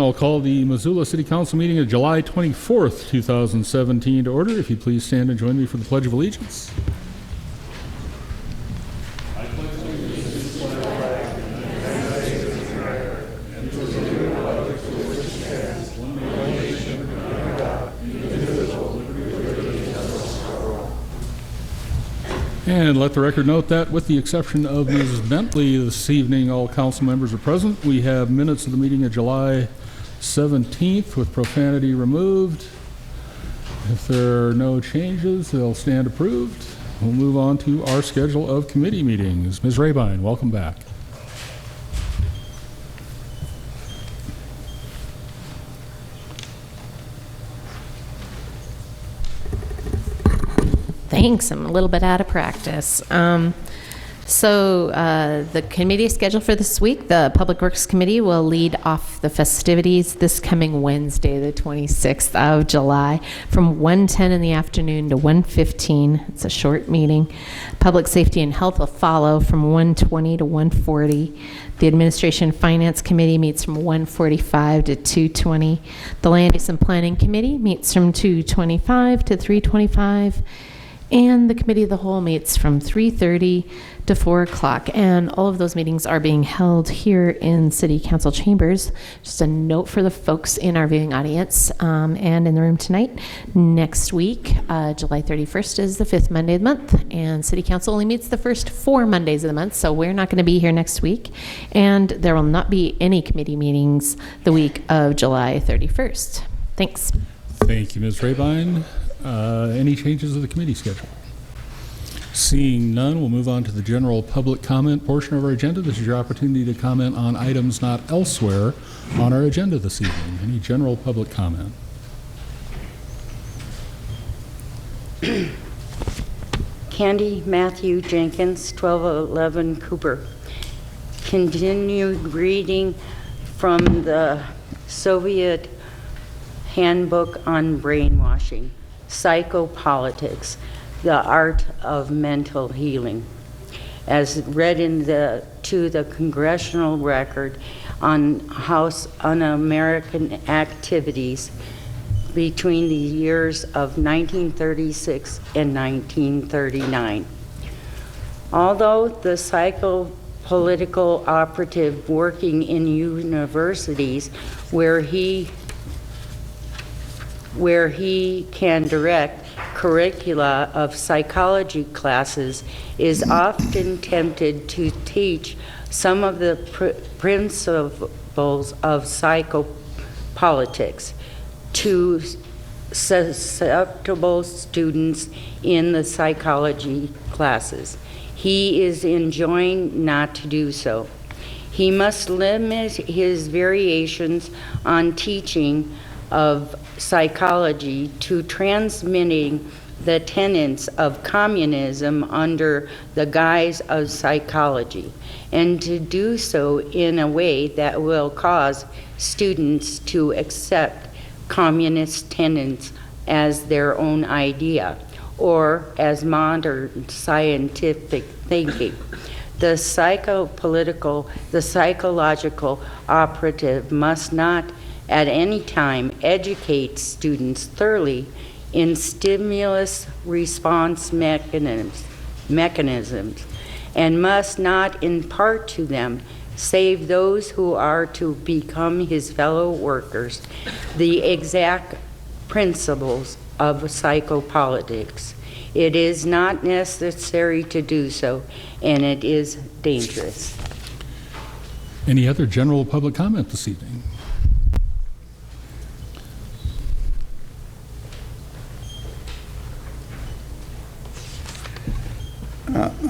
I'll call the Missoula City Council meeting of July 24th, 2017 to order. If you please stand and join me for the Pledge of Allegiance. I pledge allegiance to the flag of the United States of America and to the republic for which it stands, one nation under God, indivisible, with liberty and justice for all. And let the record note that, with the exception of Ms. Bentley this evening, all council members are present. We have minutes of the meeting of July 17th with profanity removed. If there are no changes, they'll stand approved. We'll move on to our schedule of committee meetings. Ms. Rabine, welcome back. Thanks. I'm a little bit out of practice. So the committee schedule for this week, the Public Works Committee will lead off the festivities this coming Wednesday, the 26th of July, from 1:10 in the afternoon to 1:15. It's a short meeting. Public Safety and Health will follow from 1:20 to 1:40. The Administration and Finance Committee meets from 1:45 to 2:20. The Land Use and Planning Committee meets from 2:25 to 3:25. And the Committee of the Whole meets from 3:30 to 4 o'clock. And all of those meetings are being held here in City Council chambers. Just a note for the folks in our viewing audience and in the room tonight. Next week, July 31st is the 5th Monday of the month. And City Council only meets the first 4 Mondays of the month. So we're not going to be here next week. And there will not be any committee meetings the week of July 31st. Thanks. Thank you, Ms. Rabine. Any changes of the committee schedule? Seeing none, we'll move on to the general public comment portion of our agenda. This is your opportunity to comment on items not elsewhere on our agenda this evening. Any general public comment? Candy Matthew Jenkins, 1211 Cooper. Continued reading from the Soviet Handbook on Brainwashing. Psychopolitics, the art of mental healing, as read in the Congressional Record on House Un-American Activities between the years of 1936 and 1939. Although the psychopolitical operative working in universities where he can direct curricula of psychology classes is often tempted to teach some of the principles of psychopolitics to susceptible students in the psychology classes. He is enjoined not to do so. He must limit his variations on teaching of psychology to transmitting the tenets of communism under the guise of psychology, and to do so in a way that will cause students to accept communist tenets as their own idea or as modern scientific thinking. The psychological operative must not at any time educate students thoroughly in stimulus response mechanisms and must not impart to them, save those who are to become his fellow workers, the exact principles of psychopolitics. It is not necessary to do so, and it is dangerous. Any other general public comment this evening?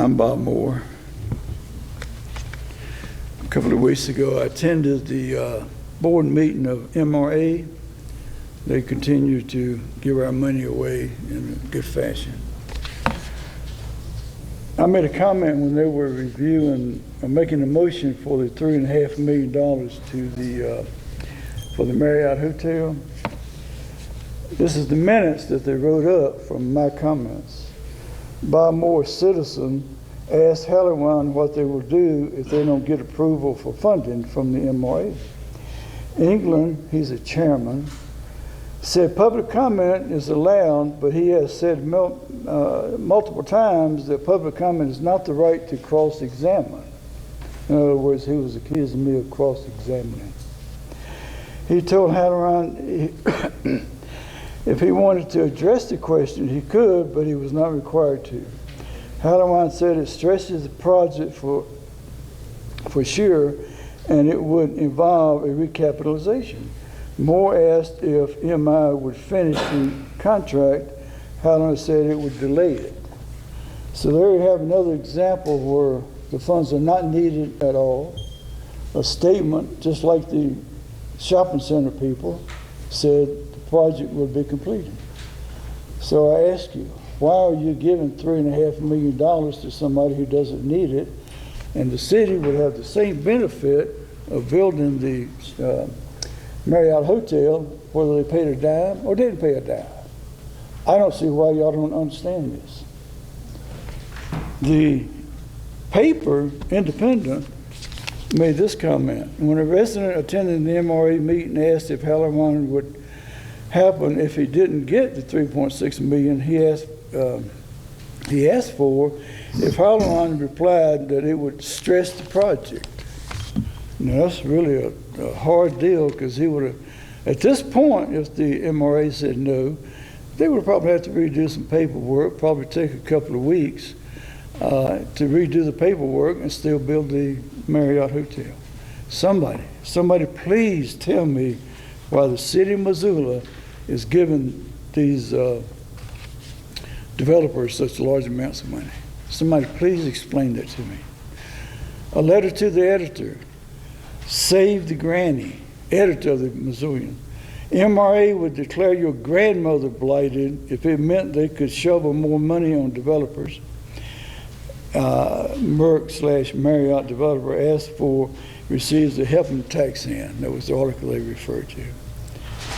I'm Bob Moore. A couple of weeks ago, I attended the board meeting of MRA. They continue to give our money away in a good fashion. I made a comment when they were reviewing or making a motion for the $3.5 million to for the Marriott Hotel. This is the minutes that they wrote up from my comments. Bob Moore, citizen, asked Halliwan what they will do if they don't get approval for funding from the MRA. England, he's a chairman, said public comment is allowed, but he has said multiple times that public comment is not the right to cross-examine. In other words, he was accusing me of cross-examining. He told Halloran if he wanted to address the question, he could, but he was not required to. Halloran said it stresses the project for sure, and it would involve a recapitalization. Moore asked if MI would finish the contract. Halloran said it would delay it. So there you have another example where the funds are not needed at all. A statement, just like the shopping center people, said the project would be completed. So I ask you, why are you giving $3.5 million to somebody who doesn't need it? And the city would have the same benefit of building the Marriott Hotel, whether they paid a dime or didn't pay a dime. I don't see why y'all don't understand this. The paper, Independent, made this comment. When a resident attended the MRA meeting asked if Halloran would happen if he didn't get the $3.6 million, he asked for, if Halloran replied that it would stress the project. Now that's really a hard deal, because he would have, at this point, if the MRA said no, they would probably have to redo some paperwork, probably take a couple of weeks to redo the paperwork and still build the Marriott Hotel. Somebody please tell me why the city of Missoula is giving these developers such large amounts of money. Somebody please explain that to me. A letter to the editor. Save the granny, editor of the Missoulian. MRA would declare your grandmother blighted if it meant they could shovel more money on developers. Merck/Marriott developer asked for, receives a helping tax hand. That was the article they referred to.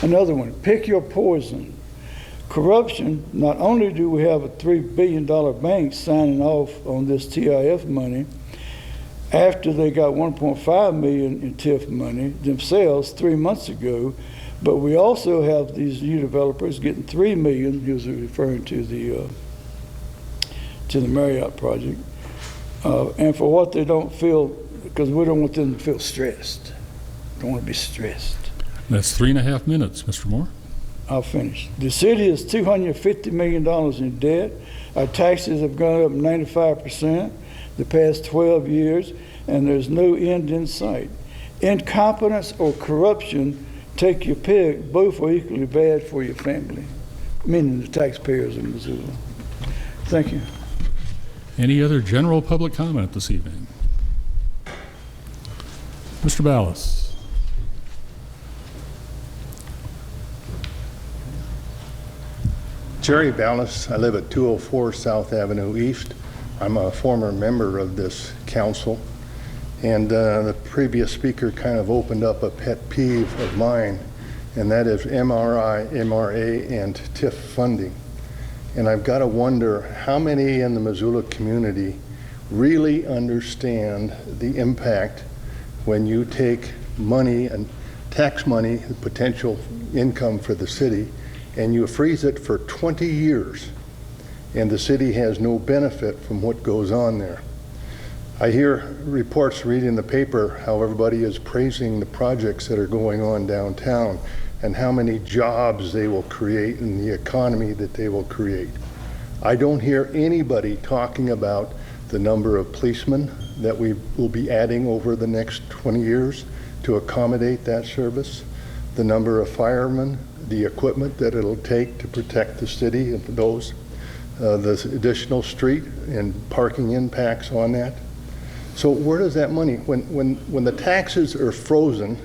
Another one, pick your poison. Corruption, not only do we have a $3 billion bank signing off on this TIF money, after they got $1.5 million in TIF money themselves 3 months ago, but we also have these new developers getting $3 million. He was referring to the Marriott project, and for what they don't feel, because we don't want them to feel stressed. Don't want to be stressed. That's 3.5 minutes, Mr. Moore. I'll finish. The city is $250 million in debt. Our taxes have gone up 95% the past 12 years, and there's no end in sight. Incompetence or corruption, take your pick, both are equally bad for your family, meaning the taxpayers in Missoula. Thank you. Any other general public comment this evening? Mr. Ballas. Jerry Ballas. I live at 204 South Avenue East. I'm a former member of this council, and the previous speaker kind of opened up a pet peeve of mine, and that is MRA, and TIF funding. And I've got to wonder how many in the Missoula community really understand the impact when you take money and tax money, the potential income for the city, and you freeze it for 20 years, and the city has no benefit from what goes on there. I hear reports reading the paper how everybody is praising the projects that are going on downtown and how many jobs they will create and the economy that they will create. I don't hear anybody talking about the number of policemen that we will be adding over the next 20 years to accommodate that service, the number of firemen, the equipment that it'll take to protect the city and those, the additional street and parking impacts on that. So where does that money, when the taxes are frozen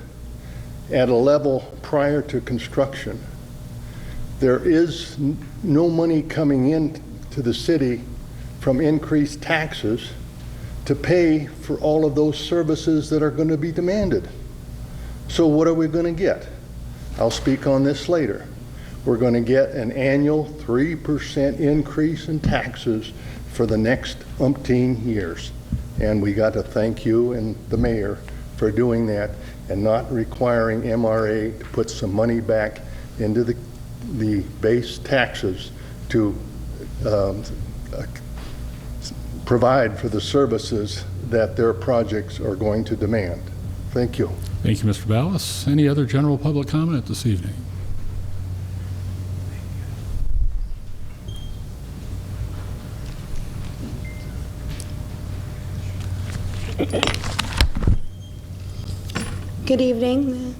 at a level prior to construction, there is no money coming in to the city from increased taxes to pay for all of those services that are going to be demanded. So what are we going to get? I'll speak on this later. We're going to get an annual 3% increase in taxes for the next umpteen years. And we got to thank you and the mayor for doing that, and not requiring MRA to put some money back into the base taxes to provide for the services that their projects are going to demand. Thank you. Thank you, Mr. Ballas. Any other general public comment this evening? Good evening.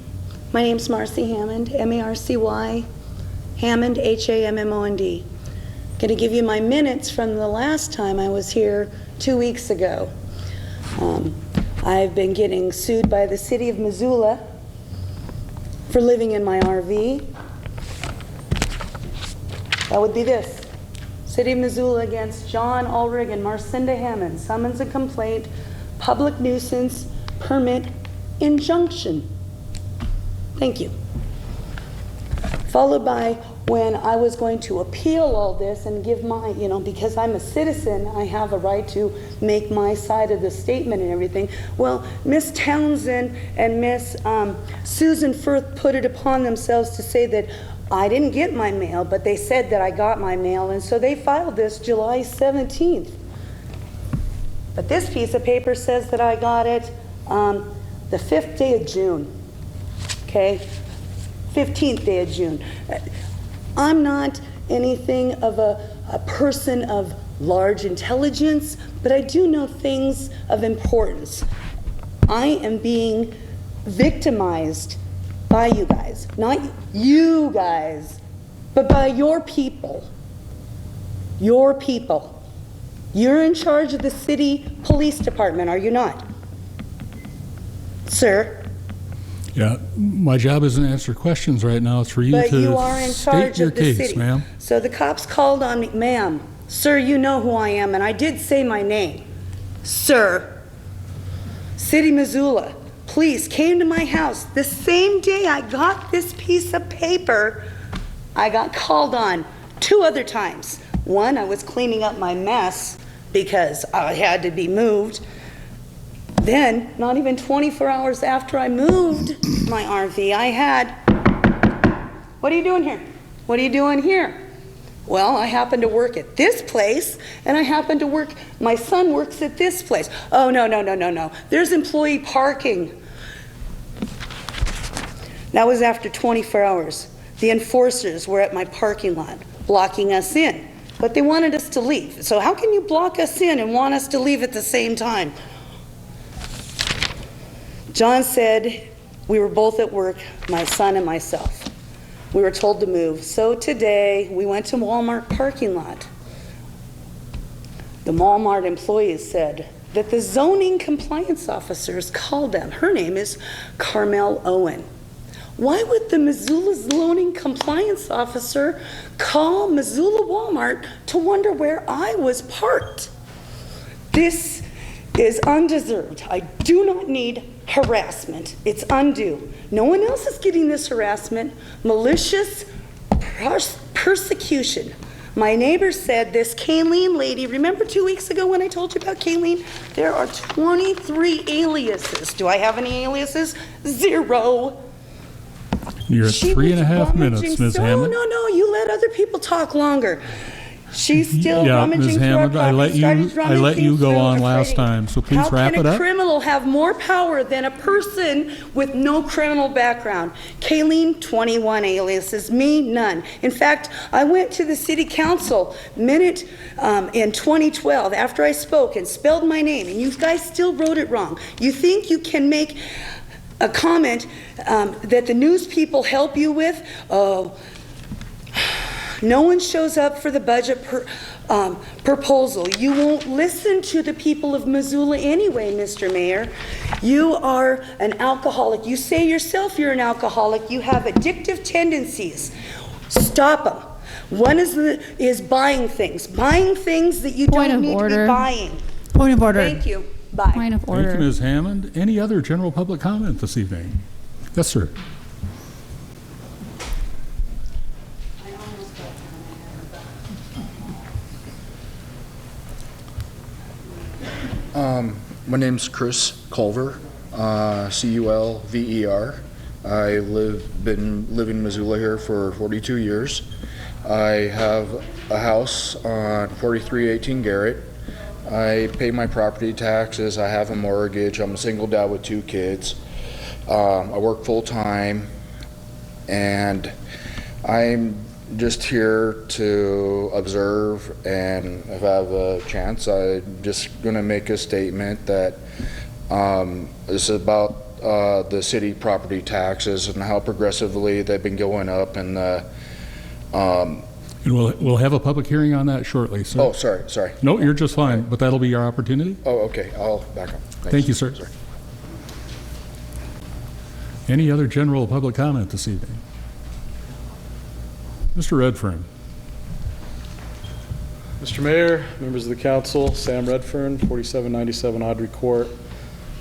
My name's Marcy Hammond, M-A-R-C-Y, Hammond, H-A-M-M-O-N-D. Going to give you my minutes from the last time I was here 2 weeks ago. I've been getting sued by the city of Missoula for living in my RV. That would be this. City of Missoula against John Ulrich and Marcinda Hammond. Summons and complaint, public nuisance, permit, injunction. Thank you. Followed by when I was going to appeal all this and give my, because I'm a citizen, I have a right to make my side of the statement and everything. Well, Miss Townsend and Miss Susan Firth put it upon themselves to say that I didn't get my mail, but they said that I got my mail, and so they filed this July 17th. But this piece of paper says that I got it the 5th day of June, okay? 15th day of June. I'm not anything of a person of large intelligence, but I do know things of importance. I am being victimized by you guys, not you guys, but by your people. Your people. You're in charge of the city police department, are you not? Sir? Yeah, my job isn't to answer questions right now. It's for you But to you are in state charge your of the case, city. ma'am. So the cops called on me, ma'am, sir, you know who I am, and I did say my name. Sir, City Missoula, police came to my house. The same day I got this piece of paper, I got called on 2 other times. One, I was cleaning up my mess because I had to be moved. Then, not even 24 hours after I moved my RV, I had, what are you doing here? What are you doing here? Well, I happen to work at this place, and I happen to work, my son works at this place. Oh, no. There's employee parking. That was after 24 hours. The enforcers were at my parking lot, blocking us in, but they wanted us to leave. So how can you block us in and want us to leave at the same time? John said we were both at work, my son and myself. We were told to move. So today we went to Walmart parking lot. The Walmart employees said that the zoning compliance officers called them. Her name is Carmel Owen. Why would the Missoula zoning compliance officer call Missoula Walmart to wonder where I was parked? This is undeserved. I do not need harassment. It's undue. No one else is getting this harassment. Malicious persecution. My neighbor said this Kayleen lady, remember 2 weeks ago when I told you about Kayleen? There are 23 aliases. Do I have any aliases? 0. You're at 3.5 minutes, Ms. Hammond. No, you let other people talk longer. She's still Yeah, rummaging Ms. through our Hammond, I property, let you go through on our last trading. time, so please wrap it How can a up. criminal have more power than a person with no criminal background? Kayleen, 21 aliases, me, none. In fact, I went to the city council in 2012 after I spoke and spelled my name, and you guys still wrote it wrong. You think you can make a comment that the news people help you with? Oh, no one shows up for the budget proposal. You won't listen to the people of Missoula anyway, Mr. Mayor. You are an alcoholic. You say yourself you're an alcoholic. You have addictive tendencies. Stop them. One is buying things that you don't need to be buying. Point of order. Thank you. Bye. Point of Thank you, order. Ms. Hammond. Any other general public comment this evening? Yes, sir. My name's Chris Culver. Culver. Been living in Missoula here for 42 years. I have a house on 4318 Garrett. I pay my property taxes. I have a mortgage. I'm a single dad with 2 kids. I work full time, and I'm just here to observe, and if I have a chance, I'm just going to make a statement that this is about the city property taxes and how progressively they've been going up, and And we'll have a public hearing on that shortly, sir. oh, sorry. No, you're just fine, but that'll be your opportunity. Oh, okay, I'll back up. Thanks. Thank you, sir. Sorry. Any other general public comment this evening? Mr. Redfern. Mr. Mayor, members of the council, Sam Redfern, 4797 Audrey Court.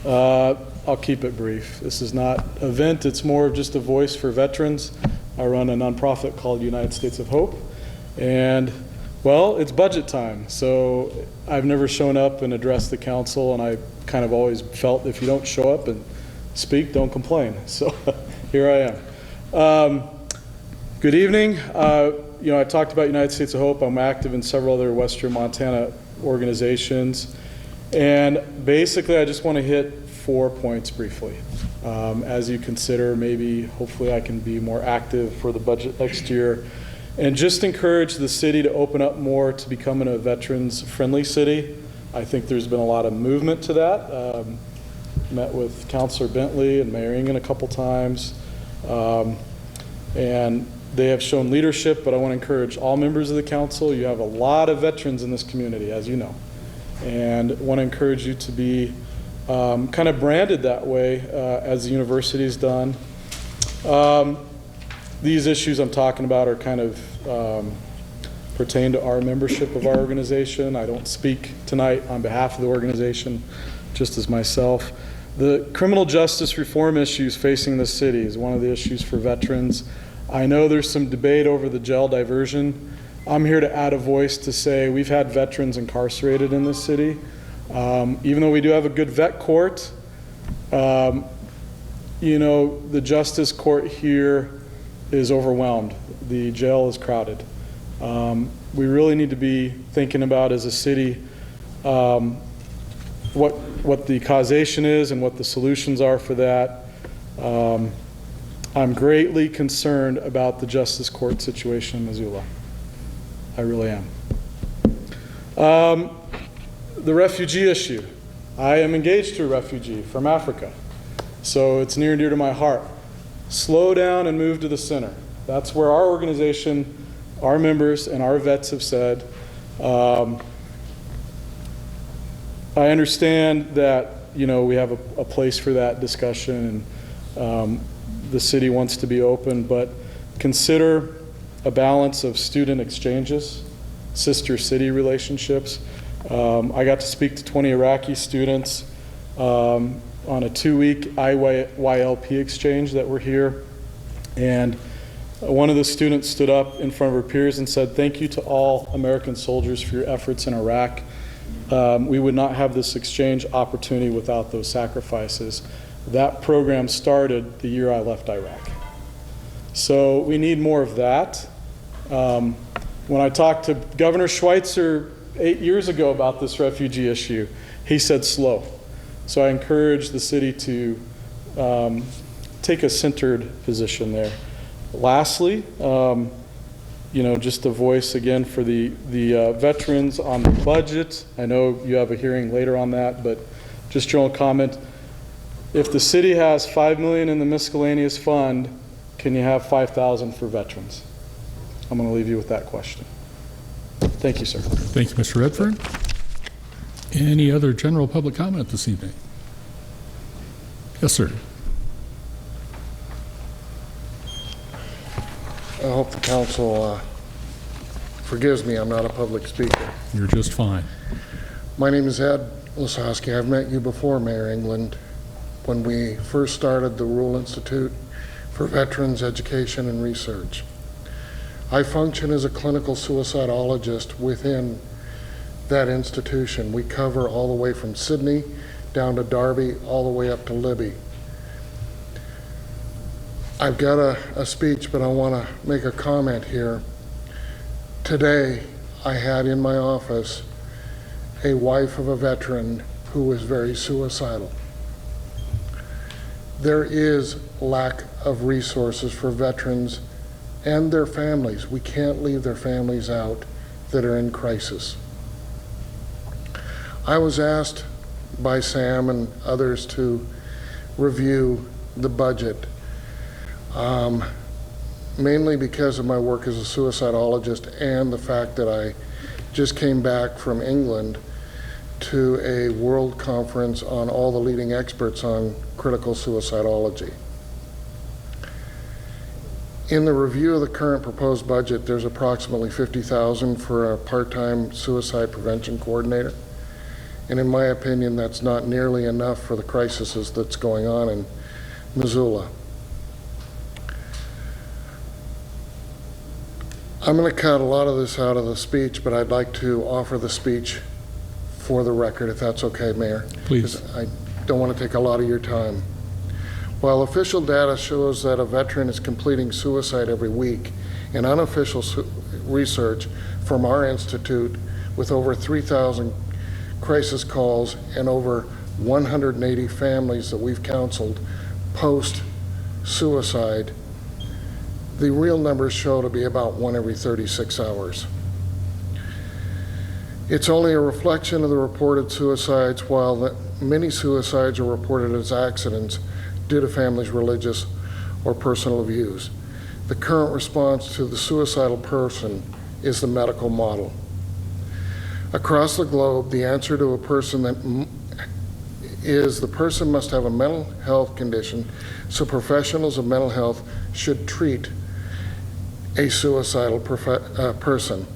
I'll keep it brief. This is not an event, it's more of just a voice for veterans. I run a nonprofit called United States of Hope, and well, it's budget time, so I've never shown up and addressed the council, and I kind of always felt if you don't show up and speak, don't complain. So here I am. Good evening. I talked about United States of Hope. I'm active in several other Western Montana organizations. And basically, I just want to hit 4 points briefly. As you consider, maybe, hopefully, I can be more active for the budget next year. And just encourage the city to open up more to becoming a veterans-friendly city. I think there's been a lot of movement to that. Met with Councilor Bentley and Mayor Ingen a couple times. And they have shown leadership, but I want to encourage all members of the council. You have a lot of veterans in this community, as you know, and want to encourage you to be kind of branded that way as the university's done. These issues I'm talking about are kind of pertain to our membership of our organization. I don't speak tonight on behalf of the organization, just as myself. The criminal justice reform issues facing the city is one of the issues for veterans. I know there's some debate over the jail diversion. I'm here to add a voice to say we've had veterans incarcerated in this city. Even though we do have a good vet court, the justice court here is overwhelmed. The jail is crowded. We really need to be thinking about as a city what the causation is and what the solutions are for that. I'm greatly concerned about the justice court situation in Missoula. I really am. The refugee issue. I am engaged to a refugee from Africa, so it's near and dear to my heart. Slow down and move to the center. That's where our organization, our members, and our vets have said. I understand that we have a place for that discussion, and the city wants to be open, but consider a balance of student exchanges, sister city relationships. I got to speak to 20 Iraqi students on a 2-week IYLP exchange that were here, and one of the students stood up in front of her peers and said, "Thank you to all American soldiers for your efforts in Iraq. We would not have this exchange opportunity without those sacrifices." That program started the year I left Iraq. So we need more of that. When I talked to Governor Schweitzer 8 years ago about this refugee issue, he said slow. So I encourage the city to take a centered position there. Lastly, just a voice again for the veterans on the budget. I know you have a hearing later on that, but just general comment. If the city has $5 million in the miscellaneous fund, can you have $5,000 for veterans? I'm going to leave you with that question. Thank you, sir. Thank you, Mr. Redfern. Any other general public comment this evening? Yes, sir. I hope the council forgives me. I'm not a public speaker. You're just fine. My name is Ed Lasowski. I've met you before, Mayor England, when we first started the Rural Institute for Veterans Education and Research. I function as a clinical suicidologist within that institution. We cover all the way from Sydney down to Darby, all the way up to Libby. I've got a speech, but I want to make a comment here. Today, I had in my office a wife of a veteran who was very suicidal. There is lack of resources for veterans and their families. We can't leave their families out that are in crisis. I was asked by Sam and others to review the budget, mainly because of my work as a suicidologist and the fact that I just came back from England to a world conference on all the leading experts on critical suicidology. In the review of the current proposed budget, there's approximately $50,000 for a part-time suicide prevention coordinator. And in my opinion, that's not nearly enough for the crisis that's going on in Missoula. I'm going to cut a lot of this out of the speech, but I'd like to offer the speech for the record, if that's okay, Mayor. Please. 'Cause I don't want to take a lot of your time. While official data shows that a veteran is completing suicide every week, and unofficial research from our institute with over 3,000 crisis calls and over 180 families that we've counseled post-suicide, the real numbers show to be about 1 every 36 hours. It's only a reflection of the reported suicides, while many suicides are reported as accidents due to families' religious or personal views. The current response to the suicidal person is the medical model. Across the globe, the answer to a person that is the person must have a mental health condition, so professionals of mental health should treat a suicidal person.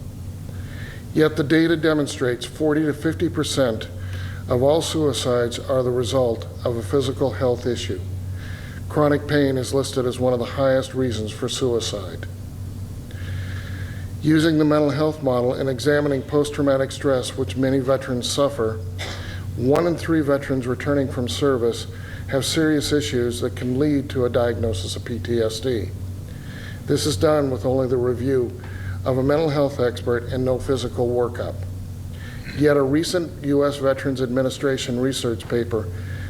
Yet the data demonstrates 40 to 50% of all suicides are the result of a physical health issue. Chronic pain is listed as one of the highest reasons for suicide. Using the mental health model and examining post-traumatic stress, which many veterans suffer, 1 in 3 veterans returning from service have serious issues that can lead to a diagnosis of PTSD. This is done with only the review of a mental health expert and no physical workup. Yet a recent U.S. Veterans Administration research paper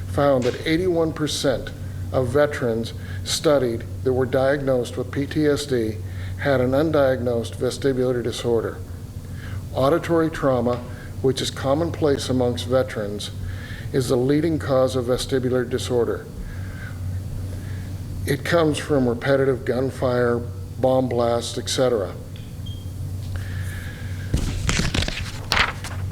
found that 81% of veterans studied that were diagnosed with PTSD had an undiagnosed vestibular disorder. Auditory trauma, which is commonplace amongst veterans, is the leading cause of vestibular disorder. It comes from repetitive gunfire, bomb blasts, etc.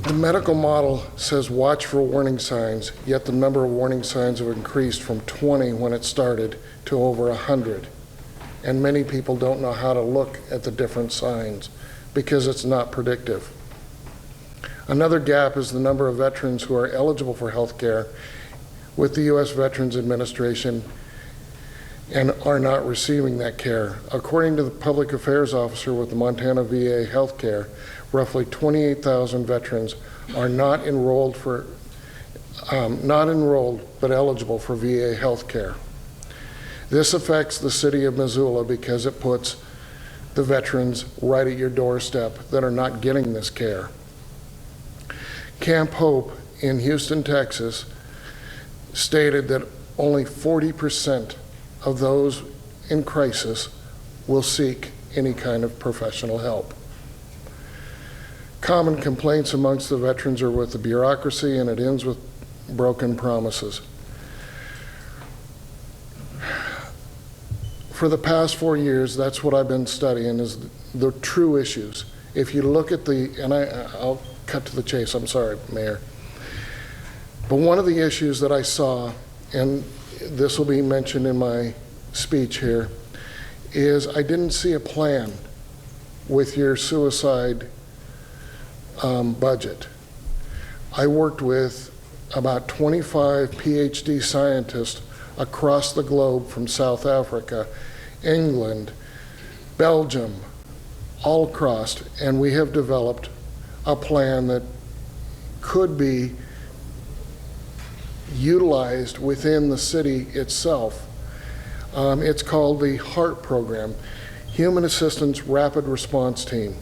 The medical model says watch for warning signs, yet the number of warning signs have increased from 20 when it started to over 100. And many people don't know how to look at the different signs because it's not predictive. Another gap is the number of veterans who are eligible for health care with the U.S. Veterans Administration and are not receiving that care. According to the public affairs officer with the Montana VA Health Care, roughly 28,000 veterans are not enrolled but eligible for VA health care. This affects the city of Missoula because it puts the veterans right at your doorstep that are not getting this care. Camp Hope in Houston, Texas, stated that only 40% of those in crisis will seek any kind of professional help. Common complaints amongst the veterans are with the bureaucracy, and it ends with broken promises. For the past 4 years, that's what I've been studying, is the true issues. If you look at and I'll cut to the chase, I'm sorry, Mayor. But one of the issues that I saw, and this will be mentioned in my speech here, is I didn't see a plan with your suicide budget. I worked with about 25 PhD scientists across the globe from South Africa, England, Belgium, all across, and we have developed a plan that could be utilized within the city itself. It's called the HART program, Human Assistance Rapid Response Team.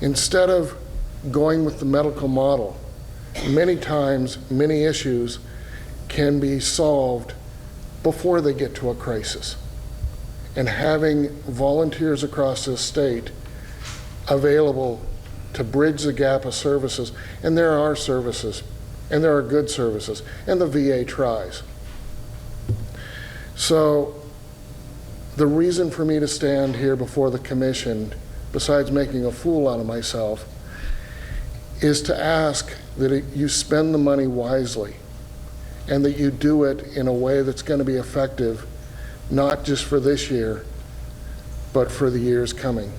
Instead of going with the medical model, many times, many issues can be solved before they get to a crisis. And having volunteers across this state available to bridge the gap of services, and there are services, and there are good services, and the VA tries. So the reason for me to stand here before the commission, besides making a fool out of myself, is to ask that you spend the money wisely and that you do it in a way that's going to be effective, not just for this year, but for the years coming.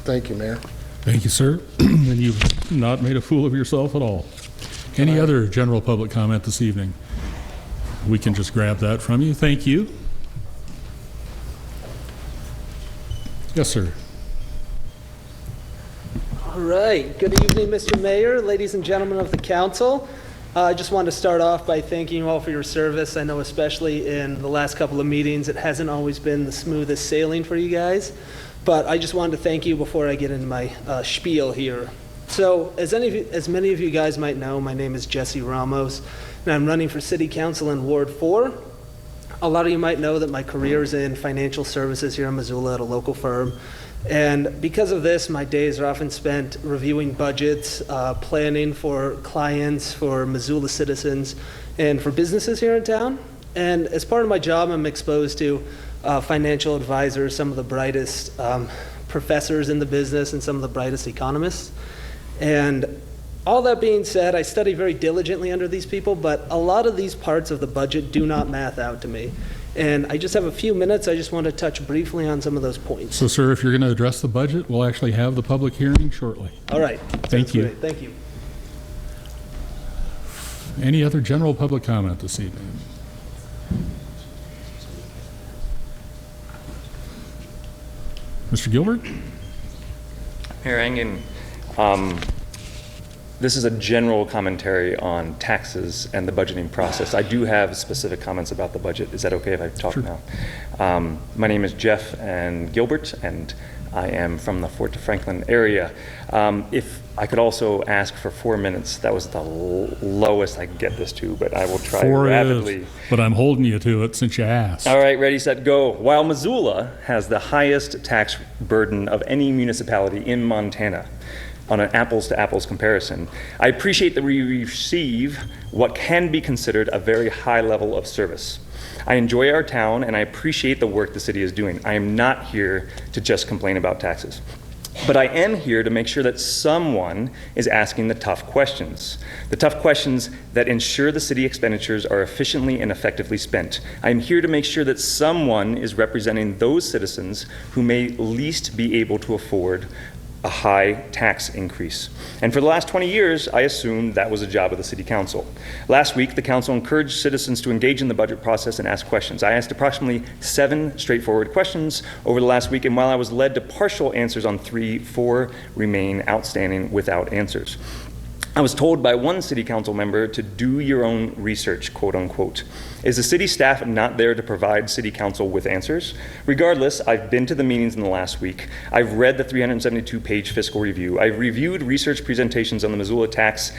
Thank you, Mayor. Thank you, sir. And you've not made a fool of yourself at all. Any other general public comment this evening? We can just grab that from you. Thank you. Yes, sir. All right. Good evening, Mr. Mayor, ladies and gentlemen of the council. I just want to start off by thanking you all for your service. I know especially in the last couple of meetings, it hasn't always been the smoothest sailing for you guys, but I just wanted to thank you before I get into my spiel here. So as many of you guys might know, my name is Jesse Ramos, and I'm running for City Council in Ward 4. A lot of you might know that my career is in financial services here in Missoula at a local firm. And because of this, my days are often spent reviewing budgets, planning for clients, for Missoula citizens, and for businesses here in town. And as part of my job, I'm exposed to financial advisors, some of the brightest professors in the business, and some of the brightest economists. And all that being said, I study very diligently under these people, but a lot of these parts of the budget do not math out to me. And I just have a few minutes. I just want to touch briefly on some of those points. So, sir, if you're going to address the budget, we'll actually have the public hearing shortly. All right. Thank you. Great. Thank you. Any other general public comment this evening? Mr. Gilbert? Mayor Engen, this is a general commentary on taxes and the budgeting process. I do have specific comments about the budget. Is that okay if I talk Sure. now? My name is Jeff and Gilbert, and I am from the Fort Franklin area. If I could also ask for 4 minutes, that was the lowest I could get this to, but I will try rapidly. But I'm holding you to it since you asked. All right, ready, set, go. While Missoula has the highest tax burden of any municipality in Montana, on an apples-to-apples comparison, I appreciate that we receive what can be considered a very high level of service. I enjoy our town and I appreciate the work the city is doing. I am not here to just complain about taxes. But I am here to make sure that someone is asking the tough questions that ensure the city expenditures are efficiently and effectively spent. I am here to make sure that someone is representing those citizens who may least be able to afford a high tax increase. And for the last 20 years, I assumed that was a job of the City Council. Last week, the Council encouraged citizens to engage in the budget process and ask questions. I asked approximately 7 straightforward questions over the last week, and while I was led to partial answers on 3, 4 remain outstanding without answers. I was told by one City Council member to do your own research, quote unquote. Is the city staff not there to provide City Council with answers? Regardless, I've been to the meetings in the last week. I've read the 372-page fiscal review. I've reviewed research presentations on the Missoula tax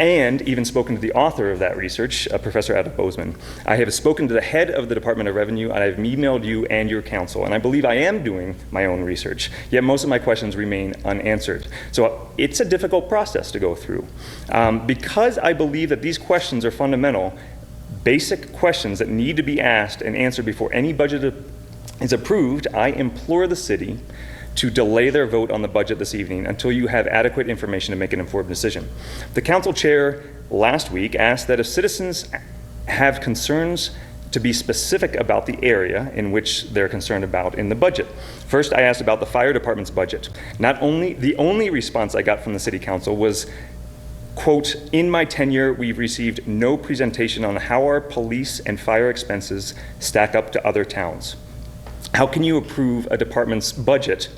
and even spoken to the author of that research, Professor Adam Bozeman. I have spoken to the head of the Department of Revenue, and I've emailed you and your council, and I believe I am doing my own research, yet most of my questions remain unanswered. So it's a difficult process to go through. Because I believe that these questions are fundamental, basic questions that need to be asked and answered before any budget is approved, I implore the city to delay their vote on the budget this evening until you have adequate information to make an informed decision. The council chair last week asked that if citizens have concerns to be specific about the area in which they're concerned about in the budget. First, I asked about the fire department's budget. The only response I got from the city council was, quote, in my tenure, we've received no presentation on how our police and fire expenses stack up to other towns. How can you approve a department's budget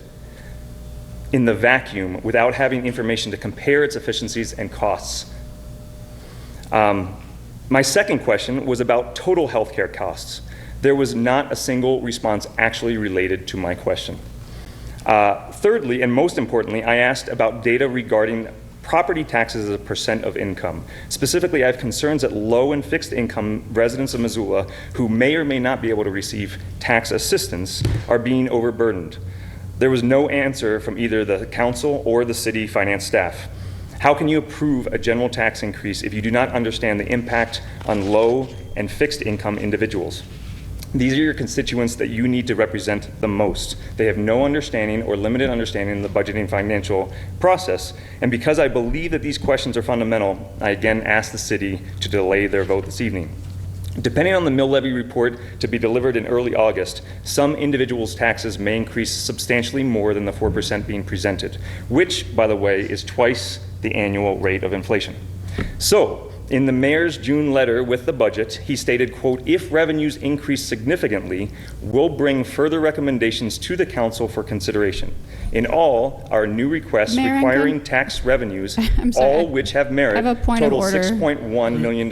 in the vacuum without having information to compare its efficiencies and costs? My second question was about total healthcare costs. There was not a single response actually related to my question. Thirdly, and most importantly, I asked about data regarding property taxes as a percent of income. Specifically, I have concerns that low and fixed income residents of Missoula who may or may not be able to receive tax assistance are being overburdened. There was no answer from either the council or the city finance staff. How can you approve a general tax increase if you do not understand the impact on low and fixed income individuals? These are your constituents that you need to represent the most. They have no understanding or limited understanding of the budgeting financial process. And because I believe that these questions are fundamental, I again ask the city to delay their vote this evening. Depending on the mill levy report to be delivered in early August, some individuals' taxes may increase substantially more than the 4% being presented, which, by the way, is twice the annual rate of inflation. So, in the mayor's June letter with the budget, he stated, quote, if revenues increase significantly, we'll bring further recommendations to the council for consideration. In all, our new requests Mayor, requiring tax revenues, I'm sorry, all which have merit, I have a point of total order. $6.1 million,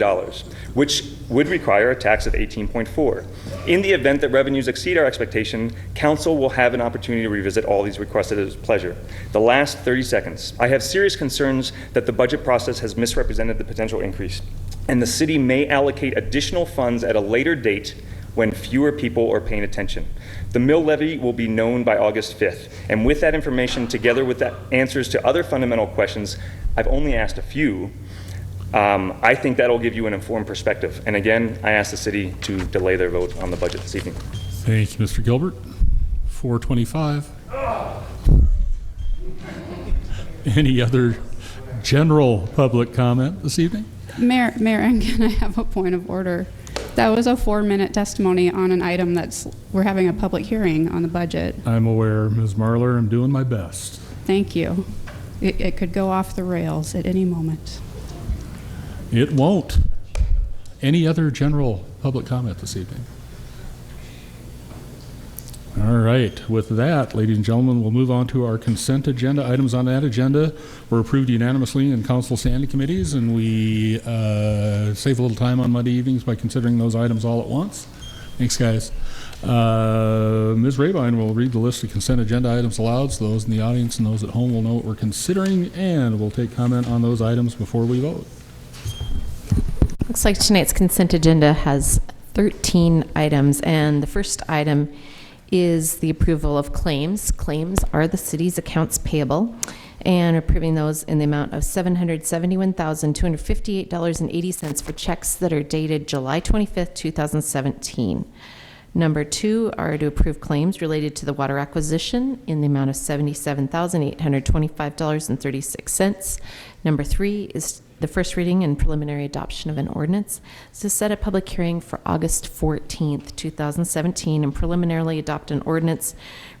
which would require a tax of 18.4. In the event that revenues exceed our expectation, council will have an opportunity to revisit all these requests at its pleasure. The last 30 seconds. I have serious concerns that the budget process has misrepresented the potential increase, and the city may allocate additional funds at a later date when fewer people are paying attention. The mill levy will be known by August 5th, and with that information, together with the answers to other fundamental questions, I've only asked a few, I think that'll give you an informed perspective. And again, I ask the city to delay their vote on the budget this evening. Thank you, Mr. Gilbert. 425. Any other general public comment this evening? Mayor, and can I have a point of order? That was a 4-minute testimony on an item we're having a public hearing on the budget. I'm aware, Ms. Marler. I'm doing my best. Thank you. It could go off the rails at any moment. It won't. Any other general public comment this evening? All right. With that, ladies and gentlemen, we'll move on to our consent agenda. Items on that agenda were approved unanimously in council standing committees, and we save a little time on Monday evenings by considering those items all at once. Thanks, guys. Ms. Rabine will read the list of consent agenda items aloud, so those in the audience and those at home will know what we're considering, and we'll take comment on those items before we vote. Looks like tonight's consent agenda has 13 items, and the first item is the approval of claims. Claims are the city's accounts payable, and approving those in the amount of $771,258.80 for checks that are dated July 25th, 2017. Number 2 are to approve claims related to the water acquisition in the amount of $77,825.36. Number 3 is the first reading and preliminary adoption of an ordinance to set a public hearing for August 14th, 2017, and preliminarily adopt an ordinance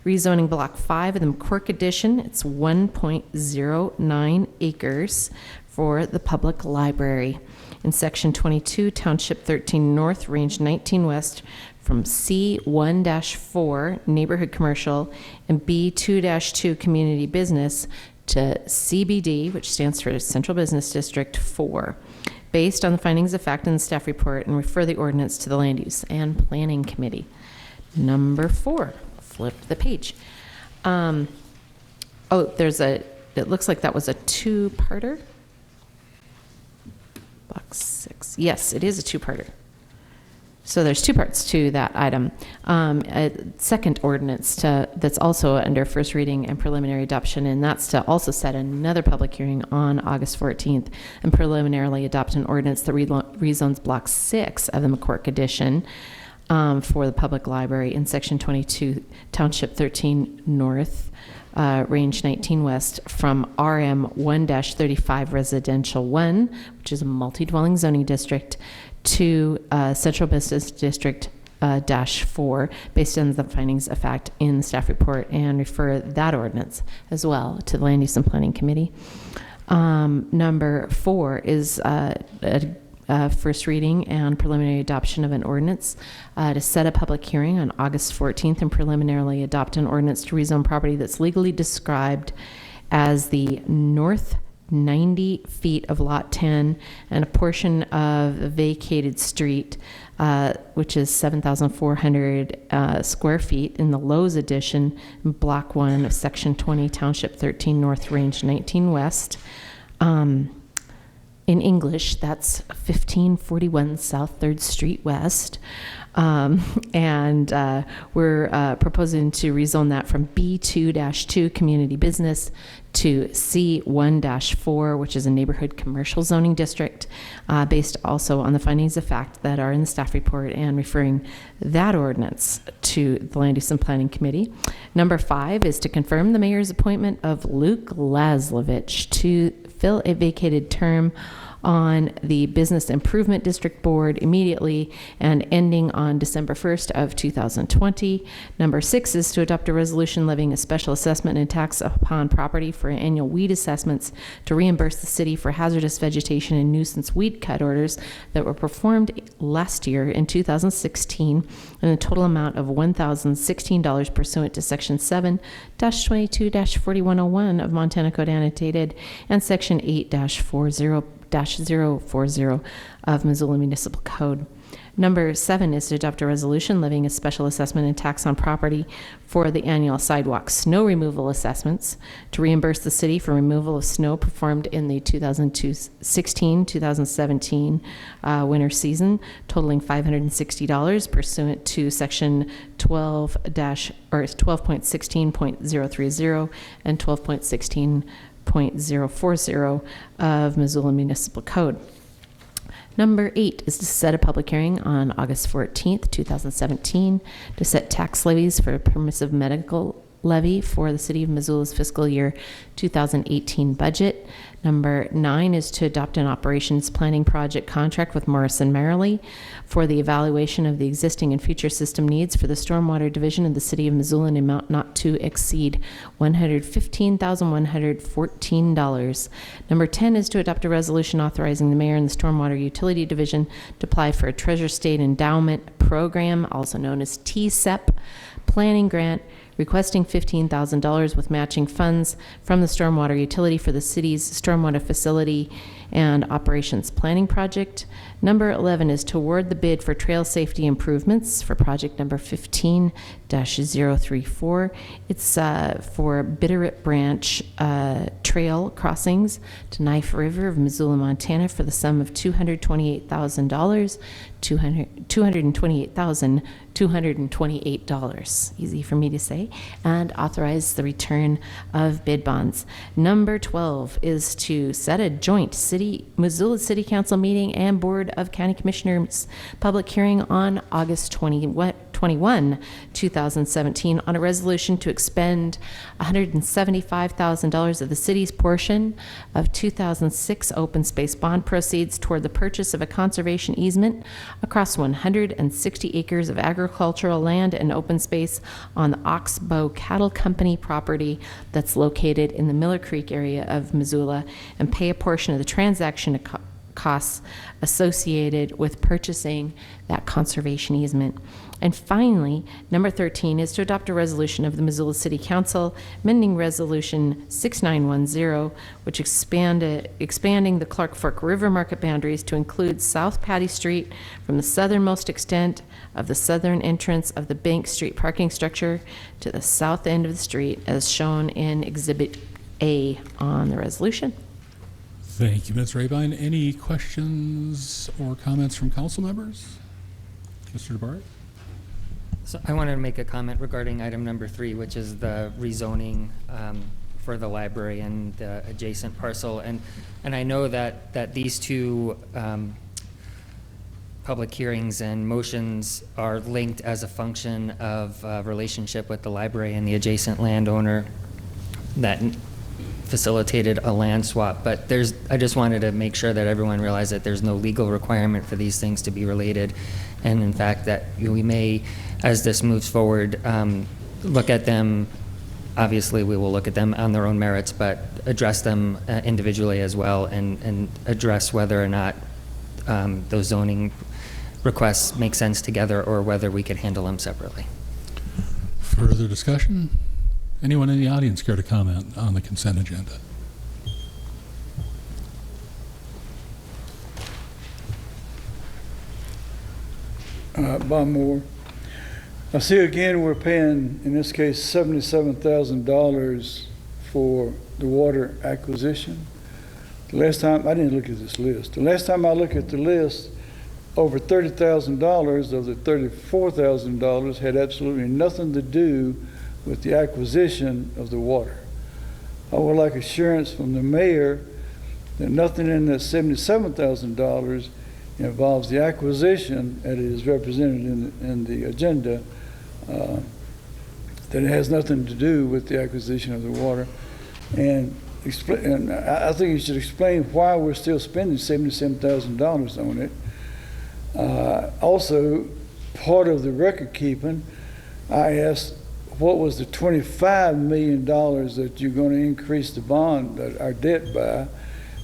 rezoning Block 5 of the McQuirk Edition. It's 1.09 acres for the public library in Section 22, Township 13 North, Range 19 West, from C1-4 Neighborhood Commercial and B2-2 Community Business to CBD, which stands for Central Business District 4, based on the findings of fact in the staff report, and refer the ordinance to the Land Use and Planning Committee. Number 4, flip the page. It looks like that was a two-parter. Block 6. Yes, it is a two-parter. So there's two parts to that item. A second ordinance that's also under first reading and preliminary adoption, and that's to also set another public hearing on August 14th and preliminarily adopt an ordinance that rezones Block 6 of the McQuirk Edition for the public library in Section 22, Township 13 North, Range 19 West, from RM 1-35 Residential 1, which is a multi-dwelling zoning district, to Central Business District -4, based on the findings of fact in the staff report, and refer that ordinance as well to the Land Use and Planning Committee. Number 4 is first reading and preliminary adoption of an ordinance to set a public hearing on August 14th and preliminarily adopt an ordinance to rezone property that's legally described as the North 90 feet of Lot 10 and a portion of the vacated street, which is 7,400 square feet in the Lowe's addition, in Block 1 of Section 20, Township 13 North, Range 19 West. In English, that's 1541 South 3rd Street West. And we're proposing to rezone that from B2-2 community business to C1-4, which is a neighborhood commercial zoning district, based also on the findings of fact that are in the staff report and referring that ordinance to the Land Use and Planning Committee. Number 5 is to confirm the mayor's appointment of Luke Laslovich to fill a vacated term on the Business Improvement District Board immediately and ending on December 1st of 2020. Number 6 is to adopt a resolution levying a special assessment and tax upon property for annual weed assessments to reimburse the city for hazardous vegetation and nuisance weed cut orders that were performed last year in 2016 in a total amount of $1,016 pursuant to Section 7-22-4101 of Montana Code Annotated and Section 8-40 of Missoula Municipal Code. Number 7 is to adopt a resolution levying a special assessment and tax on property for the annual sidewalk snow removal assessments to reimburse the city for removal of snow performed in the 2016-2017 winter season, totaling $560 pursuant to Section 12.16.030 and 12.16.040 of Missoula Municipal Code. Number 8 is to set a public hearing on August 14th, 2017 to set tax levies for a permissive medical levy for the City of Missoula's fiscal year 2018 budget. Number 9 is to adopt an operations planning project contract with Morrison Merrily for the evaluation of the existing and future system needs for the Stormwater Division of the City of Missoula in an amount not to exceed $115,114. Number 10 is to adopt a resolution authorizing the mayor and the Stormwater Utility Division to apply for a Treasure State Endowment Program, also known as TSEP, planning grant requesting $15,000 with matching funds from the Stormwater Utility for the city's stormwater facility and operations planning project. Number 11 is to award the bid for trail safety improvements for project number 15-034. It's for Bitterroot Branch Trail crossings to Knife River of Missoula, Montana for the sum of $228,000, $228,228, easy for me to say, and authorize the return of bid bonds. Number 12 is to set a joint Missoula City Council meeting and Board of County Commissioners public hearing on August 21, 2017 on a resolution to expend $175,000 of the city's portion of 2006 open space bond proceeds toward the purchase of a conservation easement across 160 acres of agricultural land and open space on the Oxbow Cattle Company property that's located in the Miller Creek area of Missoula, and pay a portion of the transaction costs associated with purchasing that conservation easement. And finally, number 13 is to adopt a resolution of the Missoula City Council amending Resolution 6910, which expanding the Clark Fork River market boundaries to include South Patty Street from the southernmost extent of the southern entrance of the Bank Street parking structure to the south end of the street, as shown in Exhibit A on the resolution. Thank you, Ms. Rabine. Any questions or comments from council members? Mr. DeBart? So I wanted to make a comment regarding item number 3, which is the rezoning for the library and the adjacent parcel. And I know that these two public hearings and motions are linked as a function of relationship with the library and the adjacent landowner that facilitated a land swap. But I just wanted to make sure that everyone realized that there's no legal requirement for these things to be related. And in fact, that we may, as this moves forward, look at them. Obviously, we will look at them on their own merits, but address them individually as well, and address whether or not those zoning requests make sense together or whether we could handle them separately. Further discussion? Anyone in the audience care to comment on the consent agenda? buy more. I see again, we're paying, in this case, $77,000 for the water acquisition. The last time, I didn't look at this list. The last time I looked at the list, over $30,000 of the $34,000 had absolutely nothing to do with the acquisition of the water. I would like assurance from the mayor that nothing in that $77,000 involves the acquisition that is represented in the agenda, that it has nothing to do with the acquisition of the water. And I think you should explain why we're still spending $77,000 on it. Also, part of the record keeping, I asked, what was the $25 million that you're going to increase the bond, our debt by?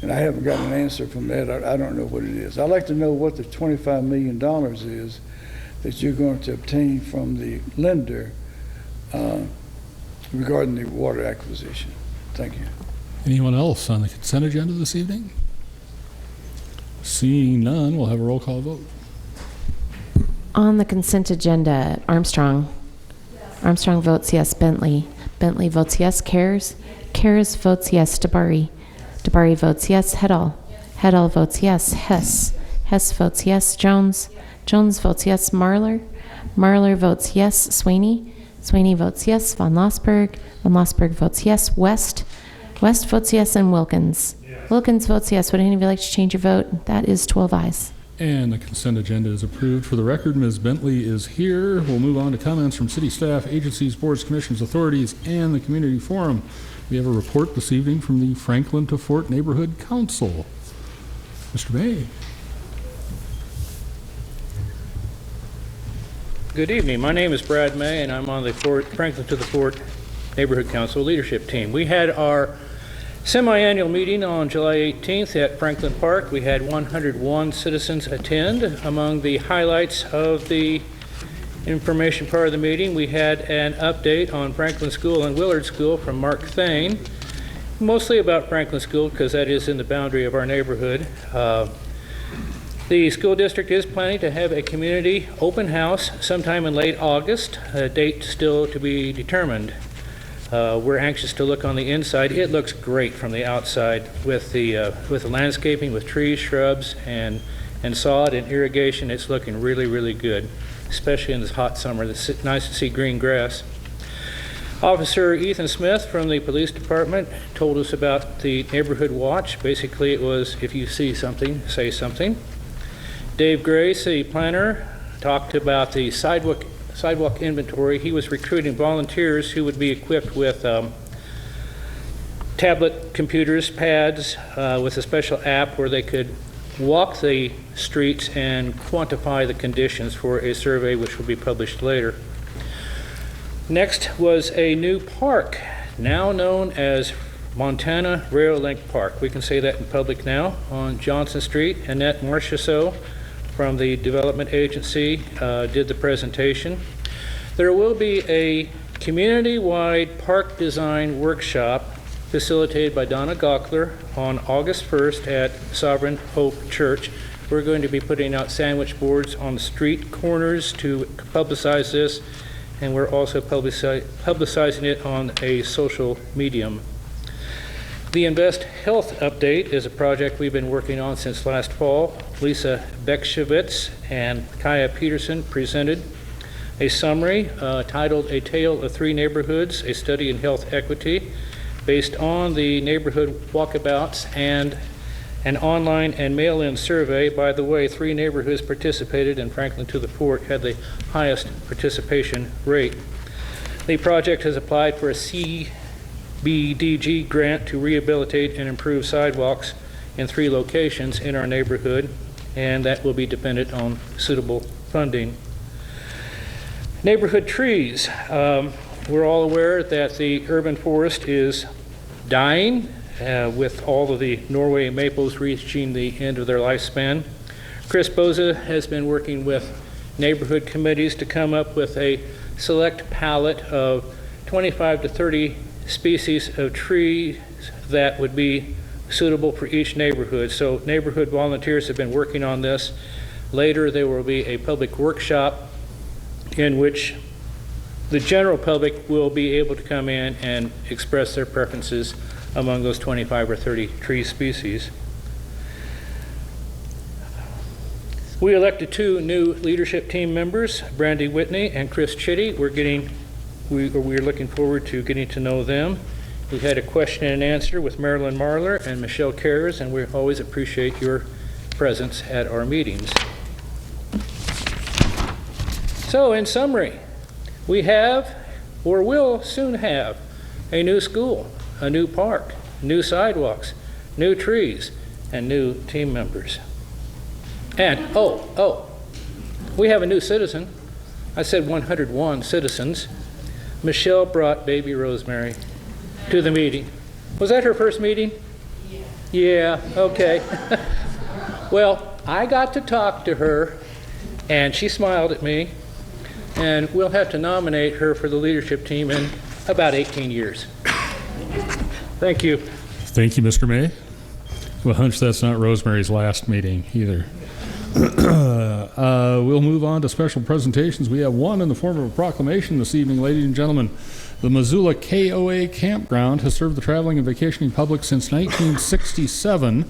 And I haven't gotten an answer from that. I don't know what it is. I'd like to know what the $25 million is that you're going to obtain from the lender regarding the water acquisition. Thank you. Anyone else on the consent agenda this evening? Seeing none, we'll have a roll call vote. On the consent agenda, Armstrong. Yes. Armstrong votes yes. Bentley. Bentley votes yes. Cares. Cares votes yes. DeBari. DeBari votes yes. Heddle. Heddle votes yes. Hess. Hess votes yes. Jones. Jones votes yes. Marler. Marler votes yes. Sweeney. Sweeney votes yes. Von Lossberg. Von Lossberg votes yes. West. West votes yes. And Wilkins. Yes. Wilkins votes yes. Would any of you like to change your vote? That is 12 ayes. And the consent agenda is approved. For the record, Ms. Bentley is here. We'll move on to comments from city staff, agencies, boards, commissions, authorities, and the community forum. We have a report this evening from the Franklin to Fort Neighborhood Council. Mr. May. Good evening. My name is Brad May, and I'm on the Franklin to the Fort Neighborhood Council leadership team. We had our semi-annual meeting on July 18th at Franklin Park. We had 101 citizens attend. Among the highlights of the information part of the meeting, we had an update on Franklin School and Willard School from Mark Thane, mostly about Franklin School because that is in the boundary of our neighborhood. The school district is planning to have a community open house sometime in late August, a date still to be determined. We're anxious to look on the inside. It looks great from the outside with the landscaping, with trees, shrubs, and sod and irrigation. It's looking really, really good, especially in this hot summer. It's nice to see green grass. Officer Ethan Smith from the police department told us about the neighborhood watch. Basically, it was if you see something, say something. Dave Grace, the planner, talked about the sidewalk inventory. He was recruiting volunteers who would be equipped with tablet computers, pads, with a special app where they could walk the streets and quantify the conditions for a survey which will be published later. Next was a new park, now known as Montana Rail Link Park. We can say that in public now on Johnson Street. Annette Marchessault from the development agency did the presentation. There will be a community-wide park design workshop facilitated by Donna Gockler on August 1st at Sovereign Hope Church. We're going to be putting out sandwich boards on the street corners to publicize this, and we're also publicizing it on a social medium. The Invest Health Update is a project we've been working on since last fall. Lisa Bekshevitz and Kaya Peterson presented a summary titled A Tale of Three Neighborhoods, a Study in Health Equity, based on the neighborhood walkabouts and an online and mail-in survey. By the way, 3 neighborhoods participated, and Franklin to the Fort had the highest participation rate. The project has applied for a CBDG grant to rehabilitate and improve sidewalks in 3 locations in our neighborhood, and that will be dependent on suitable funding. Neighborhood trees. We're all aware that the urban forest is dying with all of the Norway maples reaching the end of their lifespan. Chris Boza has been working with neighborhood committees to come up with a select palette of 25 to 30 species of trees that would be suitable for each neighborhood. So neighborhood volunteers have been working on this. Later, there will be a public workshop in which the general public will be able to come in and express their preferences among those 25 or 30 tree species. We elected 2 new leadership team members, Brandy Whitney and Chris Chitty. We're looking forward to getting to know them. We had a question and answer with Marilyn Marler and Michelle Carers, and we always appreciate your presence at our meetings. So, in summary, we have, or will soon have, a new school, a new park, new sidewalks, new trees, and new team members. And, we have a new citizen. I said 101 citizens. Michelle brought baby Rosemary to the meeting. Was that her first meeting? Yeah, okay. Well, I got to talk to her, and she smiled at me, and we'll have to nominate her for the leadership team in about 18 years. Thank you. Thank you, Mr. May. Well, hunch that's not Rosemary's last meeting either. We'll move on to special presentations. We have one in the form of a proclamation this evening, ladies and gentlemen. The Missoula KOA Campground has served the traveling and vacationing public since 1967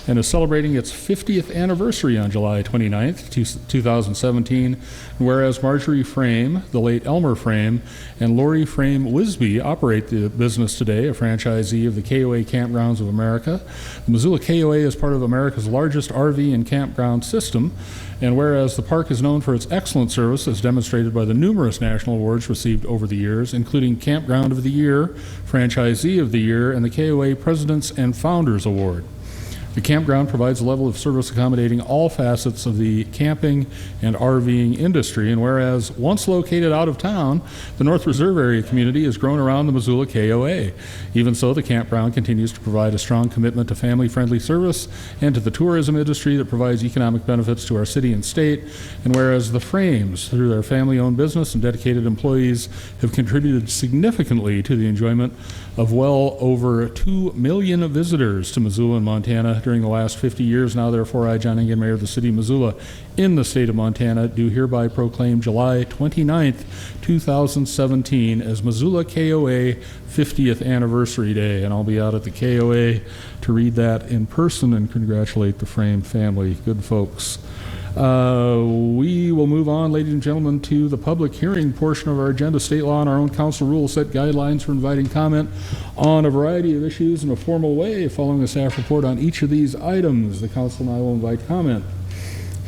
and is celebrating its 50th anniversary on July 29th, 2017. Whereas Marjorie Frame, the late Elmer Frame, and Lori Frame Wisby operate the business today, a franchisee of the KOA Campgrounds of America. The Missoula KOA is part of America's largest RV and campground system. And whereas the park is known for its excellent service as demonstrated by the numerous national awards received over the years, including Campground of the Year, Franchisee of the Year, and the KOA Presidents and Founders Award. The campground provides a level of service accommodating all facets of the camping and RVing industry, and whereas once located out of town, the North Reserve area community has grown around the Missoula KOA. Even so, the campground continues to provide a strong commitment to family-friendly service and to the tourism industry that provides economic benefits to our city and state, and whereas the Frames, through their family-owned business and dedicated employees, have contributed significantly to the enjoyment of well over 2 million visitors to Missoula and Montana during the last 50 years. Now, therefore, I, John Engen, Mayor of the City of Missoula, in the state of Montana, do hereby proclaim July 29th, 2017 as Missoula KOA 50th Anniversary Day. And I'll be out at the KOA to read that in person and congratulate the Frame family. Good folks. We will move on, ladies and gentlemen, to the public hearing portion of our agenda. State law and our own council rules set guidelines for inviting comment on a variety of issues in a formal way. Following a staff report on each of these items, the council and I will invite comment.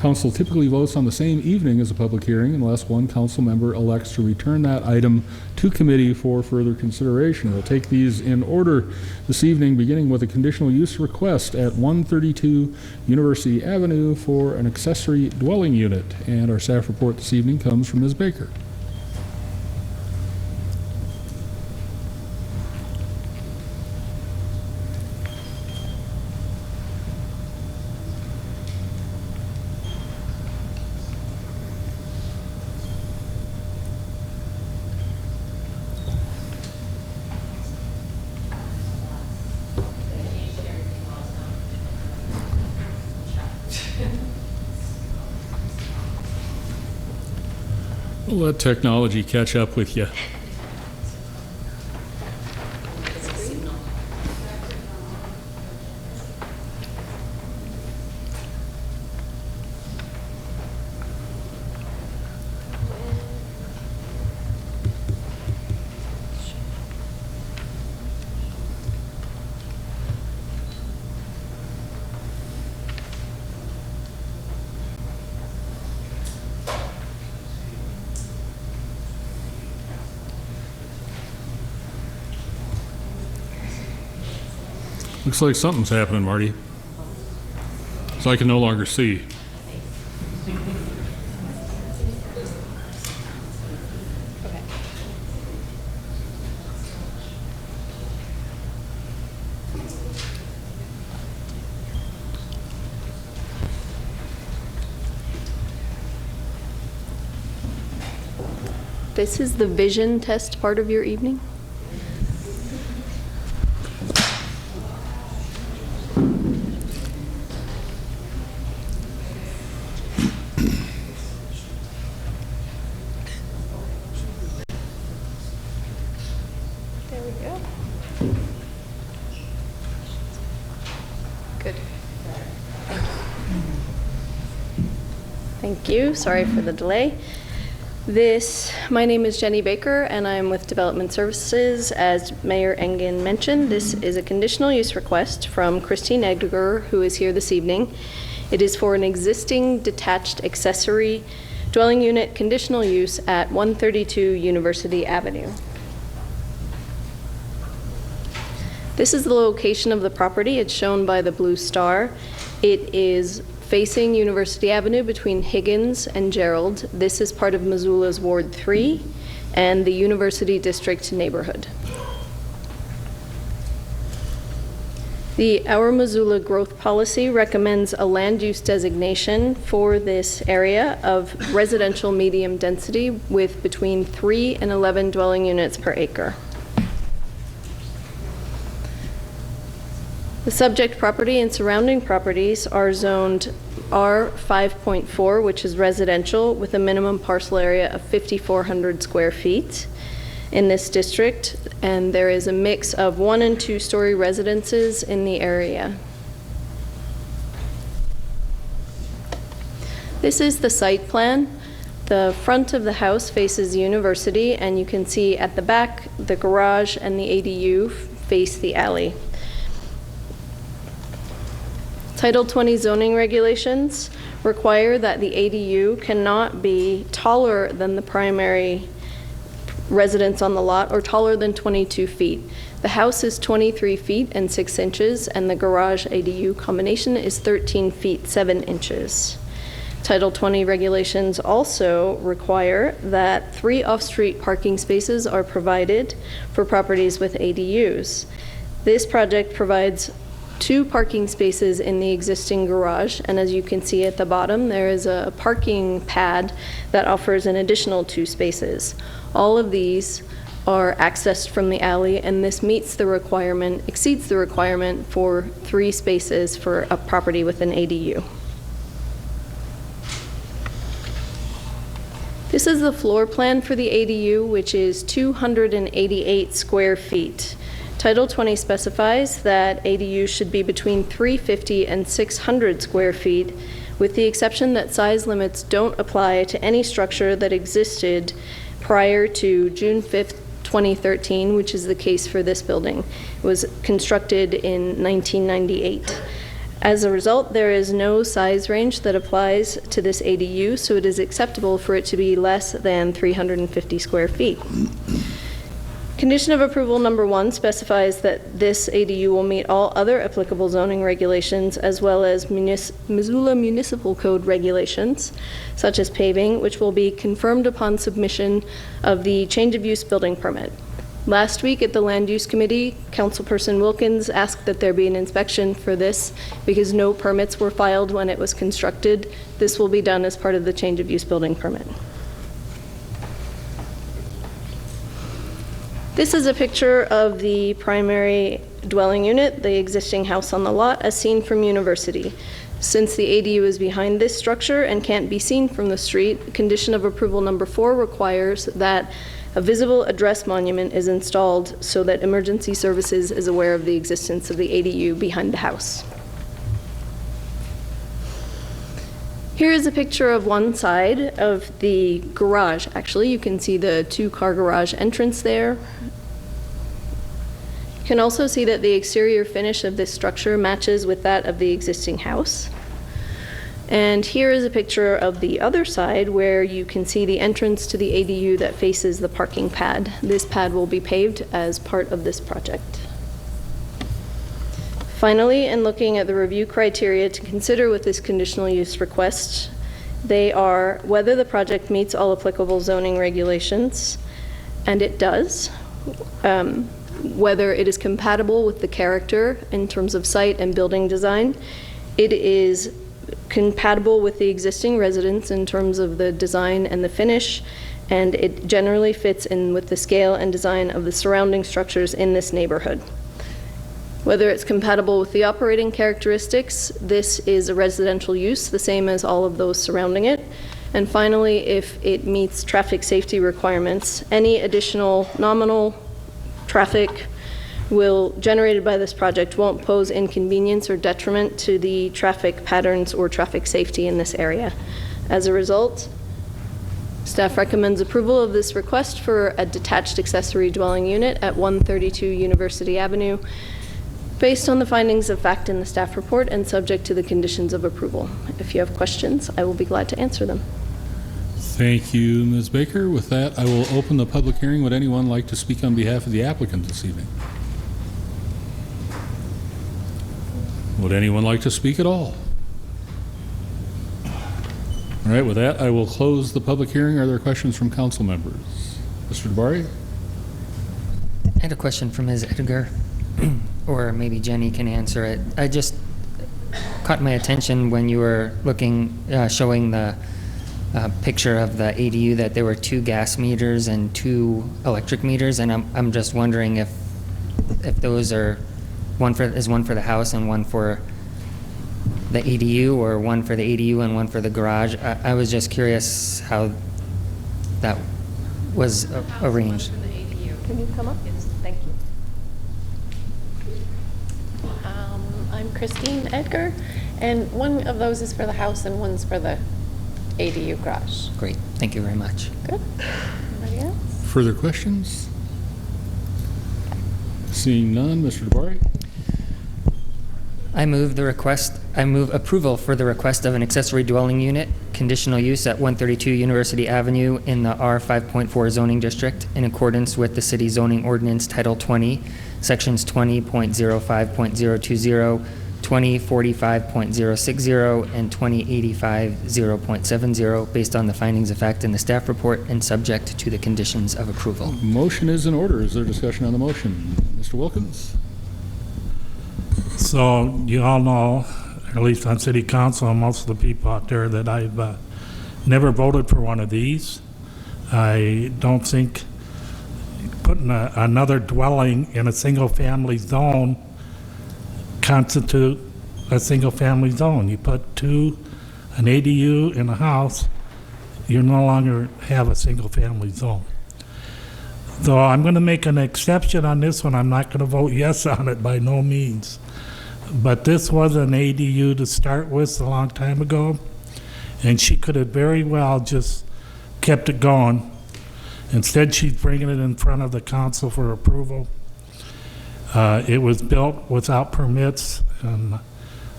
Council typically votes on the same evening as a public hearing unless one council member elects to return that item to committee for further consideration. We'll take these in order this evening, beginning with a conditional use request at 132 University Avenue for an accessory dwelling unit. And our staff report this evening comes from Ms. Baker. Let technology catch up with you. Looks like something's happening, Marty. So I can no longer see. This is the vision test part of your evening? Good. Thank you. Sorry for the delay. My name is Jenny Baker, and I'm with Development Services. As Mayor Engen mentioned, this is a conditional use request from Christine Edgar, who is here this evening. It is for an existing detached accessory dwelling unit conditional use at 132 University Avenue. This is the location of the property. It's shown by the blue star. It is facing University Avenue between Higgins and Gerald. This is part of Missoula's Ward 3 and the University District neighborhood. Our Missoula growth policy recommends a land use designation for this area of residential medium density with between 3 and 11 dwelling units per acre. The subject property and surrounding properties are zoned R5.4, which is residential, with a minimum parcel area of 5,400 square feet in this district, and there is a mix of 1- and 2-story residences in the area. This is the site plan. The front of the house faces University, and you can see at the back the garage and the ADU face the alley. Title 20 zoning regulations require that the ADU cannot be taller than the primary residence on the lot or taller than 22 feet. The house is 23 feet and 6 inches, and the garage ADU combination is 13 feet 7 inches. Title 20 regulations also require that 3 off-street parking spaces are provided for properties with ADUs. This project provides 2 parking spaces in the existing garage, and as you can see at the bottom, there is a parking pad that offers an additional 2 spaces. All of these are accessed from the alley, and this exceeds the requirement for 3 spaces for a property with an ADU. This is the floor plan for the ADU, which is 288 square feet. Title 20 specifies that ADUs should be between 350 and 600 square feet, with the exception that size limits don't apply to any structure that existed prior to June 5th, 2013, which is the case for this building. It was constructed in 1998. As a result, there is no size range that applies to this ADU, so it is acceptable for it to be less than 350 square feet. Condition of approval number 1 specifies that this ADU will meet all other applicable zoning regulations as well as Missoula Municipal Code regulations, such as paving, which will be confirmed upon submission of the change of use building permit. Last week at the Land Use Committee, Councilperson Wilkins asked that there be an inspection for this because no permits were filed when it was constructed. This will be done as part of the change of use building permit. This is a picture of the primary dwelling unit, the existing house on the lot, as seen from University. Since the ADU is behind this structure and can't be seen from the street, condition of approval number 4 requires that a visible address monument is installed so that emergency services is aware of the existence of the ADU behind the house. Here is a picture of one side of the garage. Actually, you can see the 2-car garage entrance there. You can also see that the exterior finish of this structure matches with that of the existing house. And here is a picture of the other side where you can see the entrance to the ADU that faces the parking pad. This pad will be paved as part of this project. Finally, in looking at the review criteria to consider with this conditional use request, they are whether the project meets all applicable zoning regulations, and it does, whether it is compatible with the character in terms of site and building design, it is compatible with the existing residence in terms of the design and the finish, and it generally fits in with the scale and design of the surrounding structures in this neighborhood. Whether it's compatible with the operating characteristics, this is a residential use, the same as all of those surrounding it. And finally, if it meets traffic safety requirements, any additional nominal traffic generated by this project won't pose inconvenience or detriment to the traffic patterns or traffic safety in this area. As a result, staff recommends approval of this request for a detached accessory dwelling unit at 132 University Avenue, based on the findings of fact in the staff report and subject to the conditions of approval. If you have questions, I will be glad to answer them. Thank you, Ms. Baker. With that, I will open the public hearing. Would anyone like to speak on behalf of the applicant this evening? Would anyone like to speak at all? All right, with that, I will close the public hearing. Are there questions from council members? Mr. DeBari? I had a question for Ms. Edgar, or maybe Jenny can answer it. I just caught my attention when you were showing the picture of the ADU that there were 2 gas meters and 2 electric meters, and I'm just wondering if those are one for the house and one for the ADU, or one for the ADU and one for the garage. I was just curious how that was arranged. Can you come up? Yes, thank you. I'm Christine Edgar, and one of those is for the house and one's for the ADU garage. Great, thank you very much. Good. Anybody else? Further questions? Seeing none, Mr. DeBari? I move approval for the request of an accessory dwelling unit, conditional use at 132 University Avenue in the R5.4 zoning district in accordance with the city zoning ordinance Title 20, sections 20.05.020, 2045.060, and 2085.0.70, based on the findings of fact in the staff report and subject to the conditions of approval. Motion is in order. Is there discussion on the motion? Mr. Wilkins? So you all know, at least on city council and most of the people out there, that I've never voted for one of these. I don't think putting another dwelling in a single-family zone constitute a single-family zone. You put an ADU in a house, you no longer have a single-family zone. So I'm going to make an exception on this one. I'm not going to vote yes on it by no means. But this was an ADU to start with a long time ago, and she could have very well just kept it going. Instead, she's bringing it in front of the council for approval. It was built without permits, and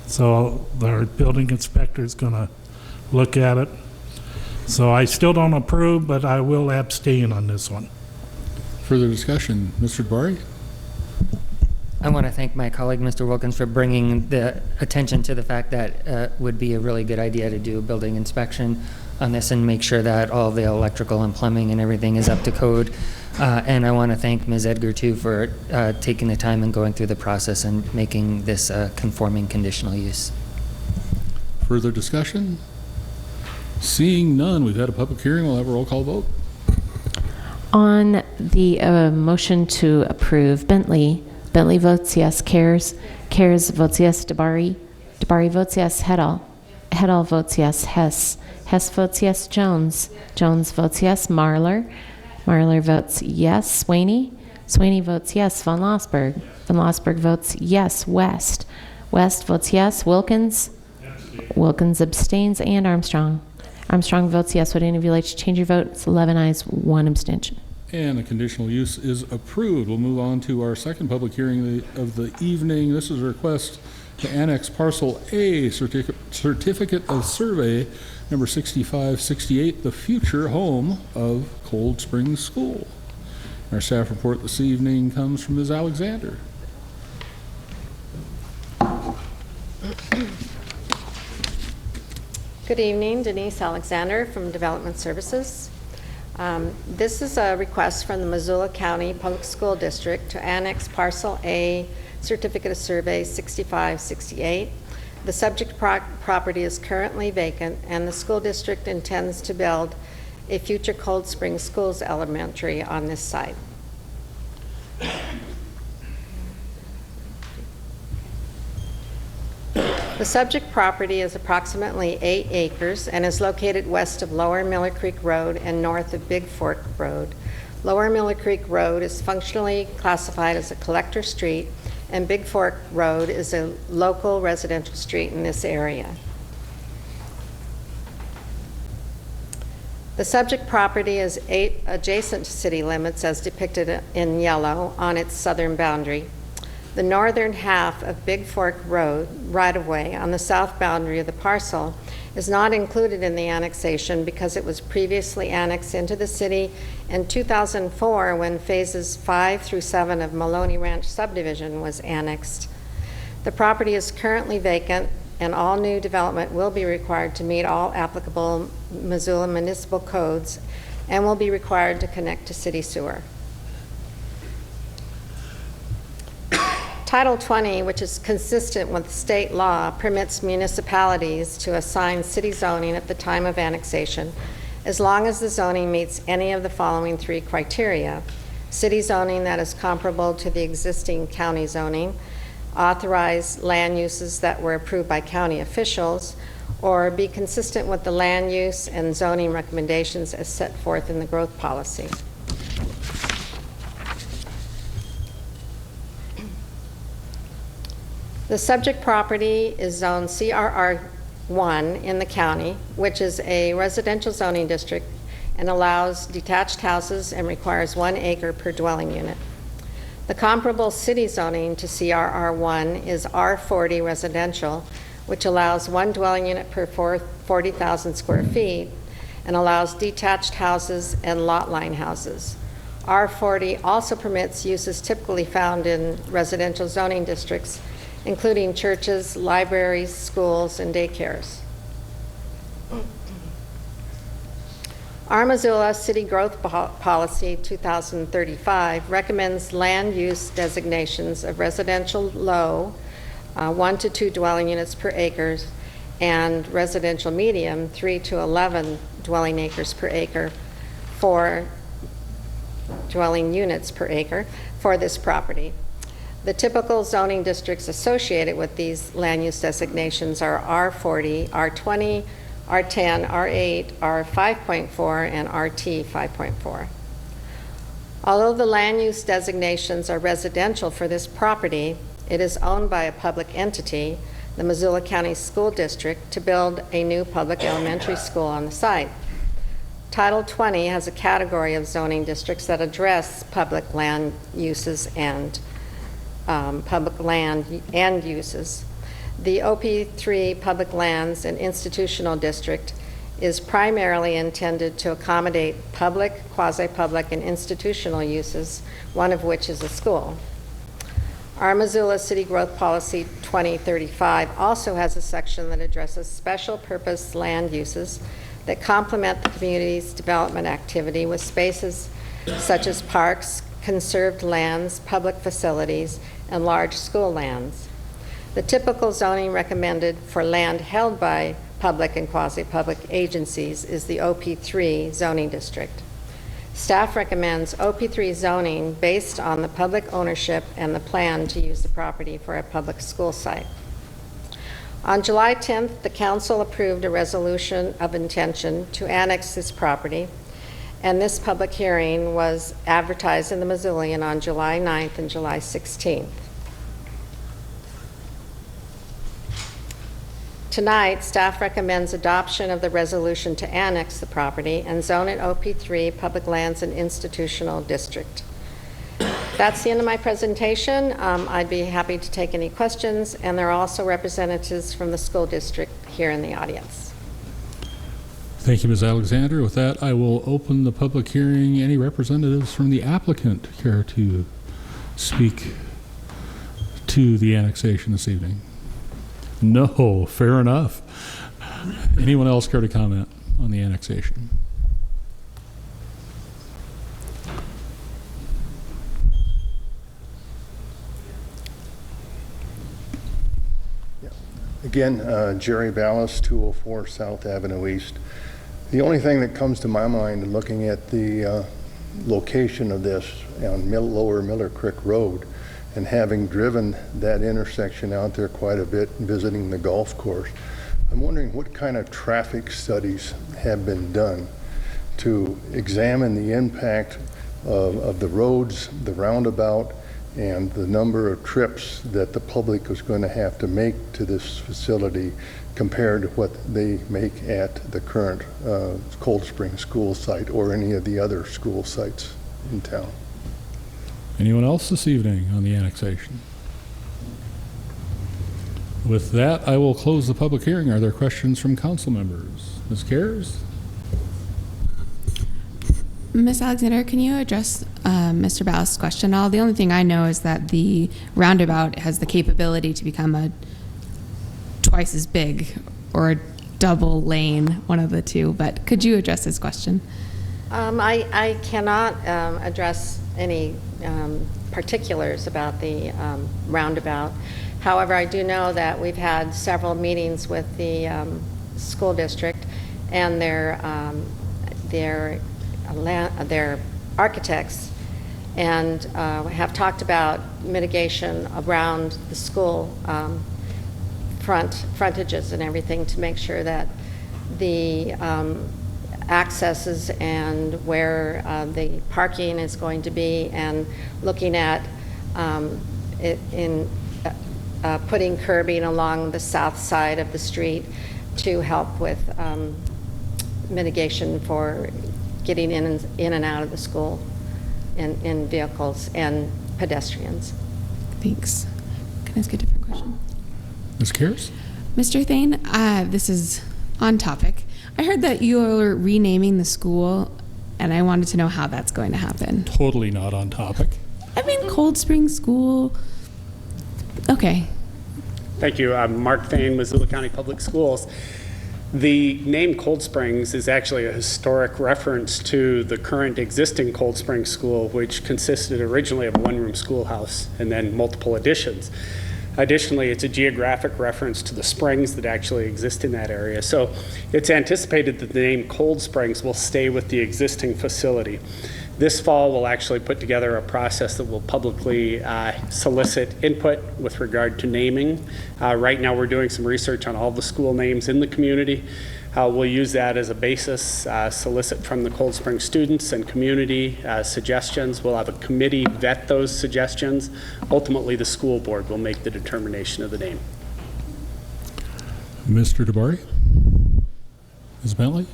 so our building inspector is going to look at it. So I still don't approve, but I will abstain on this one. Further discussion, Mr. DeBari? I want to thank my colleague, Mr. Wilkins, for bringing the attention to the fact that would be a really good idea to do a building inspection on this and make sure that all the electrical and plumbing and everything is up to code. And I want to thank Ms. Edgar, too, for taking the time and going through the process and making this conforming conditional use. Further discussion? Seeing none, we've had a public hearing. We'll have a roll call vote. On the motion to approve, Bentley votes yes. Cares votes yes. DeBari votes yes. Hedall votes yes. Hess votes yes. Jones votes yes. Marlar votes yes. Swaney votes yes. Von Lossberg votes yes. West votes yes. Wilkins abstains, and Armstrong votes yes. Would any of you like to change your vote? It's 11 ayes, 1 abstention. And the conditional use is approved. We'll move on to our second public hearing of the evening. This is a request to annex parcel A, certificate of survey number 6568, the future home of Cold Springs School. Our staff report this evening comes from Ms. Alexander. Good evening, Denise Alexander from Development Services. This is a request from the Missoula County Public School District to annex Parcel A, Certificate of Survey 6568. The subject property is currently vacant, and the school district intends to build a future Cold Springs Schools Elementary on this site. The subject property is approximately 8 acres and is located west of Lower Miller Creek Road and north of Big Fork Road. Lower Miller Creek Road is functionally classified as a collector street, and Big Fork Road is a local residential street in this area. The subject property is adjacent to city limits as depicted in yellow on its southern boundary. The northern half of Big Fork Road right-of-way on the south boundary of the parcel is not included in the annexation because it was previously annexed into the city in 2004 when phases 5 through 7 of Maloney Ranch subdivision was annexed. The property is currently vacant, and all new development will be required to meet all applicable Missoula municipal codes and will be required to connect to city sewer. Title 20, which is consistent with state law, permits municipalities to assign city zoning at the time of annexation as long as the zoning meets any of the following 3 criteria: city zoning that is comparable to the existing county zoning, authorize land uses that were approved by county officials, or be consistent with the land use and zoning recommendations as set forth in the growth policy. The subject property is zone CRR1 in the county, which is a residential zoning district and allows detached houses and requires 1 acre per dwelling unit. The comparable city zoning to CRR1 is R40 residential, which allows 1 dwelling unit per 40,000 square feet and allows detached houses and lot line houses. R40 also permits uses typically found in residential zoning districts, including churches, libraries, schools, and daycares. Our Missoula City Growth Policy 2035 recommends land use designations of residential low, 1 to 2 dwelling units per acre, and residential medium, 3 to 11 dwelling acres per acre for dwelling units per acre for this property. The typical zoning districts associated with these land use designations are R40, R20, R10, R8, R5.4, and RT 5.4. Although the land use designations are residential for this property, it is owned by a public entity, the Missoula County School District, to build a new public elementary school on the site. Title 20 has a category of zoning districts that address public land uses and public land and uses. The OP3 Public Lands and Institutional District is primarily intended to accommodate public, quasi-public, and institutional uses, one of which is a school. Our Missoula City Growth Policy 2035 also has a section that addresses special purpose land uses that complement the community's development activity with spaces such as parks, conserved lands, public facilities, and large school lands. The typical zoning recommended for land held by public and quasi-public agencies is the OP3 zoning district. Staff recommends OP3 zoning based on the public ownership and the plan to use the property for a public school site. On July 10th, the council approved a resolution of intention to annex this property, and this public hearing was advertised in the Missoulian on July 9th and July 16th. Tonight, staff recommends adoption of the resolution to annex the property and zone it OP3 Public Lands and Institutional District. That's the end of my presentation. I'd be happy to take any questions, and there are also representatives from the school district here in the audience. Thank you, Ms. Alexander. With that, I will open the public hearing. Any representatives from the applicant care to speak to the annexation this evening? No, fair enough. Anyone else care to comment on the annexation? Again, Jerry Ballas, 204 South Avenue East. The only thing that comes to my mind looking at the location of this on Lower Miller Creek Road and having driven that intersection out there quite a bit and visiting the golf course, I'm wondering what kind of traffic studies have been done to examine the impact of the roads, the roundabout, and the number of trips that the public is going to have to make to this facility compared to what they make at the current Cold Spring school site or any of the other school sites in town. Anyone else this evening on the annexation? With that, I will close the public hearing. Are there questions from council members? Ms. Cares? Ms. Alexander, can you address Mr. Ballas' question? The only thing I know is that the roundabout has the capability to become twice as big or a double lane, one of the two, but could you address his question? I cannot address any particulars about the roundabout. However, I do know that we've had several meetings with the school district and their architects, and have talked about mitigation around the school frontages and everything to make sure that the accesses and where the parking is going to be, and looking at putting curbing along the south side of the street to help with mitigation for getting in and out of the school in vehicles and pedestrians. Thanks. Can I ask a different question? Ms. Cares? Mr. Thane, this is on topic. I heard that you are renaming the school, and I wanted to know how that's going to happen. Totally not on topic. I mean, Cold Spring School. Okay. Thank you. I'm Mark Thane, Missoula County Public Schools. The name Cold Springs is actually a historic reference to the current existing Cold Springs School, which consisted originally of a one-room schoolhouse and then multiple additions. Additionally, it's a geographic reference to the springs that actually exist in that area. So it's anticipated that the name Cold Springs will stay with the existing facility. This fall, we'll actually put together a process that will publicly solicit input with regard to naming. Right now, we're doing some research on all the school names in the community. We'll use that as a basis, solicit from the Cold Spring students and community suggestions. We'll have a committee vet those suggestions. Ultimately, the school board will make the determination of the name. Mr. DeBari? Ms. Bentley?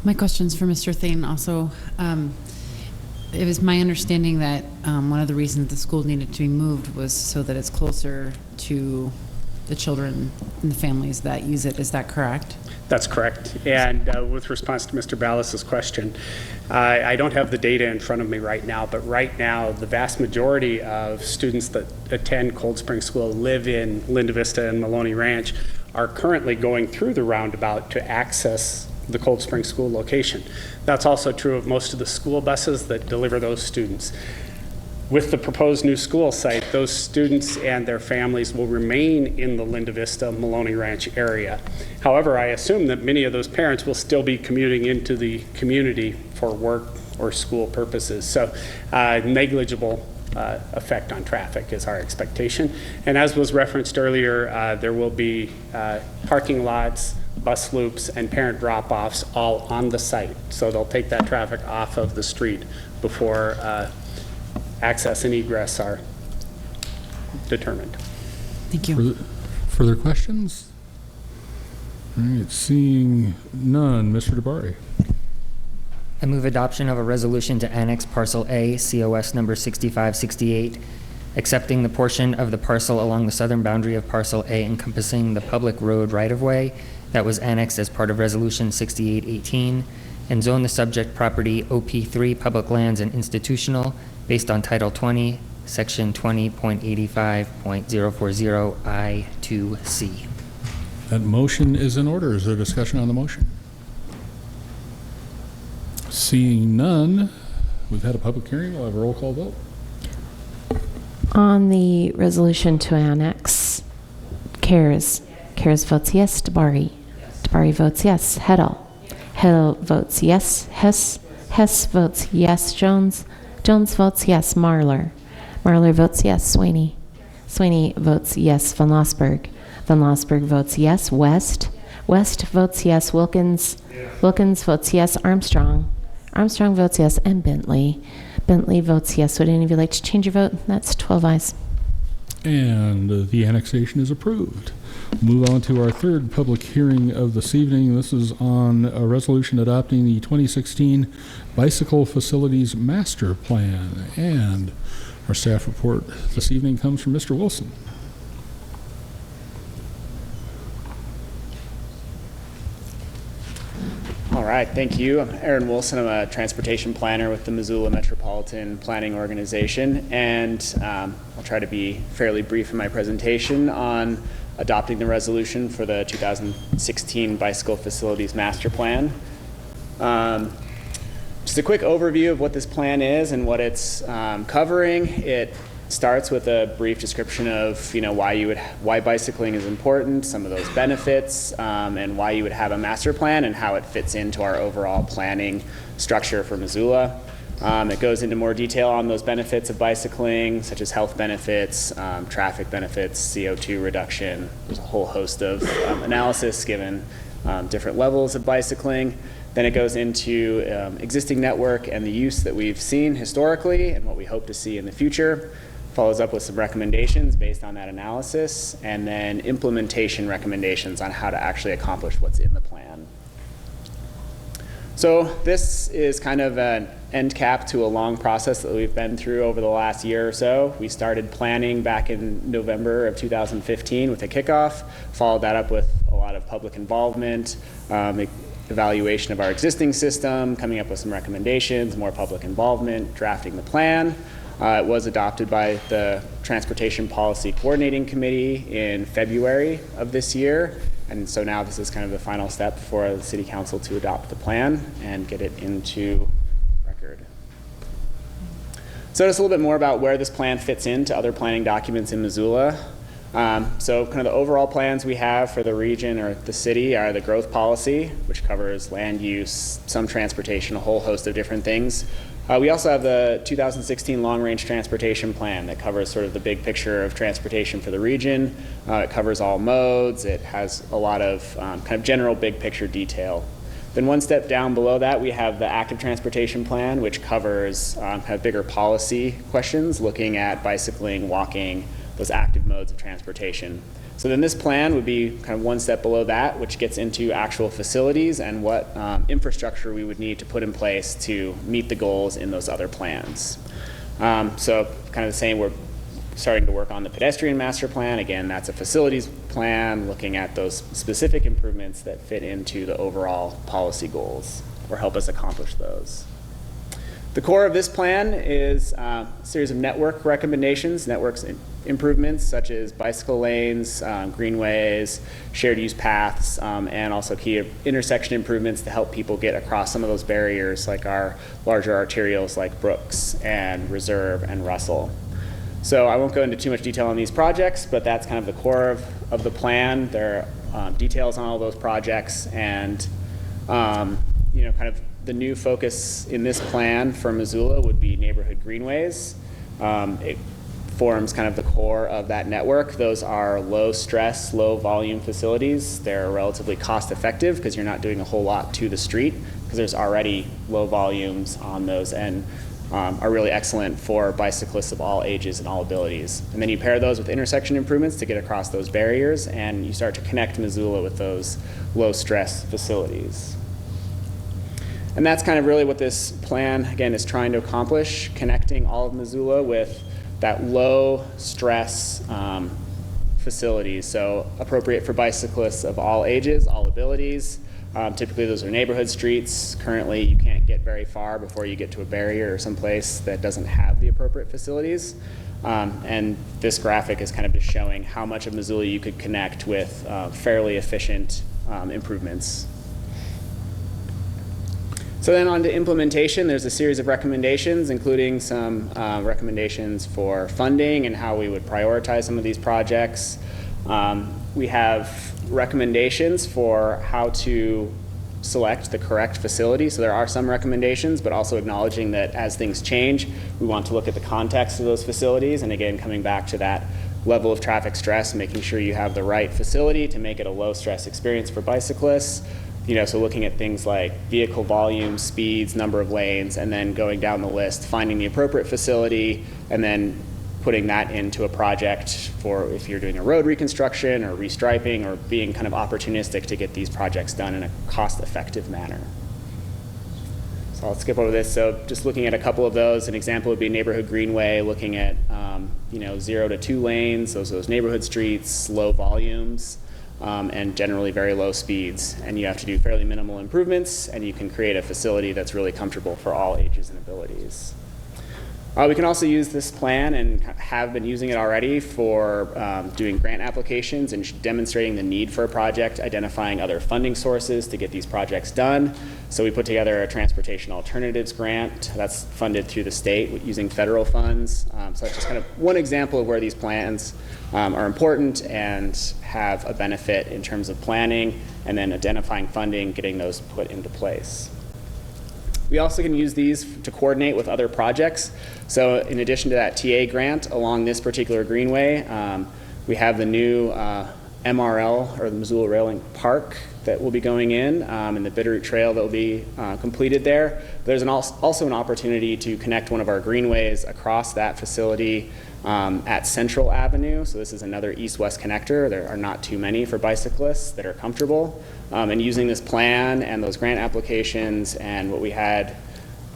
My question's for Mr. Thane also. It was my understanding that one of the reasons the school needed to be moved was so that it's closer to the children and the families that use it. Is that correct? That's correct. And with response to Mr. Ballas' question, I don't have the data in front of me right now, but right now the vast majority of students that attend Cold Spring School live in Linda Vista and Maloney Ranch are currently going through the roundabout to access the Cold Spring School location. That's also true of most of the school buses that deliver those students. With the proposed new school site, those students and their families will remain in the Linda Vista, Maloney Ranch area. However, I assume that many of those parents will still be commuting into the community for work or school purposes. So negligible effect on traffic is our expectation. And as was referenced earlier, there will be parking lots, bus loops, and parent drop-offs all on the site. So they'll take that traffic off of the street before access and egress are determined. Thank you. Further questions? All right, seeing none, Mr. DeBari. I move adoption of a resolution to annex Parcel A, COS number 6568, accepting the portion of the parcel along the southern boundary of Parcel A encompassing the public road right-of-way that was annexed as part of Resolution 6818, and zone the subject property OP3 Public Lands and Institutional based on Title 20, Section 20.85.040 I2C. That motion is in order. Is there discussion on the motion? Seeing none, we've had a public hearing. We'll have a roll call vote. On the resolution to annex, Cares votes yes. DeBari votes yes. Heddle votes yes. Hess votes yes. Jones votes yes. Marler votes yes. Sweeney votes yes. Van Lossberg votes yes. West votes yes. Wilkins votes yes. Armstrong Armstrong votes yes, and Bentley. Bentley votes yes. Would any of you like to change your vote? That's 12 ayes. And the annexation is approved. Move on to our third public hearing of this evening. This is on a resolution adopting the 2016 Bicycle Facilities Master Plan. And our staff report this evening comes from Mr. Wilson. All right, thank you. I'm Aaron Wilson. I'm a transportation planner with the Missoula Metropolitan Planning Organization, and I'll try to be fairly brief in my presentation on adopting the resolution for the 2016 Bicycle Facilities Master Plan. Just a quick overview of what this plan is and what it's covering. It starts with a brief description of why bicycling is important, some of those benefits, and why you would have a master plan and how it fits into our overall planning structure for Missoula. It goes into more detail on those benefits of bicycling, such as health benefits, traffic benefits, CO2 reduction. There's a whole host of analysis given different levels of bicycling. Then it goes into existing network and the use that we've seen historically and what we hope to see in the future. Follows up with some recommendations based on that analysis, and then implementation recommendations on how to actually accomplish what's in the plan. So this is kind of an end cap to a long process that we've been through over the last year or so. We started planning back in November of 2015 with a kickoff, followed that up with a lot of public involvement, evaluation of our existing system, coming up with some recommendations, more public involvement, drafting the plan. It was adopted by the Transportation Policy Coordinating Committee in February of this year. And so now this is kind of the final step for the City Council to adopt the plan and get it into record. So just a little bit more about where this plan fits into other planning documents in Missoula. So kind of the overall plans we have for the region or the city are the growth policy, which covers land use, some transportation, a whole host of different things. We also have the 2016 Long-Range Transportation Plan that covers sort of the big picture of transportation for the region. It covers all modes. It has a lot of kind of general big picture detail. Then one step down below that, we have the Active Transportation Plan, which covers kind of bigger policy questions, looking at bicycling, walking, those active modes of transportation. So then this plan would be kind of one step below that, which gets into actual facilities and what infrastructure we would need to put in place to meet the goals in those other plans. So kind of the same, we're starting to work on the pedestrian master plan. Again, that's a facilities plan looking at those specific improvements that fit into the overall policy goals or help us accomplish those. The core of this plan is a series of network recommendations, networks improvements such as bicycle lanes, greenways, shared use paths, and also key intersection improvements to help people get across some of those barriers like our larger arterials like Brooks and Reserve and Russell. So I won't go into too much detail on these projects, but that's kind of the core of the plan. There are details on all those projects, and kind of the new focus in this plan for Missoula would be neighborhood greenways. It forms kind of the core of that network. Those are low stress, low volume facilities. They're relatively cost effective because you're not doing a whole lot to the street because there's already low volumes on those, and are really excellent for bicyclists of all ages and all abilities. And then you pair those with intersection improvements to get across those barriers, and you start to connect Missoula with those low stress facilities. And that's kind of really what this plan, again, is trying to accomplish, connecting all of Missoula with that low stress facilities. So appropriate for bicyclists of all ages, all abilities. Typically those are neighborhood streets. Currently you can't get very far before you get to a barrier or someplace that doesn't have the appropriate facilities. And this graphic is kind of just showing how much of Missoula you could connect with fairly efficient improvements. So then on to implementation, there's a series of recommendations, including some recommendations for funding and how we would prioritize some of these projects. We have recommendations for how to select the correct facility. So there are some recommendations, but also acknowledging that as things change, we want to look at the context of those facilities. And again, coming back to that level of traffic stress, making sure you have the right facility to make it a low stress experience for bicyclists. So looking at things like vehicle volume, speeds, number of lanes, and then going down the list, finding the appropriate facility, and then putting that into a project for if you're doing a road reconstruction or restriping, or being kind of opportunistic to get these projects done in a cost-effective manner. So I'll skip over this. So just looking at a couple of those, an example would be neighborhood greenway, looking at 0 to 2 lanes, those neighborhood streets, low volumes, and generally very low speeds. And you have to do fairly minimal improvements, and you can create a facility that's really comfortable for all ages and abilities. We can also use this plan, and have been using it already, for doing grant applications and demonstrating the need for a project, identifying other funding sources to get these projects done. So we put together a transportation alternatives grant that's funded through the state using federal funds. So that's just kind of one example of where these plans are important and have a benefit in terms of planning, and then identifying funding, getting those put into place. We also can use these to coordinate with other projects. So in addition to that TA grant along this particular greenway, we have the new MRL, or the Missoula Railing Park, that will be going in, and the Bitterroot Trail that will be completed there. There's also an opportunity to connect one of our greenways across that facility at Central Avenue. So this is another east-west connector. There are not too many for bicyclists that are comfortable. And using this plan and those grant applications and what we had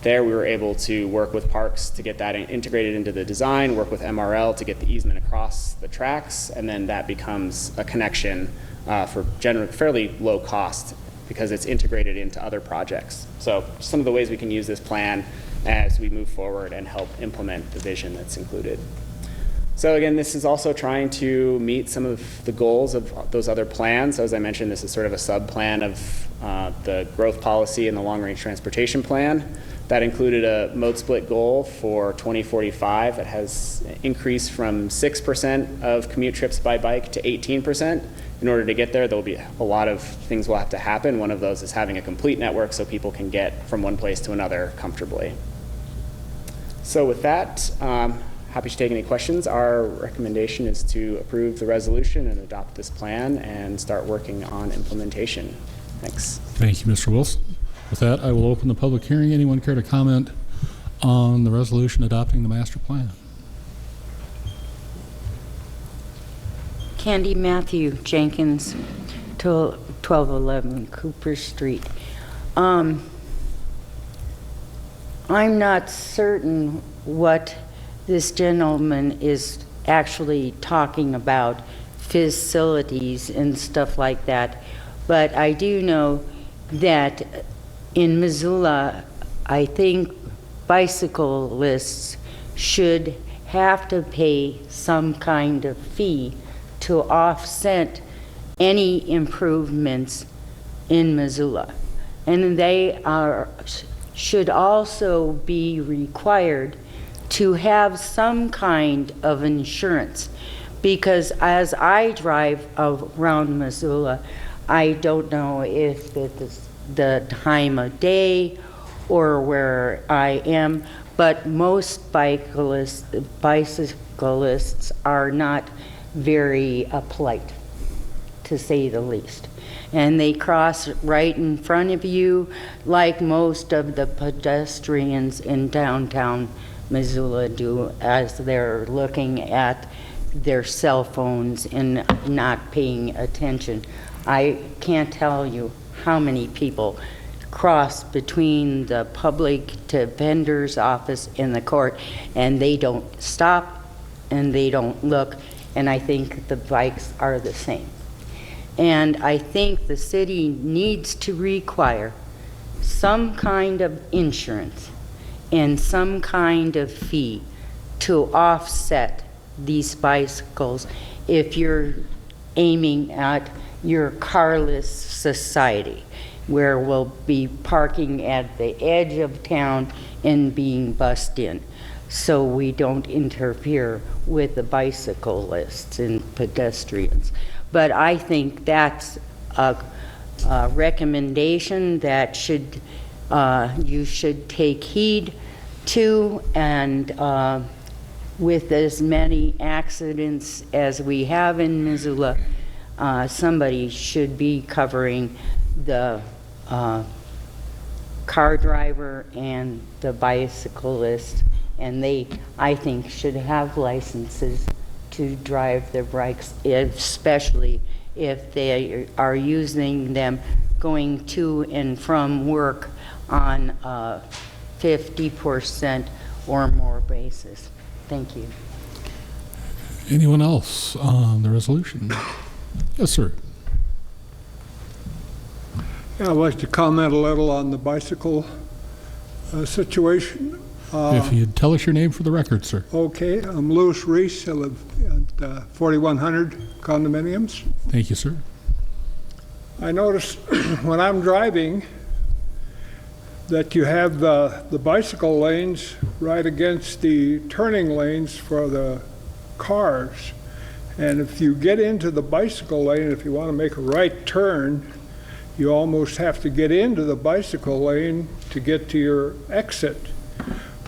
there, we were able to work with Parks to get that integrated into the design, work with MRL to get the easement across the tracks, and then that becomes a connection for fairly low cost because it's integrated into other projects. So some of the ways we can use this plan as we move forward and help implement the vision that's included. So again, this is also trying to meet some of the goals of those other plans. So as I mentioned, this is sort of a sub-plan of the growth policy and the long-range transportation plan. That included a mode split goal for 2045 that has increased from 6% of commute trips by bike to 18%. In order to get there, there'll be a lot of things will have to happen. One of those is having a complete network so people can get from one place to another comfortably. So with that, happy to take any questions. Our recommendation is to approve the resolution and adopt this plan and start working on implementation. Thanks. Thank you, Mr. Wilson. With that, I will open the public hearing. Anyone care to comment on the resolution adopting the master plan? Candy Matthew Jenkins, 1211 Cooper Street. I'm not certain what this gentleman is actually talking about, facilities and stuff like that, but I do know that in Missoula, I think bicyclists should have to pay some kind of fee to offset any improvements in Missoula. And they should also be required to have some kind of insurance, because as I drive around Missoula, I don't know if it's the time of day or where I am, but most bicyclists are not very polite, to say the least. And they cross right in front of you, like most of the pedestrians in downtown Missoula do, as they're looking at their cell phones and not paying attention. I can't tell you how many people cross between the public defender's office and the court, and they don't stop and they don't look, and I think the bikes are the same. And I think the city needs to require some kind of insurance and some kind of fee to offset these bicycles if you're aiming at your carless society, where we'll be parking at the edge of town and being bussed in, so we don't interfere with the bicyclists and pedestrians. But I think that's a recommendation that you should take heed to, and with as many accidents as we have in Missoula, somebody should be covering the car driver and the bicyclist, and they, I think, should have licenses to drive their bikes, especially if they are using them going to and from work on a 50% or more basis. Thank you. Anyone else on the resolution? Yes, sir. Yeah, I'd like to comment a little on the bicycle situation. If you'd tell us your name for the record, sir. Okay, I'm Louis Reese. I live at 4100 condominiums. Thank you, sir. I notice when I'm driving that you have the bicycle lanes right against the turning lanes for the cars. And if you get into the bicycle lane, if you want to make a right turn, you almost have to get into the bicycle lane to get to your exit,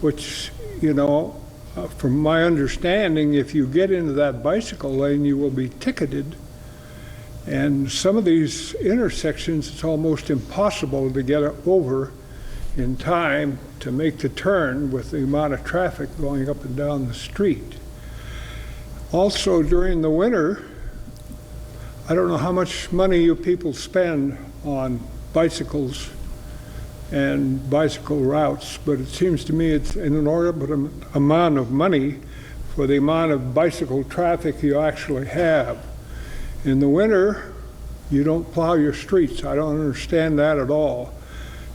which, you know, from my understanding, if you get into that bicycle lane, you will be ticketed. And some of these intersections, it's almost impossible to get over in time to make the turn with the amount of traffic going up and down the street. Also, during the winter, I don't know how much money you people spend on bicycles and bicycle routes, but it seems to me it's an inordinate amount of money for the amount of bicycle traffic you actually have. In the winter, you don't plow your streets. I don't understand that at all.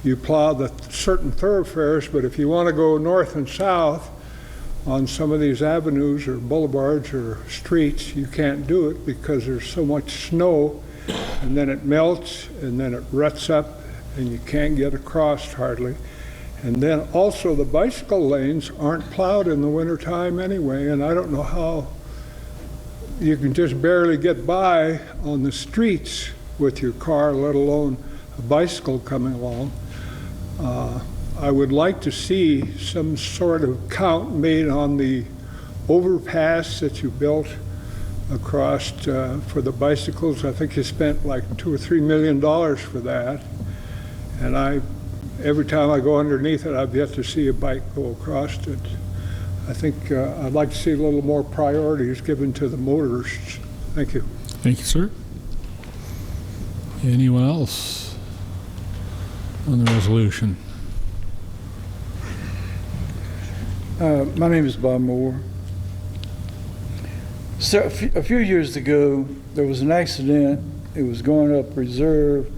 You plow the certain thoroughfares, but if you want to go north and south on some of these avenues or boulevards or streets, you can't do it because there's so much snow, and then it melts, and then it ruts up, and you can't get across hardly. And then also the bicycle lanes aren't plowed in the wintertime anyway, and I don't know how you can just barely get by on the streets with your car, let alone a bicycle coming along. I would like to see some sort of count made on the overpass that you built across for the bicycles. I think you spent like $2 or $3 million for that. And every time I go underneath it, I've yet to see a bike go across it. I think I'd like to see a little more priorities given to the motorists. Thank you. Thank you, sir. Anyone else on the resolution? My name is Bob Moore. So a few years ago, there was an accident. It was going up Reserve,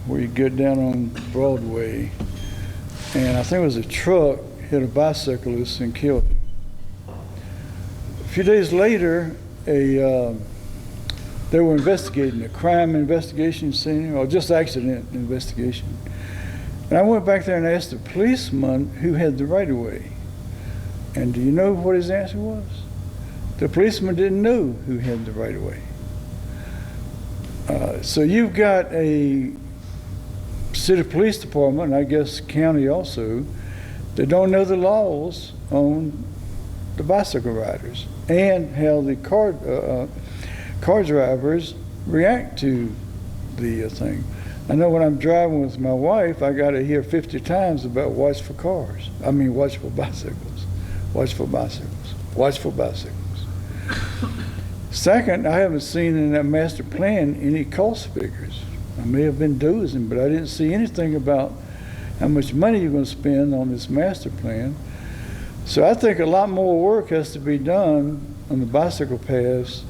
where you get down on Broadway, and I think it was a truck hit a bicyclist and killed him. A few days later, they were investigating a crime investigation center, or just accident investigation. And I went back there and asked the policeman who had the right of way. And do you know what his answer was? The policeman didn't know who had the right of way. So you've got a city police department, and I guess county also, that don't know the laws on the bicycle riders and how the car drivers react to the thing. I know when I'm driving with my wife, I got to hear 50 times about watch for cars. I mean, watch for bicycles. Watch for bicycles. Watch for bicycles. Second, I haven't seen in that master plan any cost figures. I may have been dozing, but I didn't see anything about how much money you're going to spend on this master plan. So I think a lot more work has to be done on the bicycle paths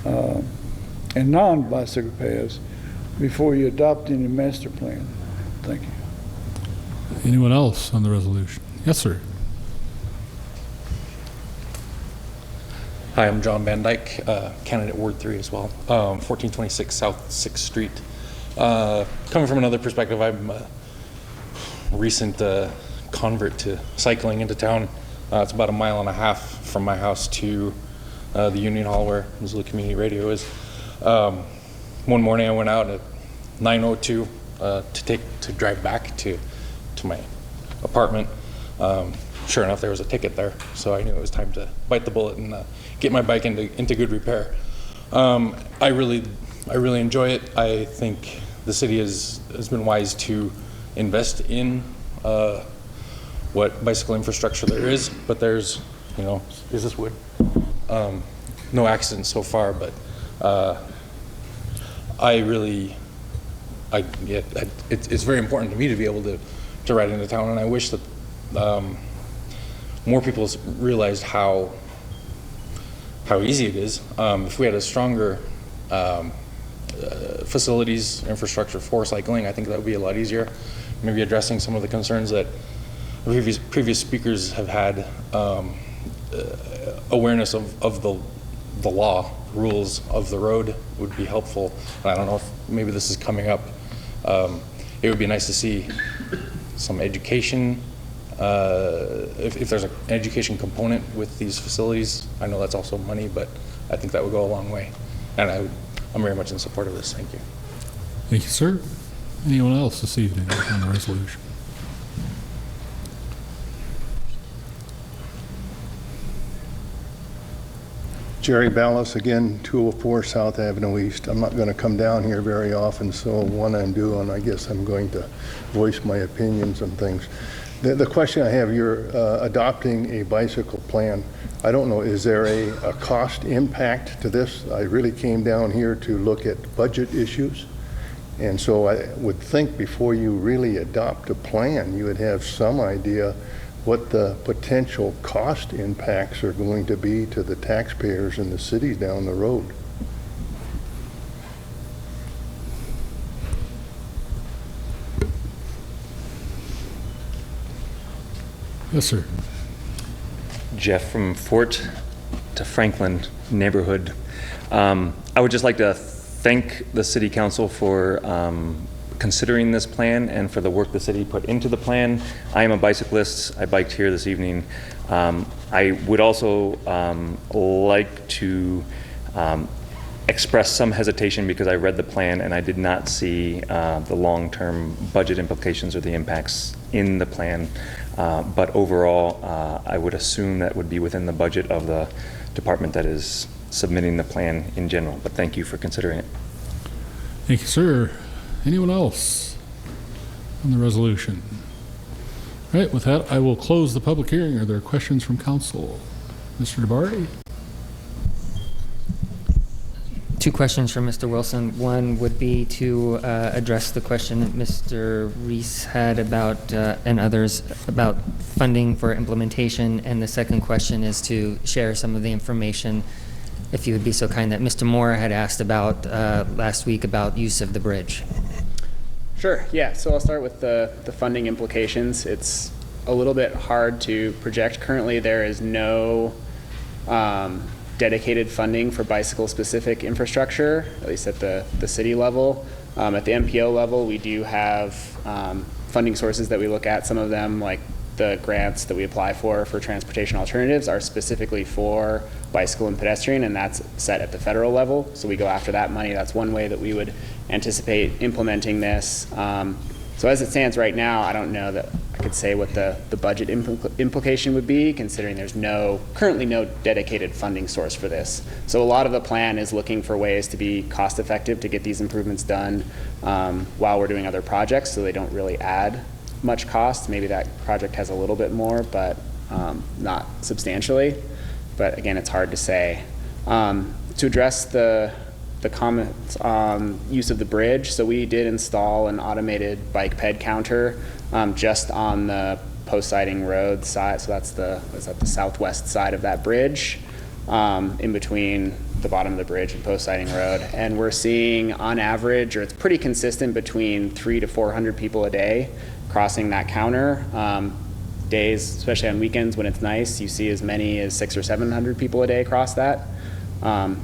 and non-bicycle paths before you adopt any master plan. Thank you. Anyone else on the resolution? Yes, sir. Hi, I'm John Van Dyke, candidate Ward 3 as well, 1426 South 6th Street. Coming from another perspective, I'm a recent convert to cycling into town. It's about 1.5 miles from my house to the Union Hall where Missoula Community Radio is. One morning I went out at 9:02 to drive back to my apartment. Sure enough, there was a ticket there, so I knew it was time to bite the bullet and get my bike into good repair. I really enjoy it. I think the city has been wise to invest in what bicycle infrastructure there is, but there's, is this wood? No accidents so far, but it's very important to me to be able to ride into town, and I wish that more people realized how easy it is. If we had a stronger facilities infrastructure for cycling, I think that would be a lot easier. Maybe addressing some of the concerns that previous speakers have had, awareness of the law, rules of the road would be helpful. And I don't know if maybe this is coming up. It would be nice to see some education, if there's an education component with these facilities. I know that's also money, but I think that would go a long way. And I'm very much in support of this. Thank you. Thank you, sir. Anyone else this evening on the resolution? Jerry Ballas again, 204 South Avenue East. I'm not going to come down here very often, so one I'm due, and I guess I'm going to voice my opinions on things. The question I have, you're adopting a bicycle plan. I don't know, is there a cost impact to this? I really came down here to look at budget issues, and so I would think before you really adopt a plan, you would have some idea what the potential cost impacts are going to be to the taxpayers in the cities down the road. Yes, sir. Jeff from Fort to Franklin neighborhood. I would just like to thank the City Council for considering this plan and for the work the city put into the plan. I am a bicyclist. I biked here this evening. I would also like to express some hesitation because I read the plan and I did not see the long-term budget implications or the impacts in the plan. But overall, I would assume that would be within the budget of the department that is submitting the plan in general. But thank you for considering it. Thank you, sir. Anyone else on the resolution? All right, with that, I will close the public hearing. Are there questions from council? Mr. DeBari? Two questions from Mr. Wilson. One would be to address the question that Mr. Reese had about, and others, about funding for implementation. And the second question is to share some of the information, if you would be so kind, that Mr. Moore had asked about last week about use of the bridge. Sure, yeah, so I'll start with the funding implications. It's a little bit hard to project. Currently, there is no dedicated funding for bicycle-specific infrastructure, at least at the city level. At the MPO level, we do have funding sources that we look at. Some of them, like the grants that we apply for transportation alternatives, are specifically for bicycle and pedestrian, and that's set at the federal level. So we go after that money. That's one way that we would anticipate implementing this. So as it stands right now, I don't know that I could say what the budget implication would be, considering there's currently no dedicated funding source for this. So a lot of the plan is looking for ways to be cost effective to get these improvements done while we're doing other projects, so they don't really add much cost. Maybe that project has a little bit more, but not substantially. But again, it's hard to say. To address the comments on use of the bridge, so we did install an automated bike ped counter just on the post-siding road side. So that's at the southwest side of that bridge, in between the bottom of the bridge and post-siding road. And we're seeing on average, or it's pretty consistent, between 300 to 400 people a day crossing that counter. Days, especially on weekends when it's nice, you see as many as 600 or 700 people a day cross that.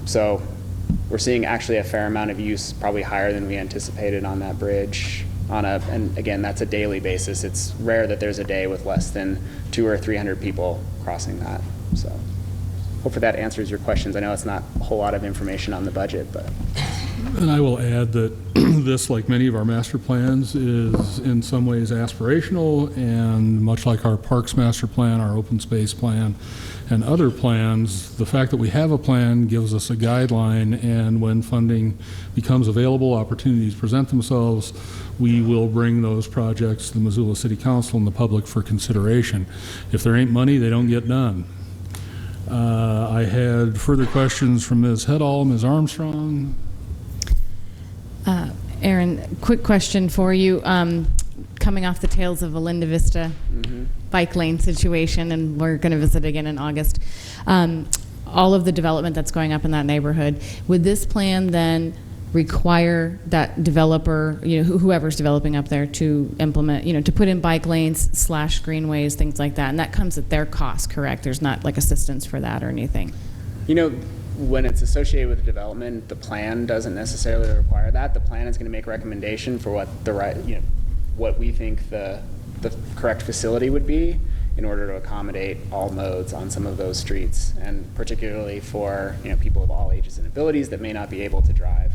So we're seeing actually a fair amount of use, probably higher than we anticipated on that bridge. And again, that's a daily basis. It's rare that there's a day with less than 200 or 300 people crossing that. So hopefully that answers your questions. I know it's not a whole lot of information on the budget, but. And I will add that this, like many of our master plans, is in some ways aspirational, and much like our Parks Master Plan, our Open Space Plan, and other plans, the fact that we have a plan gives us a guideline, and when funding becomes available, opportunities present themselves, we will bring those projects to the Missoula City Council and the public for consideration. If there ain't money, they don't get done. I had further questions from Ms. Heddall, Ms. Armstrong. Aaron, quick question for you. Coming off the tails of a Linda Vista bike lane situation, and we're going to visit again in August, all of the development that's going up in that neighborhood, would this plan then require that developer, whoever's developing up there, to implement, to put in bike lanes / greenways, things like that, and that comes at their cost, correct? There's not like assistance for that or anything? When it's associated with development, the plan doesn't necessarily require that. The plan is going to make a recommendation for what what we think the correct facility would be in order to accommodate all modes on some of those streets, and particularly for people of all ages and abilities that may not be able to drive.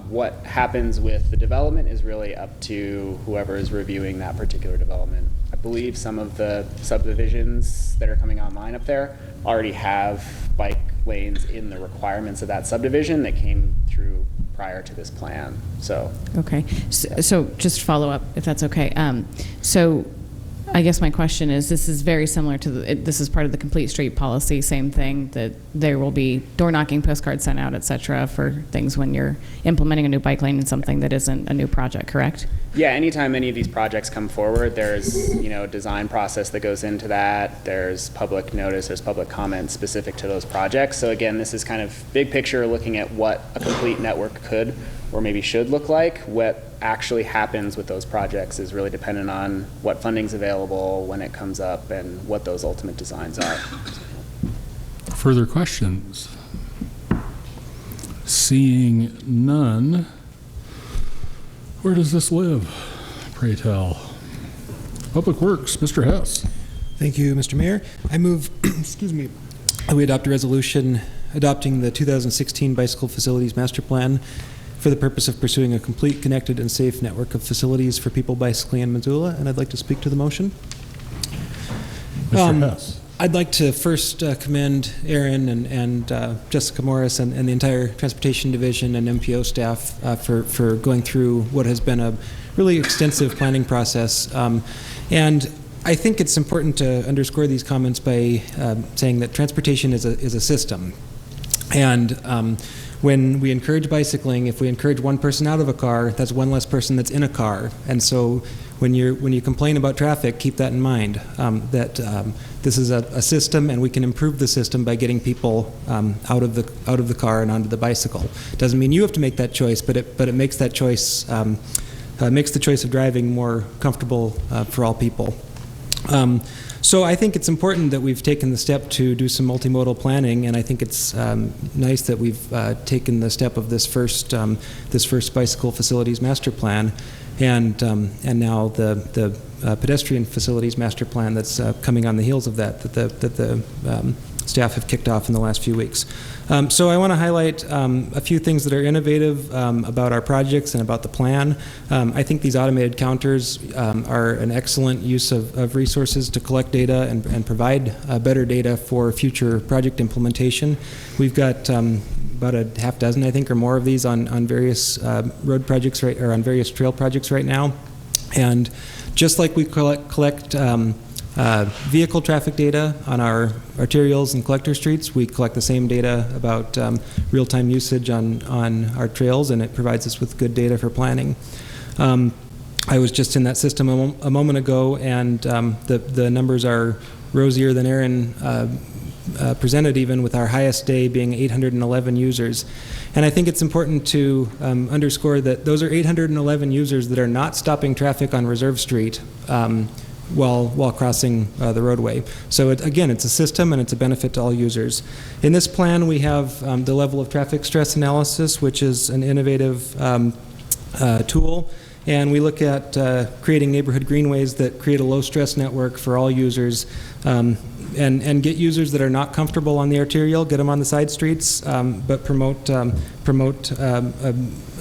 What happens with the development is really up to whoever is reviewing that particular development. I believe some of the subdivisions that are coming online up there already have bike lanes in the requirements of that subdivision that came through prior to this plan. So okay, so just follow up if that's okay. So I guess my question is, this is very similar to this is part of the complete street policy, same thing, that there will be door knocking, postcards sent out, et cetera, for things when you're implementing a new bike lane in something that isn't a new project, correct? yeah, anytime any of these projects come forward, there's a design process that goes into that. There's public notice, there's public comment specific to those projects. So again, this is kind of big picture looking at what a complete network could or maybe should look like. What actually happens with those projects is really dependent on what funding's available, when it comes up, and what those ultimate designs are. Further questions? Seeing none, where does this live, pray tell? Public Works, Mr. Hess. Thank you, Mr. Mayor. I move, excuse me, we adopt a resolution adopting the 2016 Bicycle Facilities Master Plan for the purpose of pursuing a complete, connected, and safe network of facilities for people bicycling in Missoula, and I'd like to speak to the motion. Mr. Hess. I'd like to first commend Aaron and Jessica Morris and the entire Transportation Division and MPO staff for going through what has been a really extensive planning process. And I think it's important to underscore these comments by saying that transportation is a system. And when we encourage bicycling, if we encourage one person out of a car, that's one less person that's in a car. And so when you complain about traffic, keep that in mind, that this is a system, and we can improve the system by getting people out of the car and onto the bicycle. Doesn't mean you have to make that choice, but it makes that choice, makes the choice of driving more comfortable for all people. So I think it's important that we've taken the step to do some multimodal planning, and I think it's nice that we've taken the step of this first bicycle facilities master plan, and now the pedestrian facilities master plan that's coming on the heels of that the staff have kicked off in the last few weeks. So I want to highlight a few things that are innovative about our projects and about the plan. I think these automated counters are an excellent use of resources to collect data and provide better data for future project implementation. We've got about a half dozen, I think, or more of these on various road projects or on various trail projects right now. And just like we collect vehicle traffic data on our arterials and collector streets, we collect the same data about real-time usage on our trails, and it provides us with good data for planning. I was just in that system a moment ago, and the numbers are rosier than Aaron presented, even with our highest day being 811 users. And I think it's important to underscore that those are 811 users that are not stopping traffic on Reserve Street while crossing the roadway. So again, it's a system, and it's a benefit to all users. In this plan, we have the level of traffic stress analysis, which is an innovative tool. And we look at creating neighborhood greenways that create a low-stress network for all users. and get users that are not comfortable on the arterial, get them on the side streets, but promote a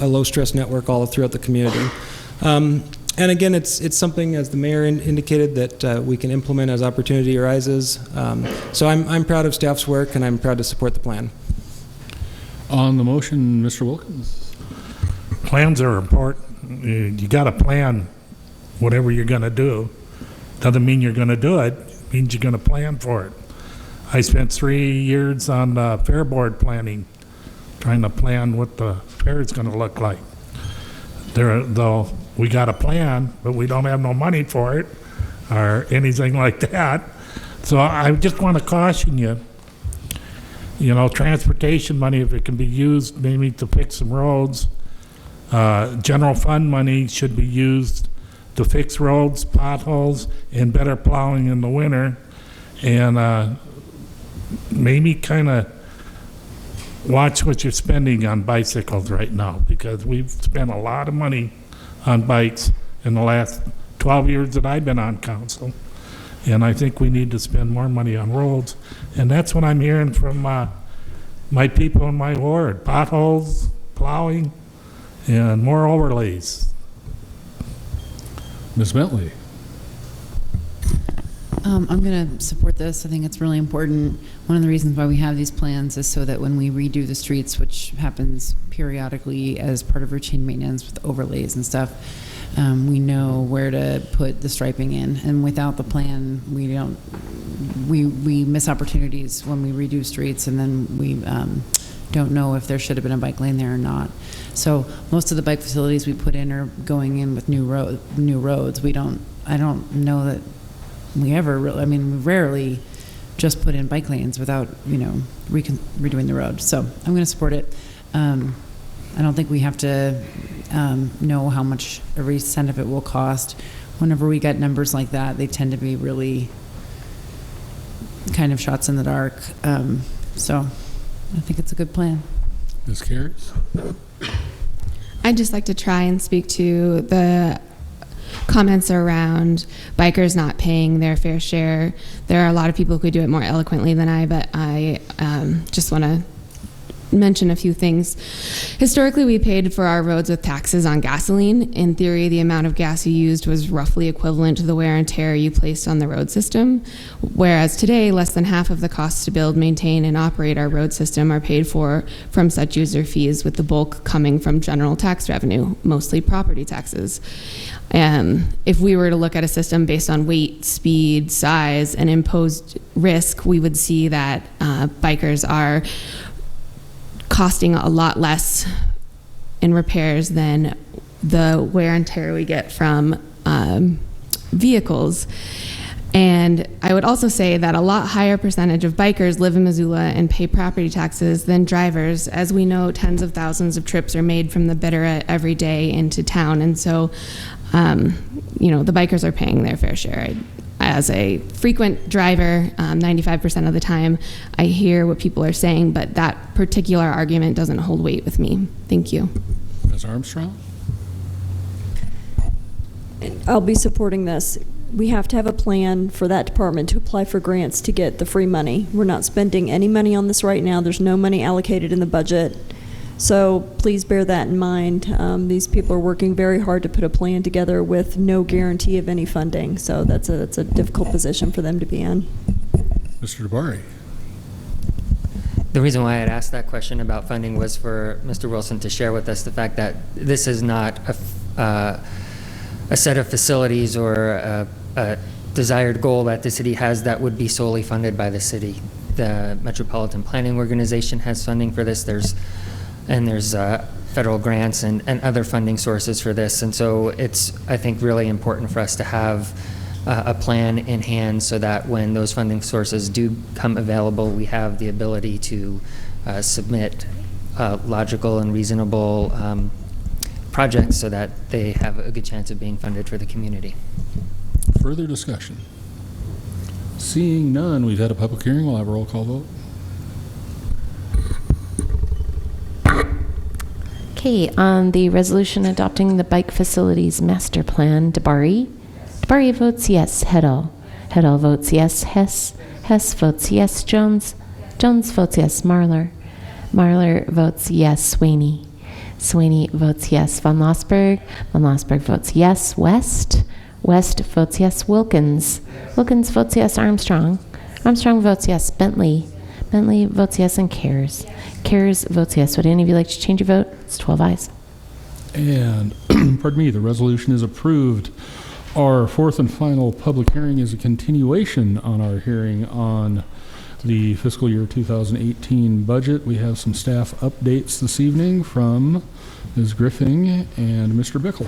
low-stress network all throughout the community. And again, it's something, as the mayor indicated, that we can implement as opportunity arises. So I'm proud of staff's work, and I'm proud to support the plan. On the motion, Mr. Wilkins. Plans are important. You got to plan whatever you're going to do. Doesn't mean you're going to do it. It means you're going to plan for it. I spent 3 years on fair board planning, trying to plan what the fair is going to look like. Though we got a plan, but we don't have no money for it or anything like that. So I just want to caution you, transportation money, if it can be used maybe to fix some roads, general fund money should be used to fix roads, potholes, and better plowing in the winter. And maybe kind of watch what you're spending on bicycles right now, because we've spent a lot of money on bikes in the last 12 years that I've been on council. And I think we need to spend more money on roads. And that's what I'm hearing from my people in my ward: potholes, plowing, and more overlays. Ms. Bentley. I'm going to support this. I think it's really important. One of the reasons why we have these plans is so that when we redo the streets, which happens periodically as part of routine maintenance with overlays and stuff, we know where to put the striping in. And without the plan, we miss opportunities when we redo streets, and then we don't know if there should have been a bike lane there or not. So most of the bike facilities we put in are going in with new roads. I don't know that we ever really, we rarely just put in bike lanes without, redoing the road. So I'm going to support it. I don't think we have to know how much every cent of it will cost. Whenever we get numbers like that, they tend to be really kind of shots in the dark. So I think it's a good plan. Ms. Carries? I'd just like to try and speak to the comments around bikers not paying their fair share. There are a lot of people who could do it more eloquently than I, but I just want to mention a few things. Historically, we paid for our roads with taxes on gasoline. In theory, the amount of gas you used was roughly equivalent to the wear and tear you placed on the road system, whereas today, less than half of the costs to build, maintain, and operate our road system are paid for from such user fees, with the bulk coming from general tax revenue, mostly property taxes. If we were to look at a system based on weight, speed, size, and imposed risk, we would see that bikers are costing a lot less in repairs than the wear and tear we get from vehicles. And I would also say that a lot higher percentage of bikers live in Missoula and pay property taxes than drivers. As we know, tens of thousands of trips are made from the Bittera every day into town. And so, the bikers are paying their fair share. As a frequent driver, 95% of the time, I hear what people are saying, but that particular argument doesn't hold weight with me. Thank you. Ms. Armstrong? I'll be supporting this. We have to have a plan for that department to apply for grants to get the free money. We're not spending any money on this right now. There's no money allocated in the budget. So please bear that in mind. These people are working very hard to put a plan together with no guarantee of any funding. So that's a difficult position for them to be in. Mr. DeBari. The reason why I had asked that question about funding was for Mr. Wilson to share with us the fact that this is not a set of facilities or a desired goal that the city has that would be solely funded by the city. The Metropolitan Planning Organization has funding for this. There's federal grants and other funding sources for this. And so it's, I think, really important for us to have a plan in hand so that when those funding sources do come available, we have the ability to submit logical and reasonable projects so that they have a good chance of being funded for the community. Further discussion? Seeing none, we've had a public hearing. We'll have a roll call vote. Okay, on the resolution adopting the bike facilities master plan, DeBari. DeBari votes yes. Heddle. Heddle votes yes. Hess. Hess votes yes. Jones votes yes. Marlar votes yes. Sweeney votes yes. Von Lossberg votes yes. West votes yes. Wilkins votes yes. Armstrong votes yes. Bentley votes yes. And Cares votes yes. Would any of you like to change your vote? It's 12 ayes. And, pardon me, the resolution is approved. Our fourth and final public hearing is a continuation on our hearing on the fiscal year 2018 budget. We have some staff updates this evening from Ms. Griffin and Mr. Bickle.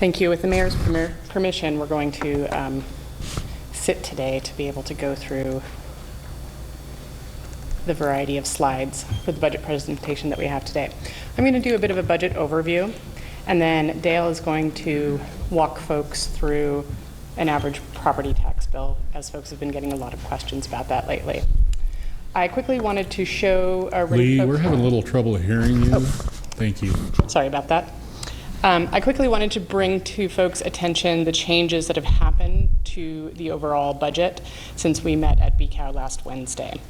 Thank you. With the mayor's permission, we're going to sit today to be able to go through the variety of slides for the budget presentation that we have today. I'm going to do a bit of a budget overview, and then Dale is going to walk folks through an average property tax bill, as folks have been getting a lot of questions about that lately. I quickly wanted to show Lee, we're having a little trouble hearing you. Thank you. Sorry about that. I quickly wanted to bring to folks' attention the changes that have happened to the overall budget since we met at BCAO last Wednesday.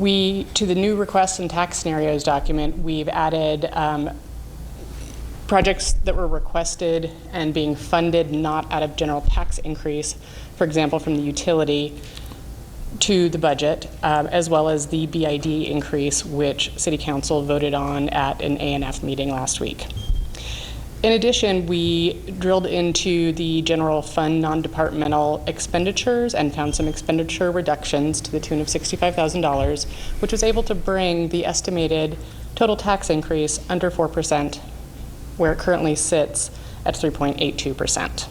To the new requests and tax scenarios document, we've added projects that were requested and being funded not out of general tax increase, for example, from the utility, to the budget, as well as the BID increase, which City Council voted on at an A&F meeting last week. In addition, we drilled into the general fund non-departmental expenditures and found some expenditure reductions to the tune of $65,000, which was able to bring the estimated total tax increase under 4%, where it currently sits at 3.82%.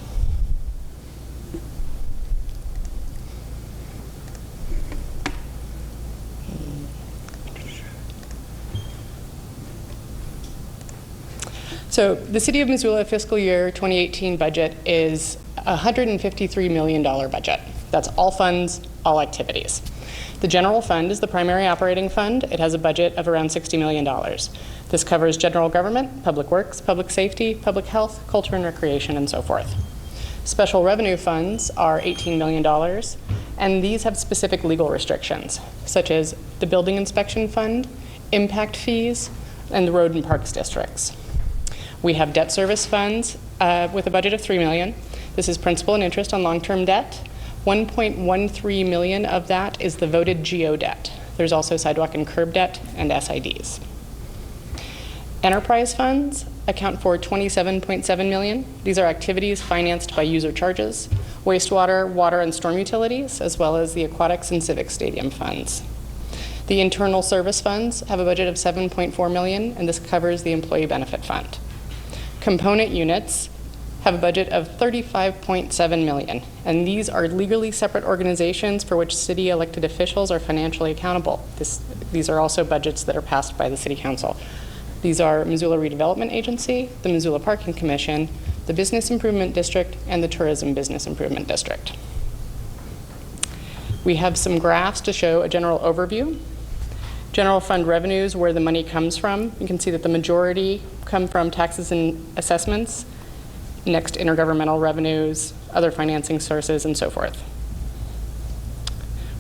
So the City of Missoula fiscal year 2018 budget is a $153 million budget. That's all funds, all activities. The general fund is the primary operating fund. It has a budget of around $60 million. This covers general government, public works, public safety, public health, culture and recreation, and so forth. Special revenue funds are $18 million, and these have specific legal restrictions, such as the building inspection fund, impact fees, and the road and parks districts. We have debt service funds with a budget of $3 million. This is principal and interest on long-term debt. $1.13 million of that is the voted GO debt. There's also sidewalk and curb debt and SIDs. Enterprise funds account for $27.7 million. These are activities financed by user charges, wastewater, water, and storm utilities, as well as the aquatics and civic stadium funds. The internal service funds have a budget of $7.4 million, and this covers the employee benefit fund. Component units have a budget of $35.7 million, and these are legally separate organizations for which city elected officials are financially accountable. These are also budgets that are passed by the City Council. These are Missoula Redevelopment Agency, the Missoula Parking Commission, the Business Improvement District, and the Tourism Business Improvement District. We have some graphs to show a general overview. General fund revenues, where the money comes from. You can see that the majority come from taxes and assessments, next intergovernmental revenues, other financing sources, and so forth.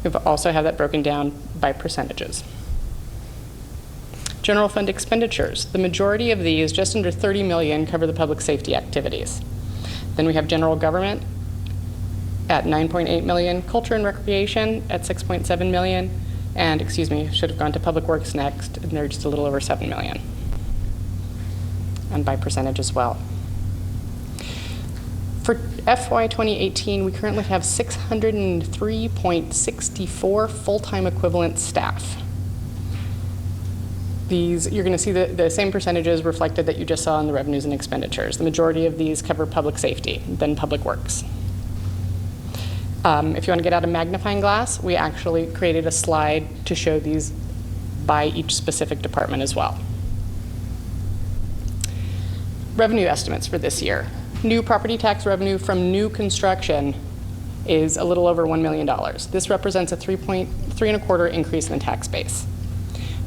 We also have that broken down by percentages. General fund expenditures. The majority of these, just under $30 million, cover the public safety activities. Then we have general government at $9.8 million, culture and recreation at $6.7 million, and, should have gone to public works next, and they're just a little over $7 million. And by percentage as well. For FY 2018, we currently have 603.64 full-time equivalent staff. These, you're going to see the same percentages reflected that you just saw in the revenues and expenditures. The majority of these cover public safety, then public works. If you want to get out a magnifying glass, we actually created a slide to show these by each specific department as well. Revenue estimates for this year. New property tax revenue from new construction is a little over $1 million. This represents a 3.25% increase in the tax base.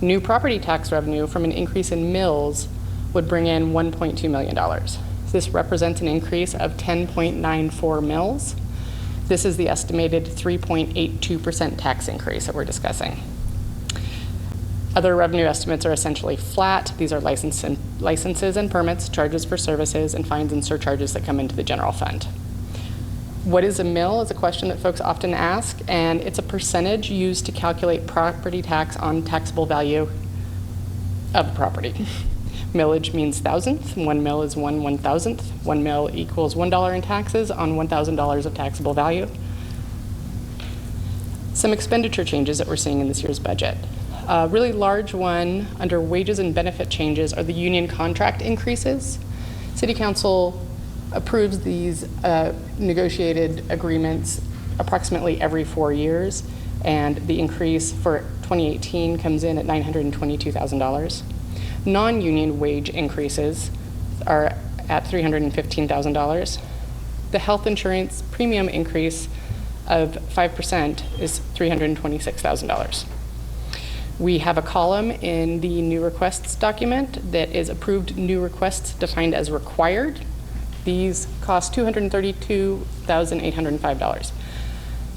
New property tax revenue from an increase in mills would bring in $1.2 million. This represents an increase of 10.94 mills. This is the estimated 3.82% tax increase that we're discussing. Other revenue estimates are essentially flat. These are licenses and permits, charges for services, and fines and surcharges that come into the general fund. What is a mill is a question that folks often ask, and it's a percentage used to calculate property tax on taxable value of a property. Millage means thousandth. 1 mill is 1/1000th. 1 mill equals $1 in taxes on $1,000 of taxable value. Some expenditure changes that we're seeing in this year's budget. A really large one under wages and benefit changes are the union contract increases. City Council approves these negotiated agreements approximately every 4 years, and the increase for 2018 comes in at $922,000. Non-union wage increases are at $315,000. The health insurance premium increase of 5% is $326,000. We have a column in the new requests document that is approved new requests defined as required. These cost $232,805.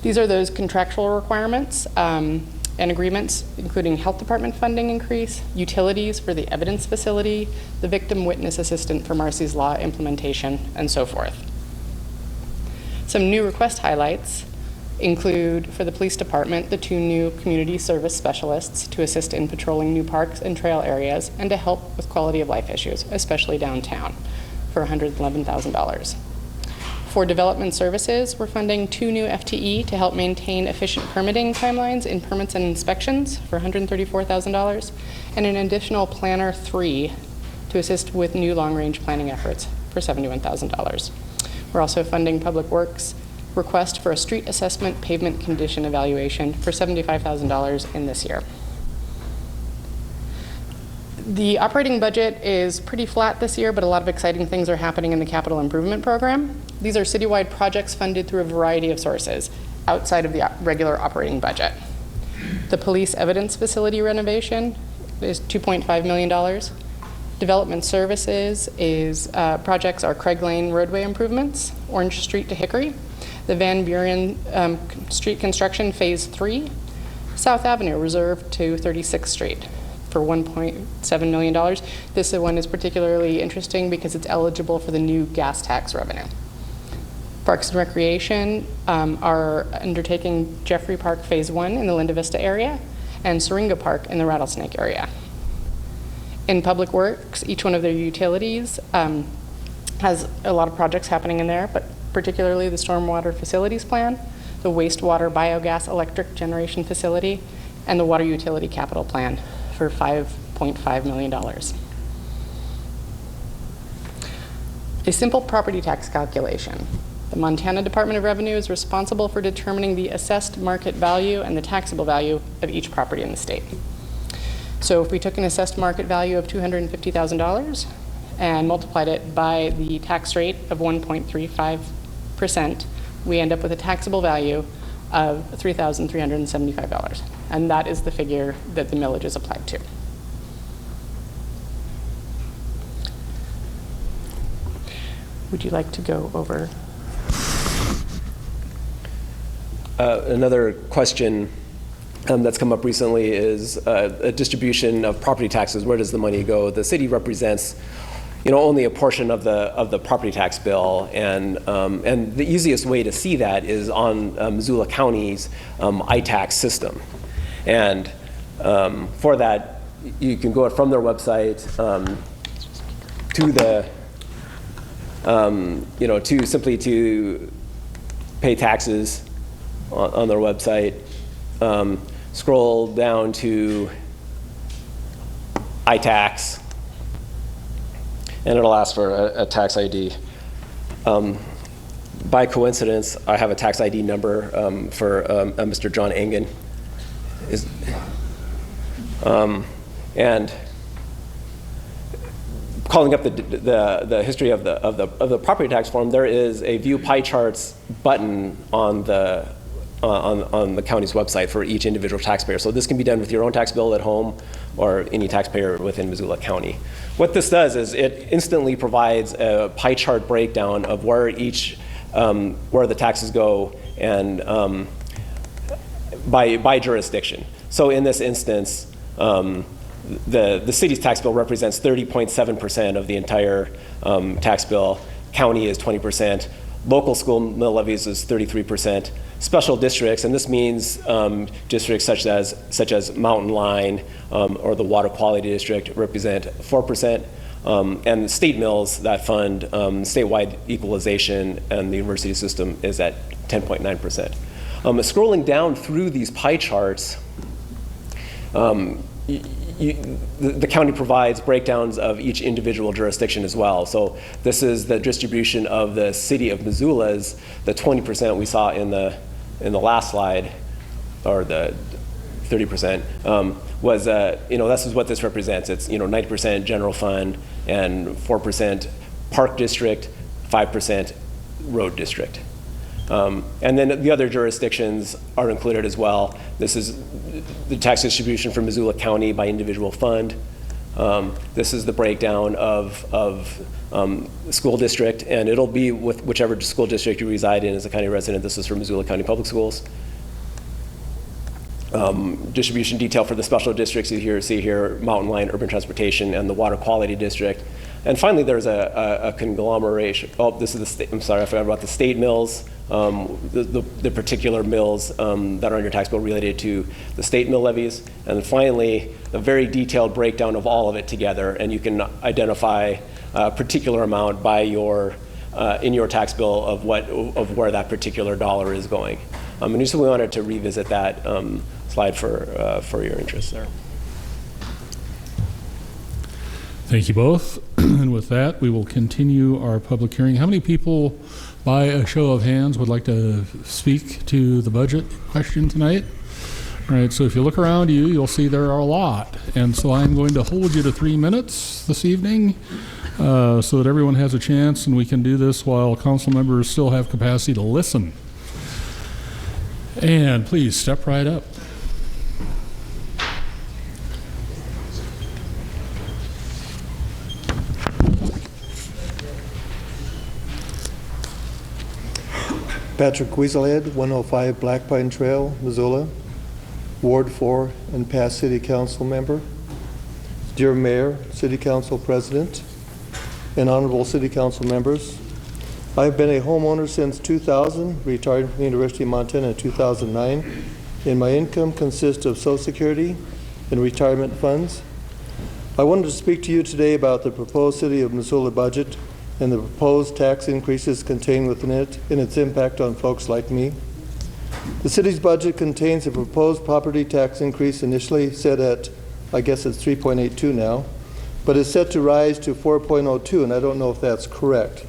These are those contractual requirements and agreements, including health department funding increase, utilities for the evidence facility, the victim witness assistant for Marcy's Law implementation, and so forth. Some new request highlights include, for the police department, the 2 new community service specialists to assist in patrolling new parks and trail areas and to help with quality of life issues, especially downtown, for $111,000. For development services, we're funding 2 new FTE to help maintain efficient permitting timelines in permits and inspections for $134,000, and an additional planner 3 to assist with new long-range planning efforts for $71,000. We're also funding Public Works request for a street assessment pavement condition evaluation for $75,000 in this year. The operating budget is pretty flat this year, but a lot of exciting things are happening in the capital improvement program. These are citywide projects funded through a variety of sources outside of the regular operating budget. The police evidence facility renovation is $2.5 million. Development services is projects are Craig Lane roadway improvements, Orange Street to Hickory, the Van Buren Street construction phase 3, South Avenue reserved to 36th Street for $1.7 million. This one is particularly interesting because it's eligible for the new gas tax revenue. Parks and Recreation are undertaking Jeffrey Park Phase 1 in the Linda Vista area and Syringa Park in the Rattlesnake area. In Public Works, each one of their utilities has a lot of projects happening in there, but particularly the Stormwater Facilities Plan, the Wastewater Biogas Electric Generation Facility, and the Water Utility Capital Plan for $5.5 million. A simple property tax calculation. The Montana Department of Revenue is responsible for determining the assessed market value and the taxable value of each property in the state. So if we took an assessed market value of $250,000 and multiplied it by the tax rate of 1.35%, we end up with a taxable value of $3,375. And that is the figure that the millage is applied to. Would you like to go over? Another question that's come up recently is a distribution of property taxes. Where does the money go? The city represents, only a portion of the property tax bill, and the easiest way to see that is on Missoula County's ITax system. And for that, you can go from their website to the, to pay taxes on their website. Scroll down to ITax, and it'll ask for a tax ID. By coincidence, I have a tax ID number for Mr. John Engen. And calling up the history of the property tax form, there is a view pie charts button on the county's website for each individual taxpayer. So this can be done with your own tax bill at home or any taxpayer within Missoula County. What this does is it instantly provides a pie chart breakdown of where where the taxes go and by jurisdiction. So in this instance, the city's tax bill represents 30.7% of the entire tax bill. County is 20%. Local school mill levies is 33%. Special districts, and this means districts such as Mountain Line or the Water Quality District, represent 4%. And the state mills that fund statewide equalization and the university system is at 10.9%. Scrolling down through these pie charts, the county provides breakdowns of each individual jurisdiction as well. So this is the distribution of the city of Missoula's, the 20% we saw in the last slide, or the 30%, was, this is what this represents. It's, 90% general fund and 4% park district, 5% road district. And then the other jurisdictions are included as well. This is the tax distribution for Missoula County by individual fund. This is the breakdown of school district, and it'll be with whichever school district you reside in as a county resident. This is for Missoula County Public Schools. Distribution detail for the special districts you see here, Mountain Line, Urban Transportation, and the Water Quality District. And finally, there's a conglomeration. Oh, this is the state. I'm sorry, I forgot about the state mills. The particular mills that are on your tax bill related to the state mill levies. And then finally, a very detailed breakdown of all of it together, and you can identify a particular amount by in your tax bill of where that particular dollar is going. And so we wanted to revisit that slide for your interest there. Thank you both. And with that, we will continue our public hearing. How many people, by a show of hands, would like to speak to the budget question tonight? All right, so if you look around you, you'll see there are a lot. And so I'm going to hold you to 3 minutes this evening so that everyone has a chance, and we can do this while council members still have capacity to listen. And please step right up. Patrick Weaselhead, 105 Black Pine Trail, Missoula, Ward 4 and past City Council member. Dear Mayor, City Council President, and Honorable City Council members, I've been a homeowner since 2000, retired from the University of Montana in 2009, and my income consists of Social Security and retirement funds. I wanted to speak to you today about the proposed City of Missoula budget and the proposed tax increases contained within it and its impact on folks like me. The city's budget contains a proposed property tax increase initially set at, I guess it's 3.82 now, but is set to rise to 4.02, and I don't know if that's correct.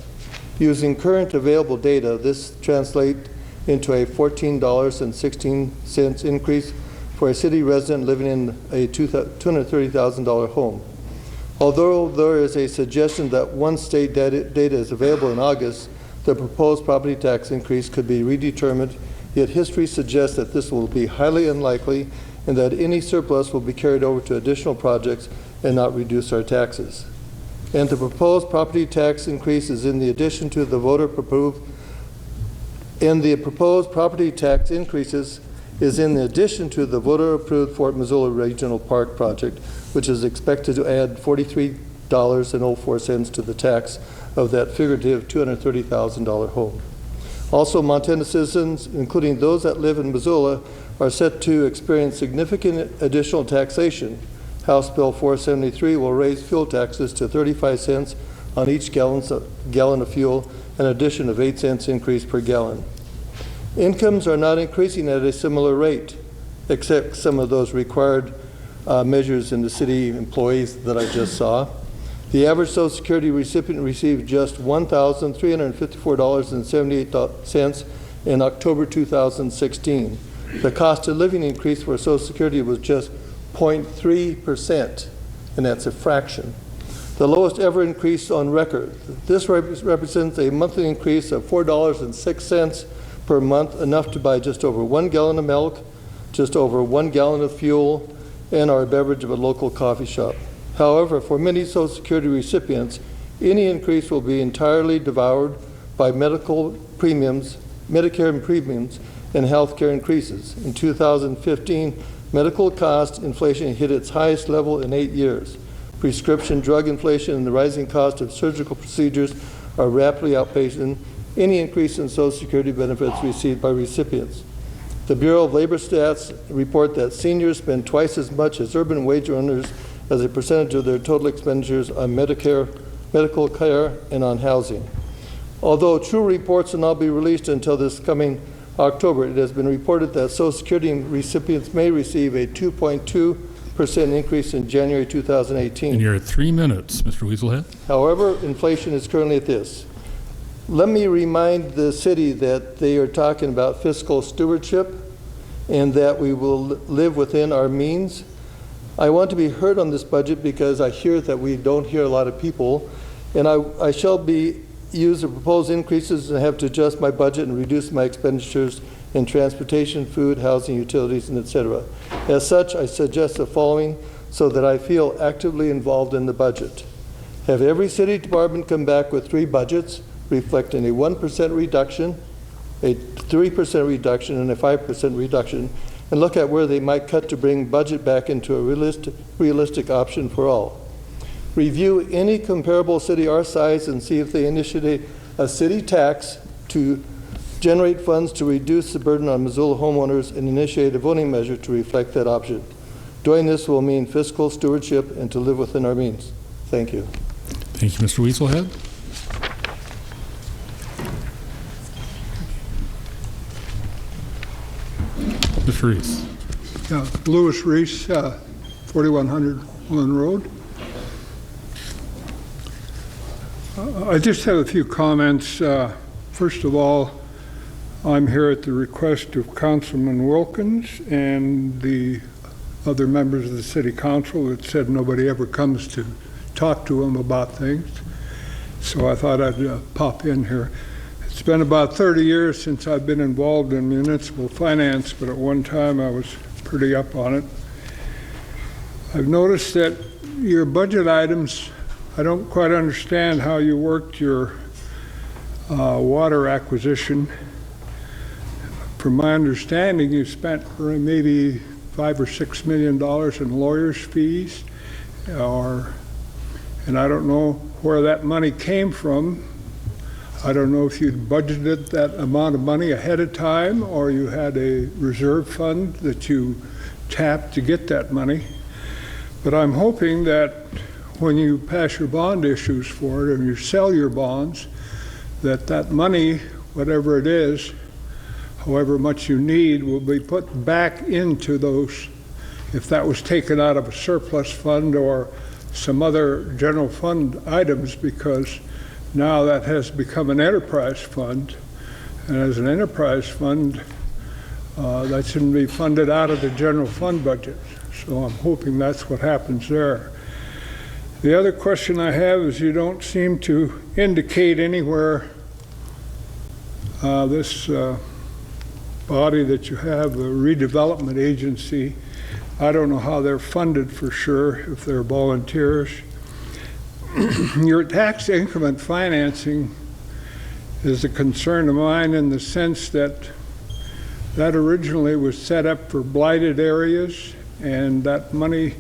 Using current available data, this translates into a $14.16 increase for a city resident living in a $230,000 home. Although there is a suggestion that once state data is available in August, the proposed property tax increase could be redetermined, yet history suggests that this will be highly unlikely and that any surplus will be carried over to additional projects and not reduce our taxes. And the proposed property tax increase is in the addition to the voter-approved, and the proposed property tax increases is in addition to the voter-approved Fort Missoula Regional Park project, which is expected to add $43.04 to the tax of that figurative $230,000 home. Also, Montana citizens, including those that live in Missoula, are set to experience significant additional taxation. House Bill 473 will raise fuel taxes to 35 cents on each gallon of fuel, an addition of 8 cents increase per gallon. Incomes are not increasing at a similar rate, except some of those required measures in the city employees that I just saw. The average Social Security recipient received just $1,354.78 in October 2016. The cost of living increase for Social Security was just 0.3%, and that's a fraction. the lowest ever increase on record. This represents a monthly increase of $4.06 per month, enough to buy just over 1 gallon of milk, just over 1 gallon of fuel, and our beverage of a local coffee shop. However, for many Social Security recipients, any increase will be entirely devoured by medical premiums, Medicare and premiums, and health care increases. In 2015, medical cost inflation hit its highest level in 8 years. Prescription drug inflation and the rising cost of surgical procedures are rapidly outpacing any increase in Social Security benefits received by recipients. The Bureau of Labor Stats report that seniors spend twice as much as urban wage earners as a percentage of their total expenditures on Medicare, medical care, and on housing. Although true reports will not be released until this coming October, it has been reported that Social Security recipients may receive a 2.2% increase in January 2018. And you're at 3 minutes, Mr. Weaselhead. However, inflation is currently at this. Let me remind the city that they are talking about fiscal stewardship and that we will live within our means. I want to be heard on this budget because I hear that we don't hear a lot of people, and I shall use the proposed increases and have to adjust my budget and reduce my expenditures in transportation, food, housing, utilities, and etc. As such, I suggest the following so that I feel actively involved in the budget. Have every city department come back with 3 budgets reflecting a 1% reduction, a 3% reduction, and a 5% reduction, and look at where they might cut to bring budget back into a realistic option for all. Review any comparable city our size and see if they initiate a city tax to generate funds to reduce the burden on Missoula homeowners and initiate a voting measure to reflect that option. Doing this will mean fiscal stewardship and to live within our means. Thank you. Thank you, Mr. Weaselhead. Mr. Reese. Yeah, Lewis Reese, 4100 Mullen Road. I just have a few comments. First of all, I'm here at the request of Councilman Wilkins and the other members of the City Council that said nobody ever comes to talk to them about things. So I thought I'd pop in here. It's been about 30 years since I've been involved in municipal finance, but at one time I was pretty up on it. I've noticed that your budget items, I don't quite understand how you worked your water acquisition. From my understanding, you spent maybe $5 or $6 million in lawyers' fees, and I don't know where that money came from. I don't know if you'd budgeted that amount of money ahead of time or you had a reserve fund that you tapped to get that money. But I'm hoping that when you pass your bond issues for it and you sell your bonds, that money, whatever it is, however much you need, will be put back into those, if that was taken out of a surplus fund or some other general fund items, because now that has become an enterprise fund, and as an enterprise fund, that shouldn't be funded out of the general fund budget. So I'm hoping that's what happens there. The other question I have is you don't seem to indicate anywhere this body that you have, the redevelopment agency. I don't know how they're funded for sure, if they're volunteers. Your tax increment financing is a concern of mine in the sense that originally was set up for blighted areas, and that money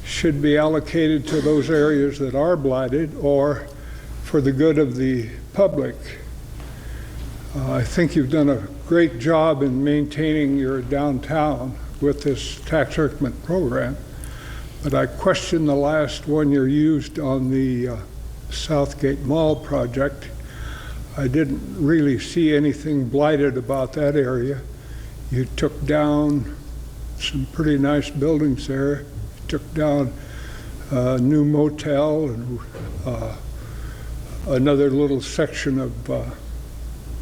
should be allocated to those areas that are blighted or for the good of the public. I think you've done a great job in maintaining your downtown with this tax increment program. But I question the last one you used on the Southgate Mall project. I didn't really see anything blighted about that area. You took down some pretty nice buildings there. You took down a new motel and another little section of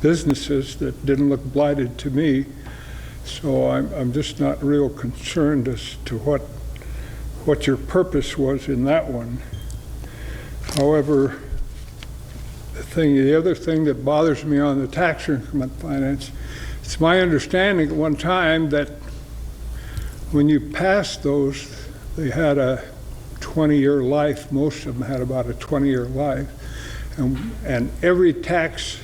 businesses that didn't look blighted to me. So I'm just not real concerned as to what your purpose was in that one. However, the other thing that bothers me on the tax increment finance, it's my understanding at one time that when you passed those, they had a 20-year life. Most of them had about a 20-year life. And every tax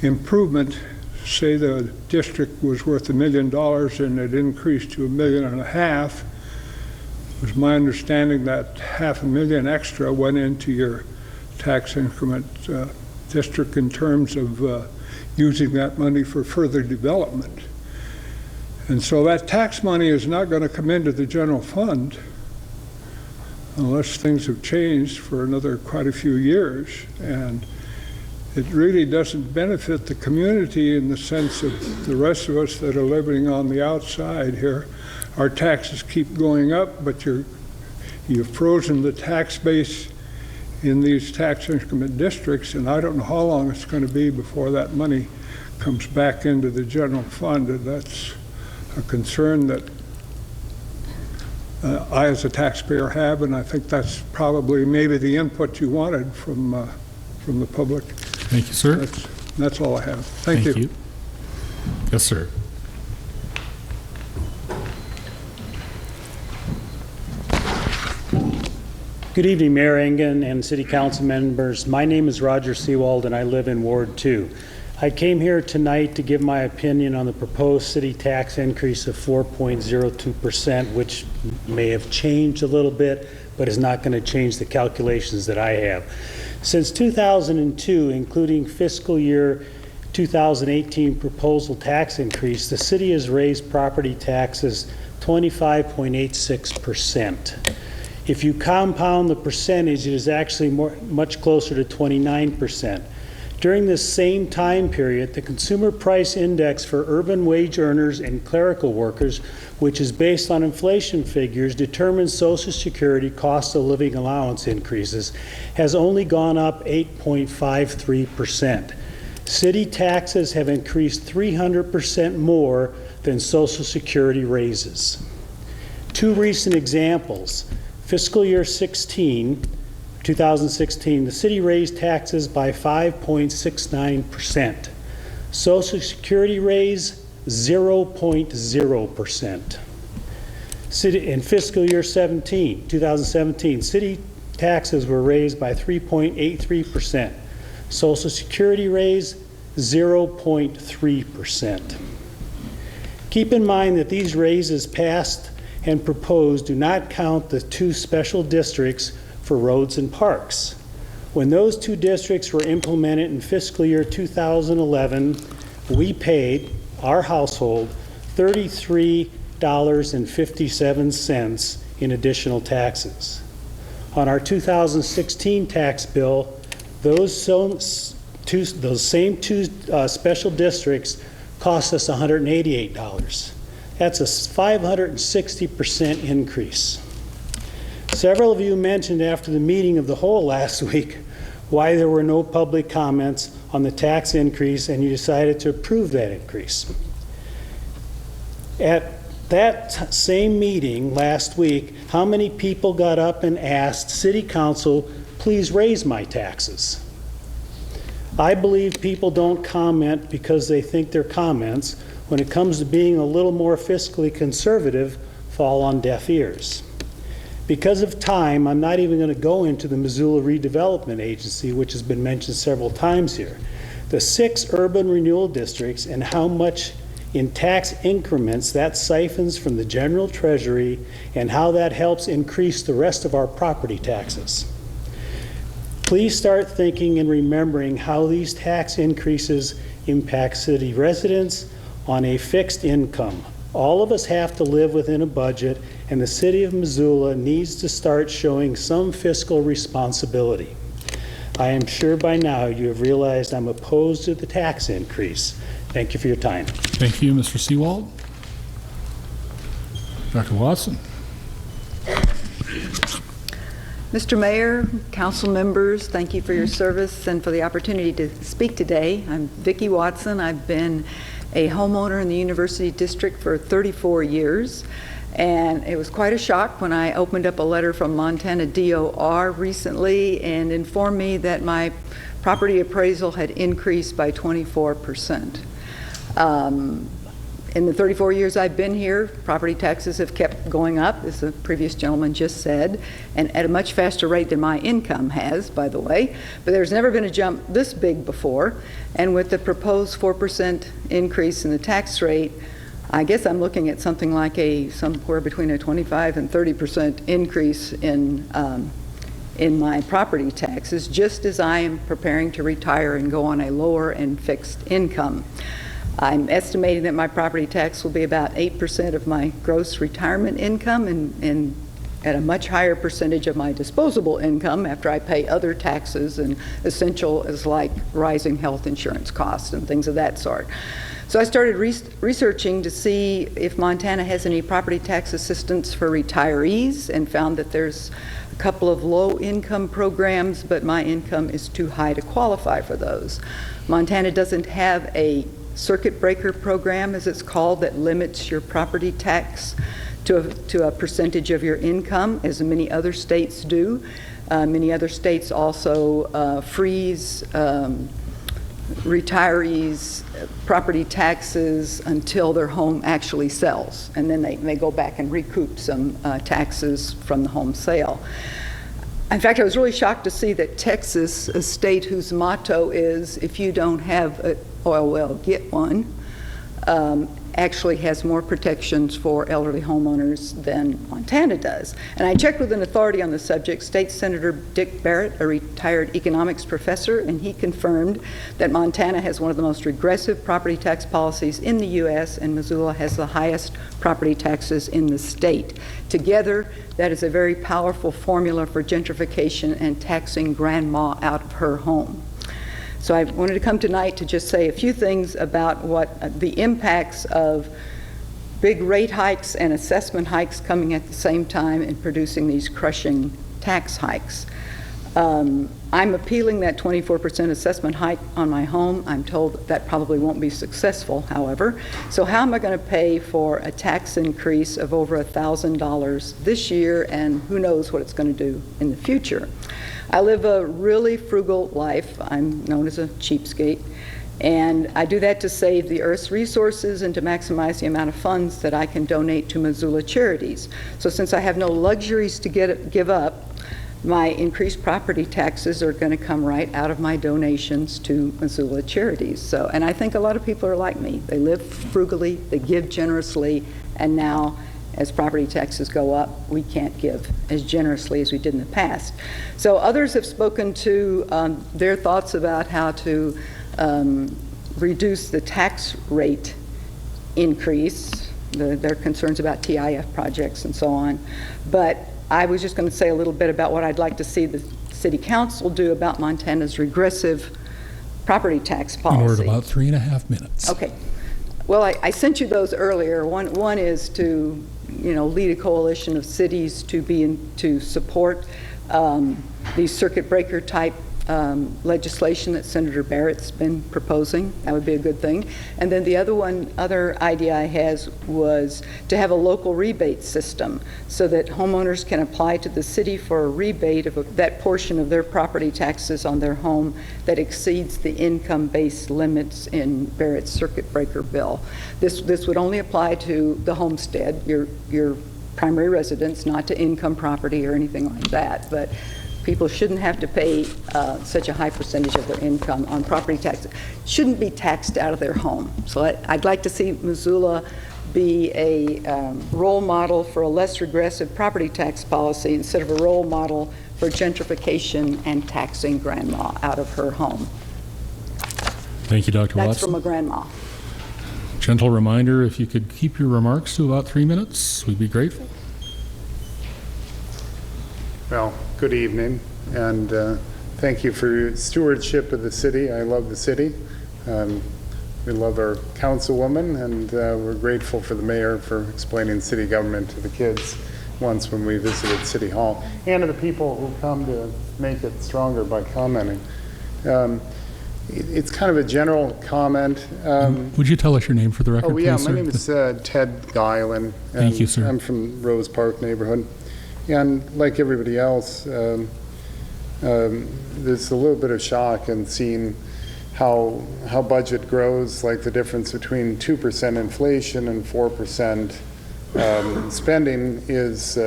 improvement, say the district was worth $1 million and it increased to $1.5 million, it was my understanding that $500,000 extra went into your tax increment district in terms of using that money for further development. And so that tax money is not going to come into the general fund unless things have changed for another quite a few years. And it really doesn't benefit the community in the sense of the rest of us that are living on the outside here. Our taxes keep going up, but you've frozen the tax base in these tax increment districts, and I don't know how long it's going to be before that money comes back into the general fund. And that's a concern that I as a taxpayer have, and I think that's probably maybe the input you wanted from the public. Thank you, sir. That's all I have. Thank you. Yes, sir. Good evening, Mayor Engen and City Council members. My name is Roger Seawald, and I live in Ward 2. I came here tonight to give my opinion on the proposed city tax increase of 4.02%, which may have changed a little bit, but is not going to change the calculations that I have. Since 2002, including fiscal year 2018 proposal tax increase, the city has raised property taxes 25.86%. If you compound the percentage, it is actually much closer to 29%. During this same time period, the Consumer Price Index for urban wage earners and clerical workers, which is based on inflation figures, determines Social Security cost of living allowance increases, has only gone up 8.53%. City taxes have increased 300% more than Social Security raises. Two recent examples. Fiscal year 2016, the city raised taxes by 5.69%. Social Security raise 0.0%. In fiscal year 2017, city taxes were raised by 3.83%. Social Security raise 0.3%. Keep in mind that these raises passed and proposed do not count the two special districts for roads and parks. When those two districts were implemented in fiscal year 2011, we paid, our household, $33.57 in additional taxes. On our 2016 tax bill, those same two special districts cost us $188. That's a 560% increase. Several of you mentioned after the meeting of the whole last week why there were no public comments on the tax increase, and you decided to approve that increase. At that same meeting last week, how many people got up and asked City Council, please raise my taxes? I believe people don't comment because they think their comments, when it comes to being a little more fiscally conservative, fall on deaf ears. Because of time, I'm not even going to go into the Missoula Redevelopment Agency, which has been mentioned several times here. The 6 urban renewal districts and how much in tax increments that siphons from the general treasury and how that helps increase the rest of our property taxes. Please start thinking and remembering how these tax increases impact city residents on a fixed income. All of us have to live within a budget, and the city of Missoula needs to start showing some fiscal responsibility. I am sure by now you have realized I'm opposed to the tax increase. Thank you for your time. Thank you, Mr. Seawald. Dr. Watson. Mr. Mayor, council members, thank you for your service and for the opportunity to speak today. I'm Vicki Watson. I've been a homeowner in the University District for 34 years, And it was quite a shock when I opened up a letter from Montana DOR recently and informed me that my property appraisal had increased by 24%. In the 34 years I've been here, property taxes have kept going up, as the previous gentleman just said, and at a much faster rate than my income has, by the way. But there's never been a jump this big before. And with the proposed 4% increase in the tax rate, I guess I'm looking at something like somewhere between a 25 and 30% increase in my property taxes, just as I am preparing to retire and go on a lower and fixed income. I'm estimating that my property tax will be about 8% of my gross retirement income and at a much higher percentage of my disposable income after I pay other taxes and essential as like rising health insurance costs and things of that sort. So I started researching to see if Montana has any property tax assistance for retirees and found that there's a couple of low-income programs, but my income is too high to qualify for those. Montana doesn't have a circuit breaker program, as it's called, that limits your property tax to a percentage of your income, as many other states do. Many other states also freeze retirees' property taxes until their home actually sells, and then they go back and recoup some taxes from the home sale. In fact, I was really shocked to see that Texas, a state whose motto is, if you don't have an oil well, get one, actually has more protections for elderly homeowners than Montana does. And I checked with an authority on the subject, State Senator Dick Barrett, a retired economics professor, and he confirmed that Montana has one of the most regressive property tax policies in the U.S., and Missoula has the highest property taxes in the state. Together, that is a very powerful formula for gentrification and taxing grandma out of her home. So I wanted to come tonight to just say a few things about what the impacts of big rate hikes and assessment hikes coming at the same time and producing these crushing tax hikes. I'm appealing that 24% assessment hike on my home. I'm told that probably won't be successful, however. So how am I going to pay for a tax increase of over $1,000 this year, and who knows what it's going to do in the future? I live a really frugal life. I'm known as a cheapskate, and I do that to save the Earth's resources and to maximize the amount of funds that I can donate to Missoula charities. So since I have no luxuries to give up, my increased property taxes are going to come right out of my donations to Missoula charities. So, and I think a lot of people are like me. They live frugally, they give generously, and now as property taxes go up, we can't give as generously as we did in the past. So others have spoken to their thoughts about how to reduce the tax rate increase, their concerns about TIF projects and so on. But I was just going to say a little bit about what I'd like to see the City Council do about Montana's regressive property tax policy. We're at about 3.5 minutes. Okay. Well, I sent you those earlier. One is to, lead a coalition of cities to support these circuit breaker type legislation that Senator Barrett's been proposing. That would be a good thing. And then the other idea I had was to have a local rebate system so that homeowners can apply to the city for a rebate of that portion of their property taxes on their home that exceeds the income-based limits in Barrett's circuit breaker bill. This would only apply to the homestead, your primary residence, not to income property or anything like that. But people shouldn't have to pay such a high percentage of their income on property taxes. Shouldn't be taxed out of their home. So I'd like to see Missoula be a role model for a less regressive property tax policy instead of a role model for gentrification and taxing grandma out of her home. Thank you, Dr. Watson. That's from a grandma. Gentle reminder, if you could keep your remarks to about 3 minutes, we'd be grateful. Well, good evening, and thank you for your stewardship of the city. I love the city. We love our councilwoman, and we're grateful for the mayor for explaining city government to the kids once when we visited City Hall, and to the people who come to make it stronger by commenting. It's kind of a general comment. Would you tell us your name for the record, Oh, yeah, please, my sir? name is Ted Guilan. Thank you, sir. I'm from Rose Park neighborhood. And like everybody else, there's a little bit of shock in seeing how budget grows, like the difference between 2% inflation and 4% spending is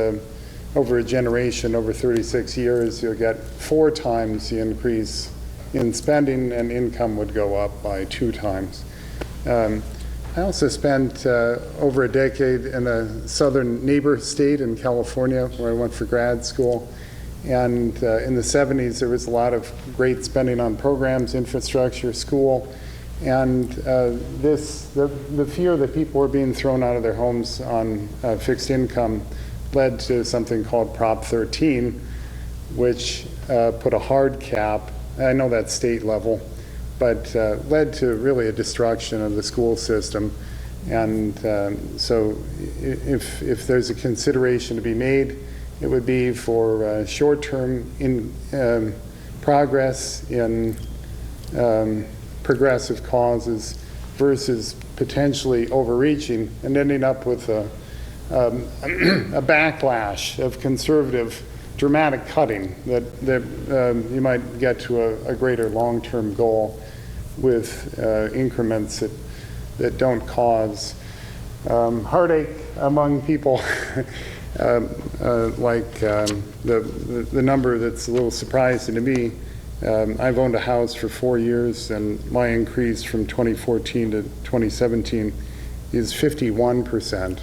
over a generation, over 36 years, you'll get 4 times the increase in spending, and income would go up by 2 times. I also spent over a decade in a southern neighbor state in California where I went for grad school. And in the 70s, there was a lot of great spending on programs, infrastructure, school. And the fear that people were being thrown out of their homes on fixed income led to something called Prop 13, which put a hard cap. I know that's state level, but led to really a destruction of the school system. And so if there's a consideration to be made, it would be for short-term progress in progressive causes versus potentially overreaching and ending up with a backlash of conservative dramatic cutting that you might get to a greater long-term goal with increments that don't cause heartache among people. Like the number that's a little surprising to me. I've owned a house for 4 years, and my increase from 2014 to 2017 is 51%.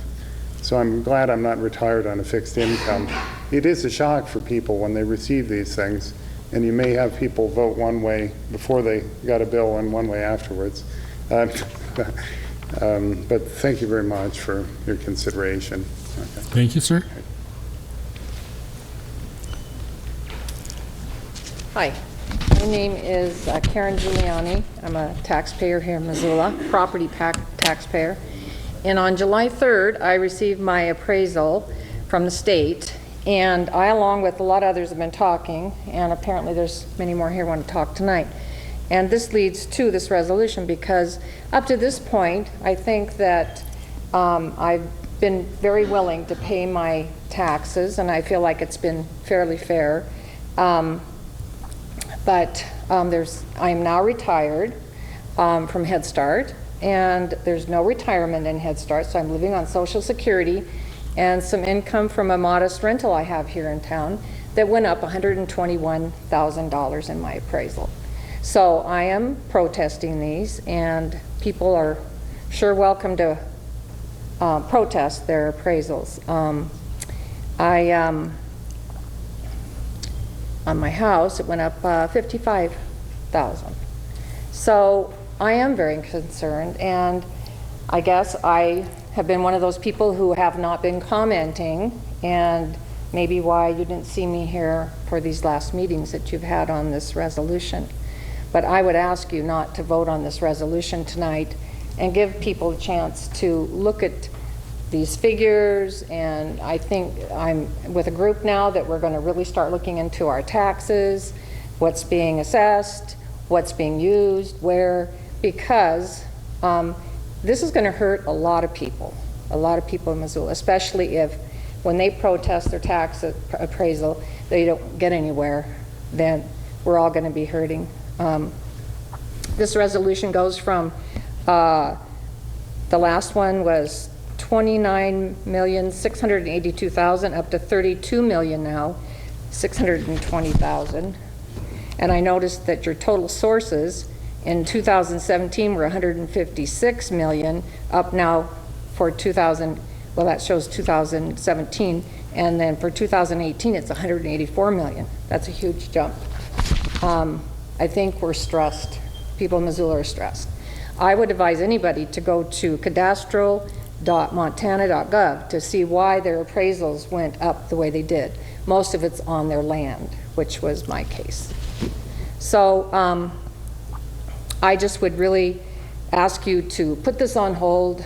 So I'm glad I'm not retired on a fixed income. It is a shock for people when they receive these things, and you may have people vote one way before they got a bill and one way afterwards. But thank you very much for your consideration. Okay. Thank you, sir. Hi, my name is Karen Giuliani. I'm a taxpayer here in Missoula, property taxpayer. And on July 3rd, I received my appraisal from the state, and I, along with a lot of others, have been talking, and apparently there's many more here who want to talk tonight. And this leads to this resolution because up to this point, I think that I've been very willing to pay my taxes, and I feel like it's been fairly fair. But I'm now retired from Head Start, and there's no retirement in Head Start, so I'm living on Social Security and some income from a modest rental I have here in town that went up $121,000 in my appraisal. So I am protesting these, and people are sure welcome to protest their appraisals. On my house, it went up $55,000. So I am very concerned, and I guess I have been one of those people who have not been commenting, and maybe why you didn't see me here for these last meetings that you've had on this resolution. But I would ask you not to vote on this resolution tonight and give people a chance to look at these figures. And I think I'm with a group now that we're going to really start looking into our taxes, what's being assessed, what's being used, where, because this is going to hurt a lot of people in Missoula, especially if when they protest their tax appraisal, they don't get anywhere, then we're all going to be hurting. This resolution goes from, the last one was $29,682,000 up to $32 million now, $620,000. And I noticed that your total sources in 2017 were $156 million, up now for 2000, well, that shows 2017, and then for 2018 it's $184 million. That's a huge jump. I think we're stressed. People in Missoula are stressed. I would advise anybody to go to cadastral.montana.gov to see why their appraisals went up the way they did. Most of it's on their land, which was my case. So I just would really ask you to put this on hold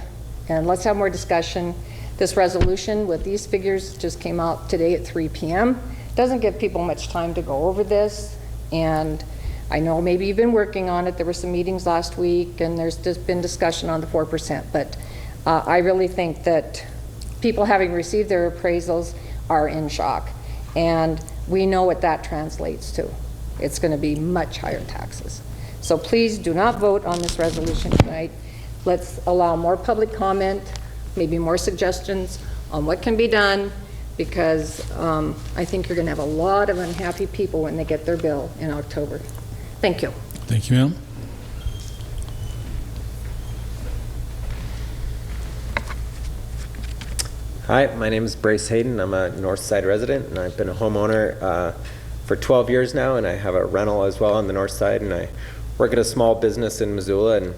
and let's have more discussion. This resolution with these figures just came out today at 3 p.m. Doesn't give people much time to go over this, and I know maybe you've been working on it. There were some meetings last week, and there's just been discussion on the 4%. But I really think that people having received their appraisals are in shock. And we know what that translates to. It's going to be much higher taxes. So please do not vote on this resolution tonight. Let's allow more public comment, maybe more suggestions on what can be done, because I think you're going to have a lot of unhappy people when they get their bill in October. Thank you. Thank you, ma'am. Hi, my name is Brace Hayden. I'm a North Side resident, and I've been a homeowner for 12 years now, and I have a rental as well on the North Side, and I work at a small business in Missoula. And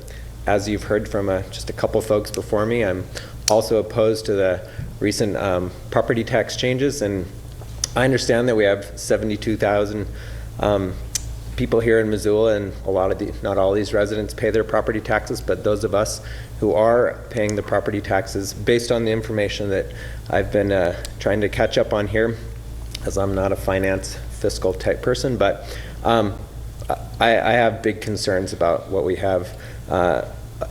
as you've heard from just a couple folks before me, I'm also opposed to the recent property tax changes. And I understand that we have 72,000 people here in Missoula, and not all these residents pay their property taxes, but those of us who are paying the property taxes, based on the information that I've been trying to catch up on here, as I'm not a finance fiscal type person, but I have big concerns about what we have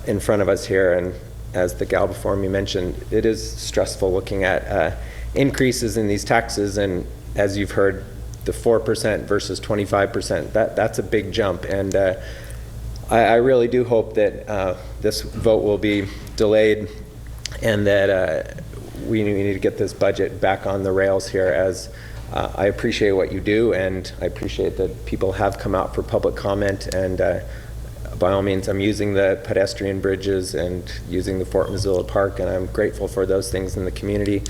in front of us here. And as the gal before me mentioned, it is stressful looking at increases in these taxes, and as you've heard, the 4% versus 25%, that's a big jump. And I really do hope that this vote will be delayed, and that we need to get this budget back on the rails here, as I appreciate what you do, and I appreciate that people have come out for public comment, and by all means, I'm using the pedestrian bridges and using the Fort Missoula Park, and I'm grateful for those things in the community.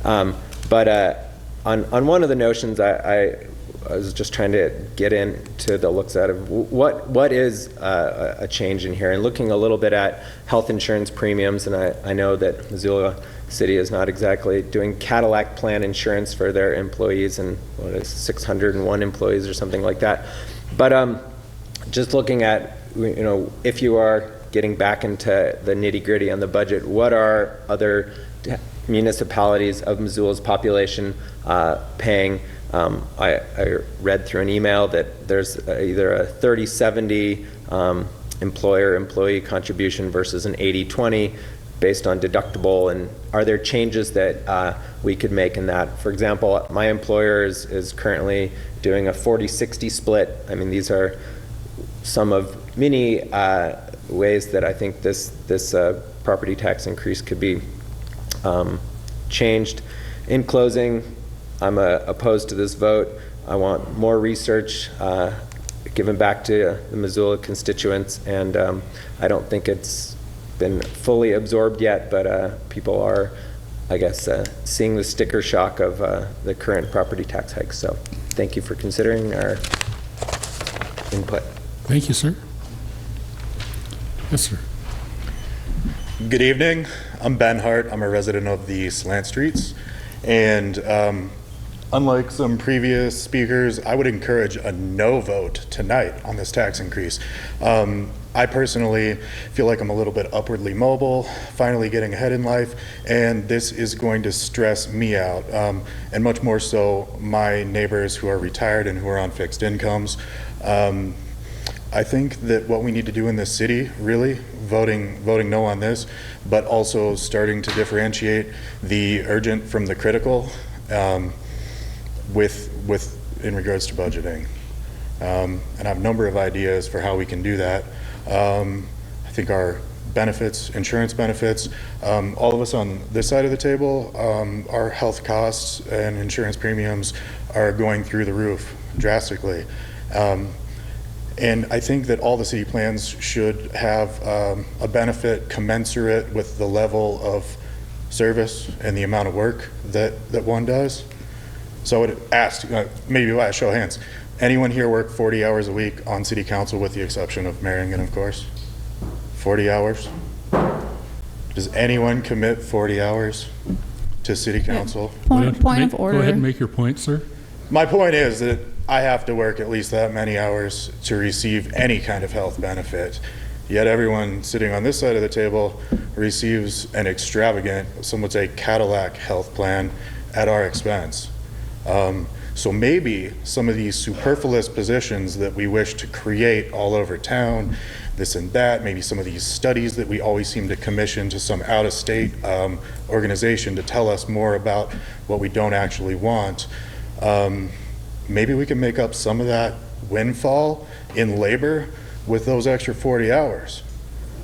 But on one of the notions, I was just trying to get into the looks out of what is a change in here, and looking a little bit at health insurance premiums. And I know that Missoula City is not exactly doing Cadillac plan insurance for their employees, and what is 601 employees or something like that. But just looking at, if you are getting back into the nitty-gritty on the budget, what are other municipalities of Missoula's population paying? I read through an email that there's either a 30-70 employer-employee contribution versus an 80-20 based on deductible. And are there changes that we could make in that? For example, my employer is currently doing a 40-60 split. I mean, these are some of many ways that I think this property tax increase could be changed. In closing, I'm opposed to this vote. I want more research given back to the Missoula constituents, and I don't think it's been fully absorbed yet, but people are, I guess, seeing the sticker shock of the current property tax hikes. So thank you for considering our input. Thank you, sir. Yes, sir. Good evening. I'm Ben Hart. I'm a resident of the Slant Streets. And unlike some previous speakers, I would encourage a no vote tonight on this tax increase. I personally feel like I'm a little bit upwardly mobile, finally getting ahead in life, and this is going to stress me out, and much more so my neighbors who are retired and who are on fixed incomes. I think that what we need to do in this city, really, voting no on this, but also starting to differentiate the urgent from the critical with in regards to budgeting. And I have a number of ideas for how we can do that. I think our benefits, insurance benefits, all of us on this side of the table, our health costs and insurance premiums are going through the roof drastically. And I think that all the city plans should have a benefit commensurate with the level of service and the amount of work that one does. So I would ask, maybe by a show of hands, anyone here work 40 hours a week on city council with the exception of Marion, of course? 40 hours? Does anyone commit 40 hours to city council? Point of order. Go ahead and make your point, sir. My point is that I have to work at least that many hours to receive any kind of health benefit. Yet everyone sitting on this side of the table receives an extravagant, some would say Cadillac health plan at our expense. So maybe some of these superfluous positions that we wish to create all over town, this and that, maybe some of these studies that we always seem to commission to some out-of-state organization to tell us more about what we don't actually want, maybe we can make up some of that windfall in labor with those extra 40 hours.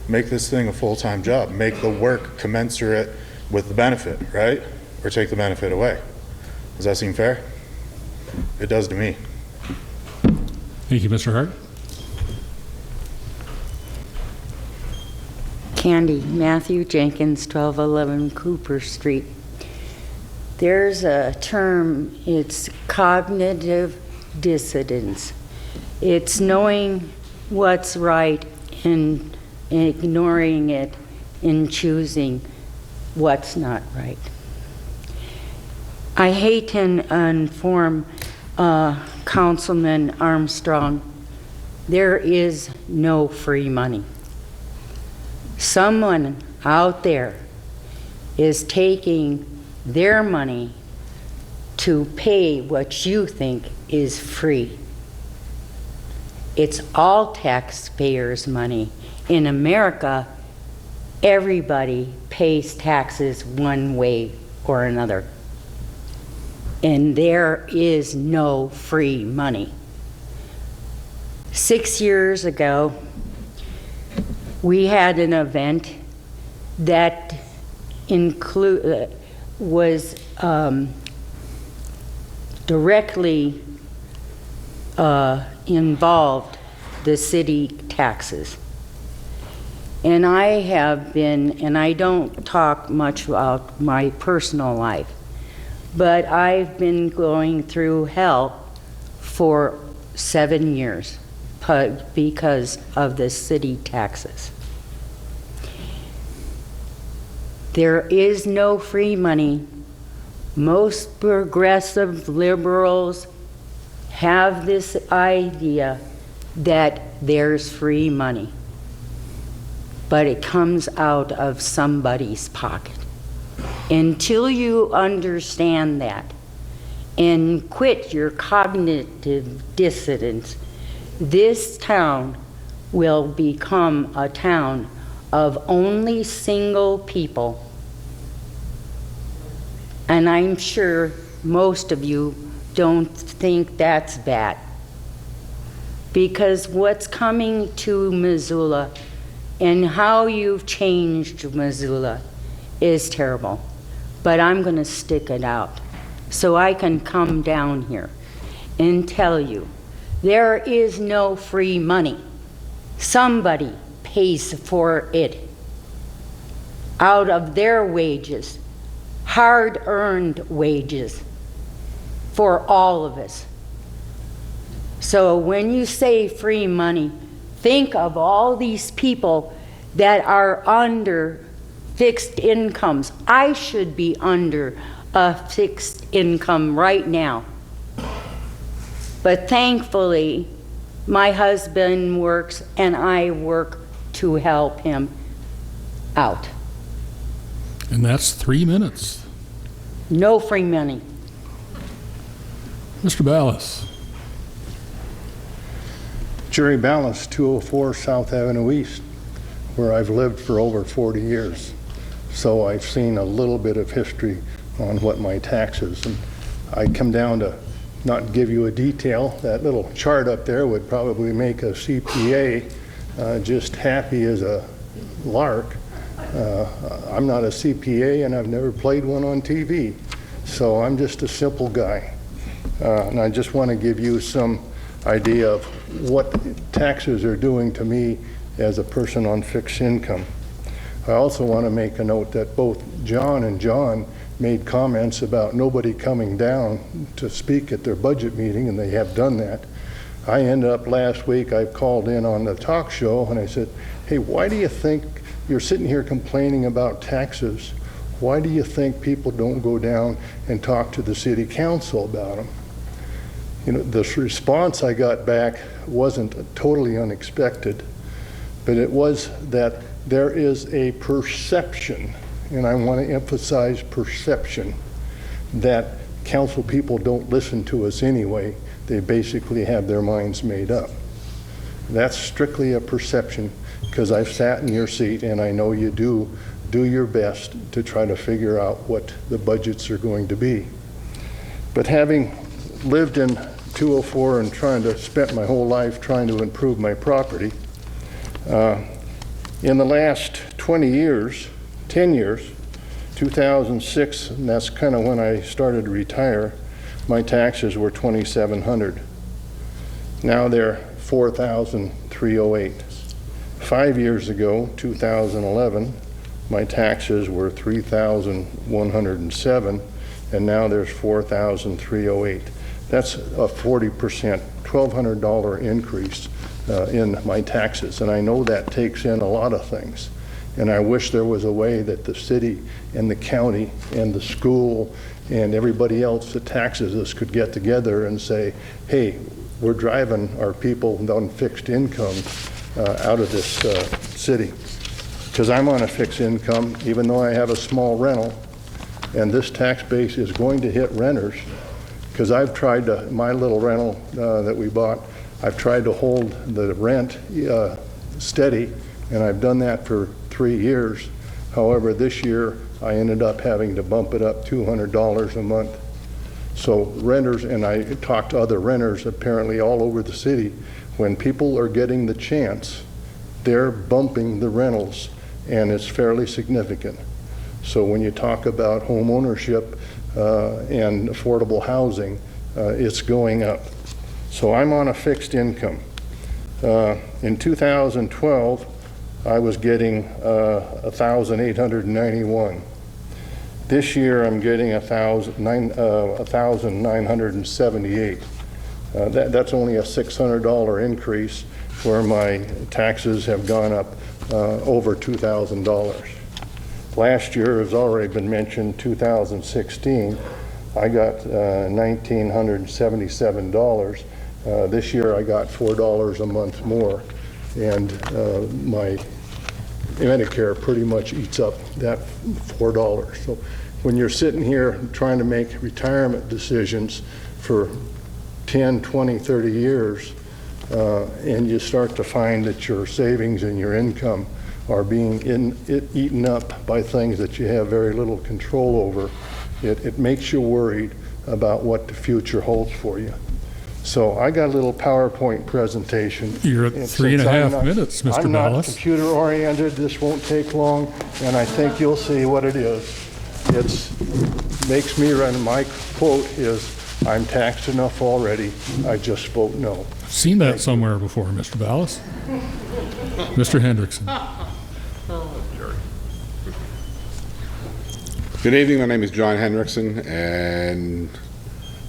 Make this thing a full-time job. Make the work commensurate with the benefit, right? Or take the benefit away. Does that seem fair? It does to me. Thank you, Mr. Hart. Candy, Matthew Jenkins, 1211 Cooper Street. There's a term, it's cognitive dissonance. It's knowing what's right and ignoring it and choosing what's not right. I hate to inform Councilman Armstrong, there is no free money. Someone out there is taking their money to pay what you think is free. It's all taxpayers' money. In America, everybody pays taxes one way or another. And there is no free money. 6 years ago, we had an event that was directly involved the city taxes. And I have been, and I don't talk much about my personal life, but I've been going through hell for 7 years because of the city taxes. There is no free money. Most progressive liberals have this idea that there's free money, but it comes out of somebody's pocket. Until you understand that and quit your cognitive dissonance, this town will become a town of only single people. And I'm sure most of you don't think that's bad, because what's coming to Missoula and how you've changed Missoula is terrible. But I'm going to stick it out so I can come down here and tell you there is no free money. Somebody pays for it out of their wages, hard-earned wages for all of us. So when you say free money, think of all these people that are under fixed incomes. I should be under a fixed income right now. But thankfully, my husband works and I work to help him out. And that's 3 minutes. No free money. Mr. Ballas. Jerry Ballas, 204 South Avenue East, where I've lived for over 40 years. So I've seen a little bit of history on what my taxes, and I come down to not give you a detail. That little chart up there would probably make a CPA just happy as a lark. I'm not a CPA and I've never played one on TV, so I'm just a simple guy. And I just want to give you some idea of what taxes are doing to me as a person on fixed income. I also want to make a note that both John and John made comments about nobody coming down to speak at their budget meeting, and they have done that. I ended up last week, I called in on the talk show and I said, hey, why do you think you're sitting here complaining about taxes? Why do you think people don't go down and talk to the city council about them? You know, the response I got back wasn't totally unexpected, but it was that there is a perception, and I want to emphasize perception, that council people don't listen to us anyway. They basically have their minds made up. That's strictly a perception, because I've sat in your seat and I know you do your best to try to figure out what the budgets are going to be. But having lived in 204 and spent my whole life trying to improve my property, in the last 10 years, 2006, and that's kind of when I started to retire, my taxes were $2,700. Now they're $4,308. 5 years ago, 2011, my taxes were $3,107, and now there's $4,308. That's a 40%, $1,200 increase in my taxes, and I know that takes in a lot of things. And I wish there was a way that the city and the county and the school and everybody else that taxes us could get together and say, hey, we're driving our people on fixed income out of this city. Because I'm on a fixed income, even though I have a small rental, and this tax base is going to hit renters, because I've tried to, my little rental that we bought, I've tried to hold the rent steady, and I've done that for 3 years. However, this year I ended up having to bump it up $200 a month. So renters, and I talked to other renters apparently all over the city, when people are getting the chance, they're bumping the rentals, and it's fairly significant. So when you talk about home ownership and affordable housing, it's going up. So I'm on a fixed income. In 2012, I was getting $1,891. This year, I'm getting $1,978. That's only a $600 increase, where my taxes have gone up over $2,000. Last year, as already been mentioned, 2016, I got $1,977. This year, I got $4 a month more, and my Medicare pretty much eats up that $4. So when you're sitting here trying to make retirement decisions for 10, 20, 30 years, and you start to find that your savings and your income are being eaten up by things that you have very little control over, it makes you worried about what the future holds for you. So I got a little PowerPoint presentation. You're at 3.5 minutes, Mr. I'm not Ballas. computer oriented. This won't take long, and I think you'll see what it is. It makes me run. My quote is, "I'm taxed enough already. I just vote no." Seen that somewhere before, Mr. Ballas. Mr. Hendrickson. Good evening. My name is John Hendrickson, and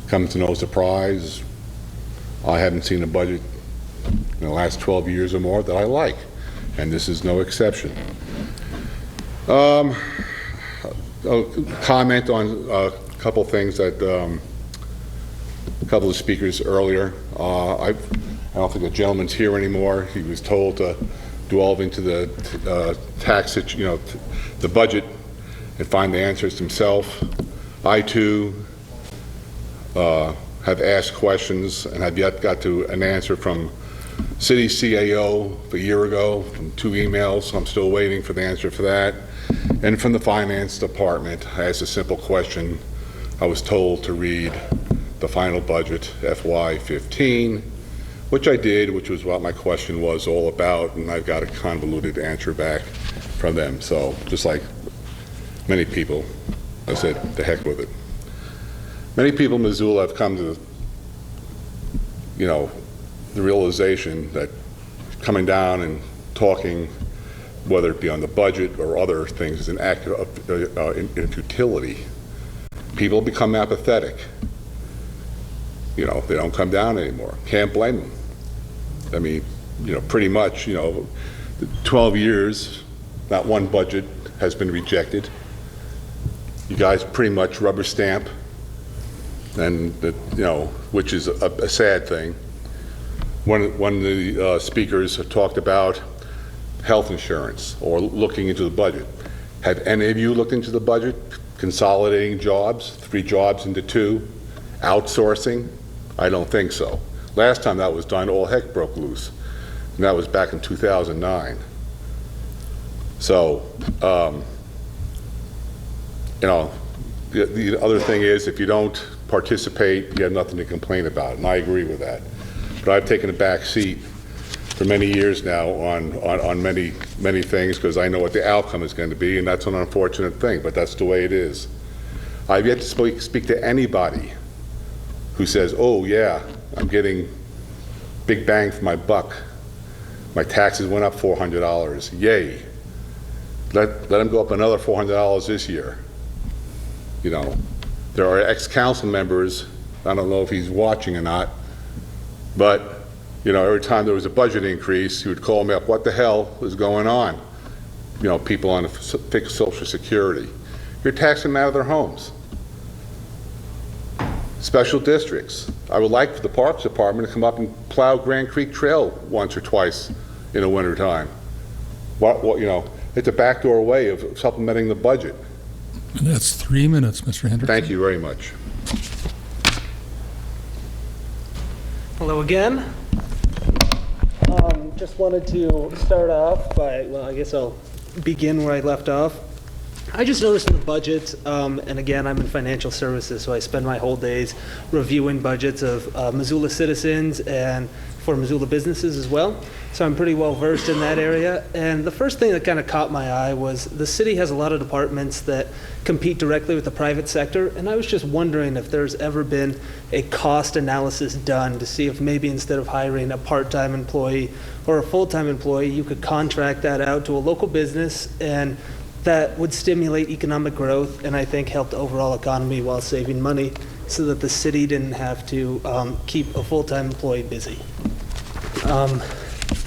comes to no surprise, I haven't seen a budget in the last 12 years or more that I like, and this is no exception. I'll comment on a couple things that a couple of speakers earlier. I don't think the gentleman's here anymore. He was told to delve into the the budget and find the answers himself. I too have asked questions and have yet got to an answer from City CAO a year ago, from 2 emails. I'm still waiting for the answer for that. And from the Finance Department, I asked a simple question. I was told to read the final budget, FY15, which I did, which was what my question was all about, and I've got a convoluted answer back from them. So just like many people, I said, the heck with it. Many people in Missoula have come to, the realization that coming down and talking, whether it be on the budget or other things, is an act of futility. People become apathetic. They don't come down anymore. Can't blame them. I mean, pretty much, 12 years, not one budget has been rejected. You guys pretty much rubber stamp, and which is a sad thing. One of the speakers talked about health insurance or looking into the budget. Have any of you looked into the budget? consolidating jobs, 3 jobs into 2, outsourcing? I don't think so. Last time that was done, all heck broke loose, and that was back in 2009. So, you know, the other thing is, if you don't participate, you have nothing to complain about, and I agree with that. But I've taken a back seat for many years now on many things, because I know what the outcome is going to be, and that's an unfortunate thing, but that's the way it is. I've yet to speak to anybody who says, oh yeah, I'm getting big bang for my buck. My taxes went up $400, yay. Let them go up another $400 this year. You know, there are ex-council members, I don't know if he's watching or not, but you know, every time there was a budget increase, he would call me up, what the hell is going on? You know, people on fixed Social Security. You're taxing them out of their homes. Special districts. I would like for the Parks Department to come up and plow Grand Creek Trail once or twice in the winter time. You know, it's a backdoor way of supplementing the budget. And that's 3 minutes, Mr. Hendrickson. Thank you very much. Hello again. Just wanted to start off by, well, I guess I'll begin where I left off. I just noticed in the budget, and again, I'm in financial services, so I spend my whole days reviewing budgets of Missoula citizens and for Missoula businesses as well. So I'm pretty well versed in that area. And the first thing that kind of caught my eye was the city has a lot of departments that compete directly with the private sector. And I was just wondering if there's ever been a cost analysis done to see if maybe instead of hiring a part-time employee or a full-time employee, you could contract that out to a local business, and that would stimulate economic growth and I think help the overall economy while saving money, so that the city didn't have to keep a full-time employee busy.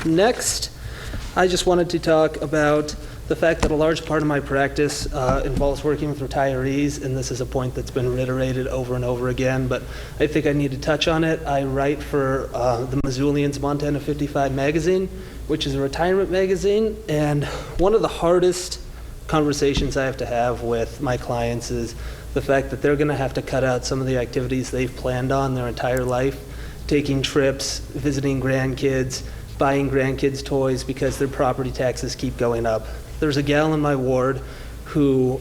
Next, I just wanted to talk about the fact that a large part of my practice involves working with retirees, and this is a point that's been reiterated over and over again, but I think I need to touch on it. I write for the Missoulian's Montana 55 magazine, which is a retirement magazine, and one of the hardest conversations I have to have with my clients is the fact that they're going to have to cut out some of the activities they've planned on their entire life, taking trips, visiting grandkids, buying grandkids toys, because their property taxes keep going up. There's a gal in my ward who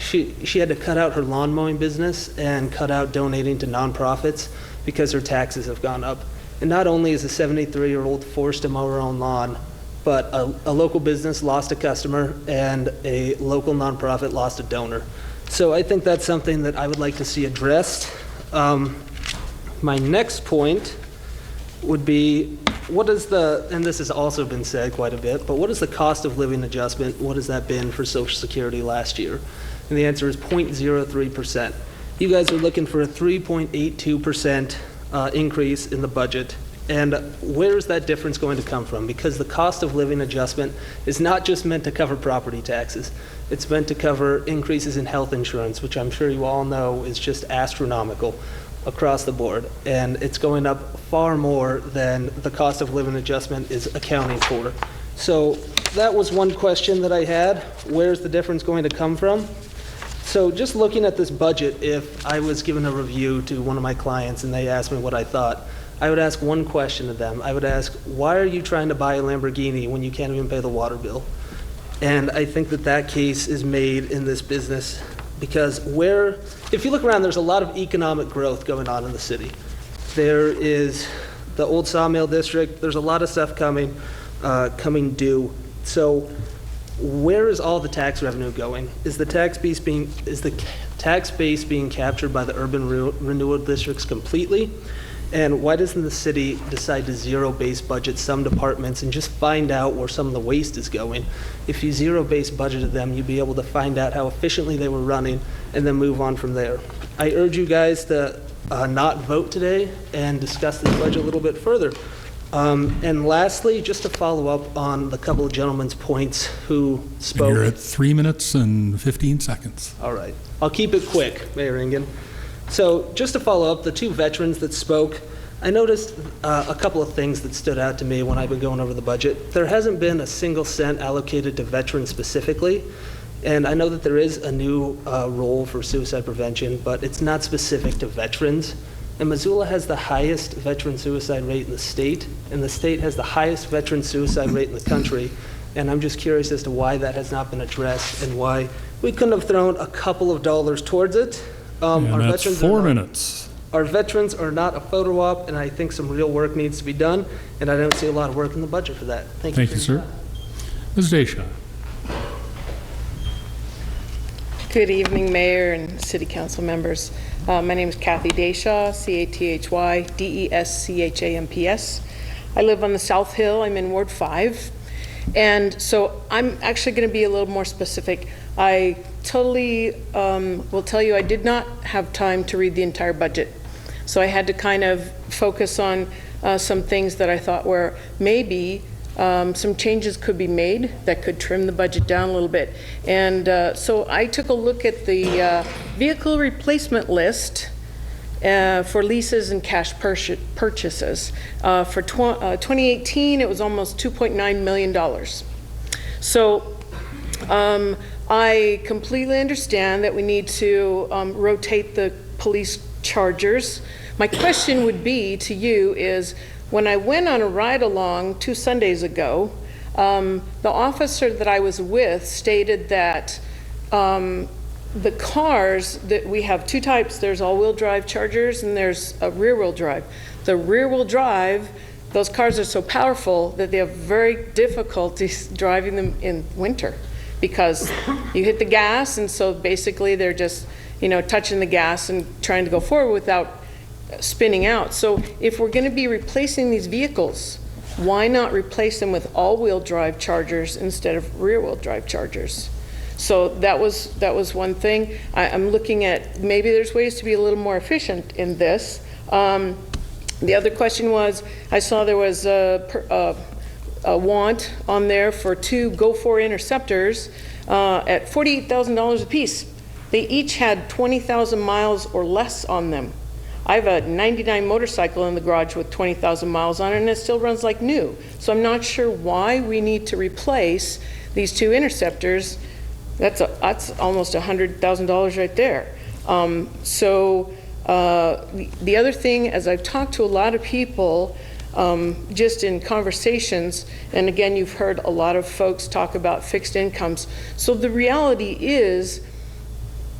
she had to cut out her lawn mowing business and cut out donating to nonprofits because her taxes have gone up. And not only is a 73-year-old forced to mow her own lawn, but a local business lost a customer and a local nonprofit lost a donor. So I think that's something that I would like to see addressed. My next point would be, what is the, and this has also been said quite a bit, but what is the cost of living adjustment? What has that been for Social Security last year? And the answer is 0.03%. You guys are looking for a 3.82% increase in the budget. And where is that difference going to come from? Because the cost of living adjustment is not just meant to cover property taxes. It's meant to cover increases in health insurance, which I'm sure you all know is just astronomical across the board. And it's going up far more than the cost of living adjustment is accounting for. So that was one question that I had. Where's the difference going to come from? So just looking at this budget, if I was given a review to one of my clients and they asked me what I thought, I would ask one question to them. I would ask, why are you trying to buy a Lamborghini when you can't even pay the water bill? And I think that that case is made in this business because if you look around, there's a lot of economic growth going on in the city. There is the old sawmill district. There's a lot of stuff coming due. So where is all the tax revenue going? Is the tax base being captured by the urban renewal districts completely? And why doesn't the city decide to zero-base budget some departments and just find out where some of the waste is going? If you zero-base budgeted them, you'd be able to find out how efficiently they were running and then move on from there. I urge you guys to not vote today and discuss this budget a little bit further. And lastly, just to follow up on the couple of gentlemen's points who spoke. And you're at 3 minutes and 15 seconds. All right. I'll keep it quick, Mayor Ingen. So just to follow up, the two veterans that spoke, I noticed a couple of things that stood out to me when I've been going over the budget. There hasn't been a single cent allocated to veterans specifically, And I know that there is a new role for suicide prevention, but it's not specific to veterans. And Missoula has the highest veteran suicide rate in the state, and the state has the highest veteran suicide rate in the country. And I'm just curious as to why that has not been addressed and why we couldn't have thrown a couple of dollars towards it. And that's 4 minutes. Our veterans are not a photo op, and I think some real work needs to be done, and I don't see a lot of work in the budget for that. Thank you, sir. Ms. Desha. Good evening, Mayor and City Council members. My name is Kathy Desha, C-A-T-H-Y-D-E-S-C-H-A-M-P-S. I live on the South Hill. I'm in Ward 5. And so I'm actually going to be a little more specific. I totally will tell you I did not have time to read the entire budget. So I had to kind of focus on some things that I thought were maybe some changes could be made that could trim the budget down a little bit. And so I took a look at the vehicle replacement list for leases and cash purchases. For 2018, it was almost $2.9 million. So I completely understand that we need to rotate the police chargers. My question would be to you is, when I went on a ride along 2 Sundays ago, the officer that I was with stated that the cars, that we have 2 types, there's all-wheel drive chargers and there's a rear-wheel drive. The rear-wheel drive, those cars are so powerful that they have very difficulties driving them in winter because you hit the gas, and so basically they're just, touching the gas and trying to go forward without spinning out. So if we're going to be replacing these vehicles, why not replace them with all-wheel drive chargers instead of rear-wheel drive chargers? So that was one thing. I'm looking at maybe there's ways to be a little more efficient in this. The other question was, I saw there was a want on there for 2 Go4 interceptors at $48,000 a piece. They each had 20,000 miles or less on them. I have a 99 motorcycle in the garage with 20,000 miles on it, and it still runs like new. So I'm not sure why we need to replace these 2 interceptors. That's almost $100,000 right there. The other thing, as I've talked to a lot of people, just in conversations, and again, you've heard a lot of folks talk about fixed incomes. So the reality is,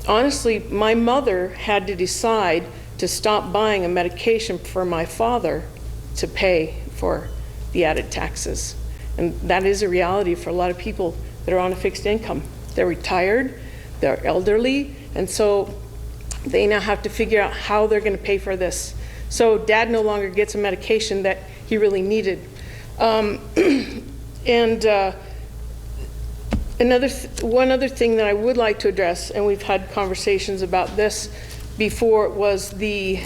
honestly, my mother had to decide to stop buying a medication for my father to pay for the added taxes. And that is a reality for a lot of people that are on a fixed income. They're retired, they're elderly, and so they now have to figure out how they're going to pay for this. So Dad no longer gets a medication that he really needed. One other thing that I would like to address, and we've had conversations about this before, was the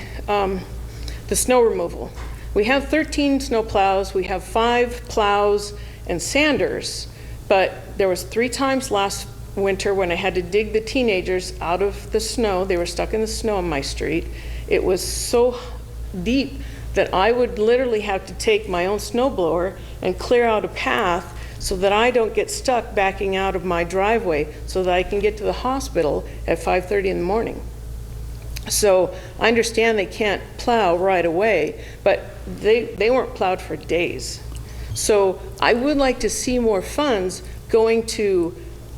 snow removal. We have 13 snow plows, we have 5 plows and sanders, but there was 3 times last winter when I had to dig the teenagers out of the snow. They were stuck in the snow on my street. It was so deep that I would literally have to take my own snowblower and clear out a path so that I don't get stuck backing out of my driveway so that I can get to the hospital at 5:30 in the morning. So I understand they can't plow right away, but they weren't plowed for days. So I would like to see more funds going to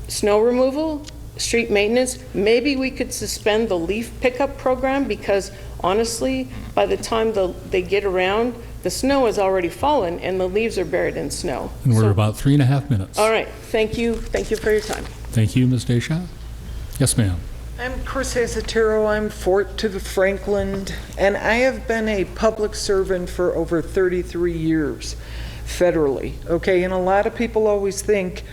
snow removal, street maintenance. Maybe we could suspend the leaf pickup program because honestly, by the time they get around, the snow has already fallen and the leaves are buried in snow. And we're about 3.5 minutes. All right, thank you for your time. Thank you, Ms. Desha. Yes, ma'am. I'm Chris Azatero. I'm Fort to the Franklin, and I have been a public servant for over 33 years federally, okay? And a lot of people always think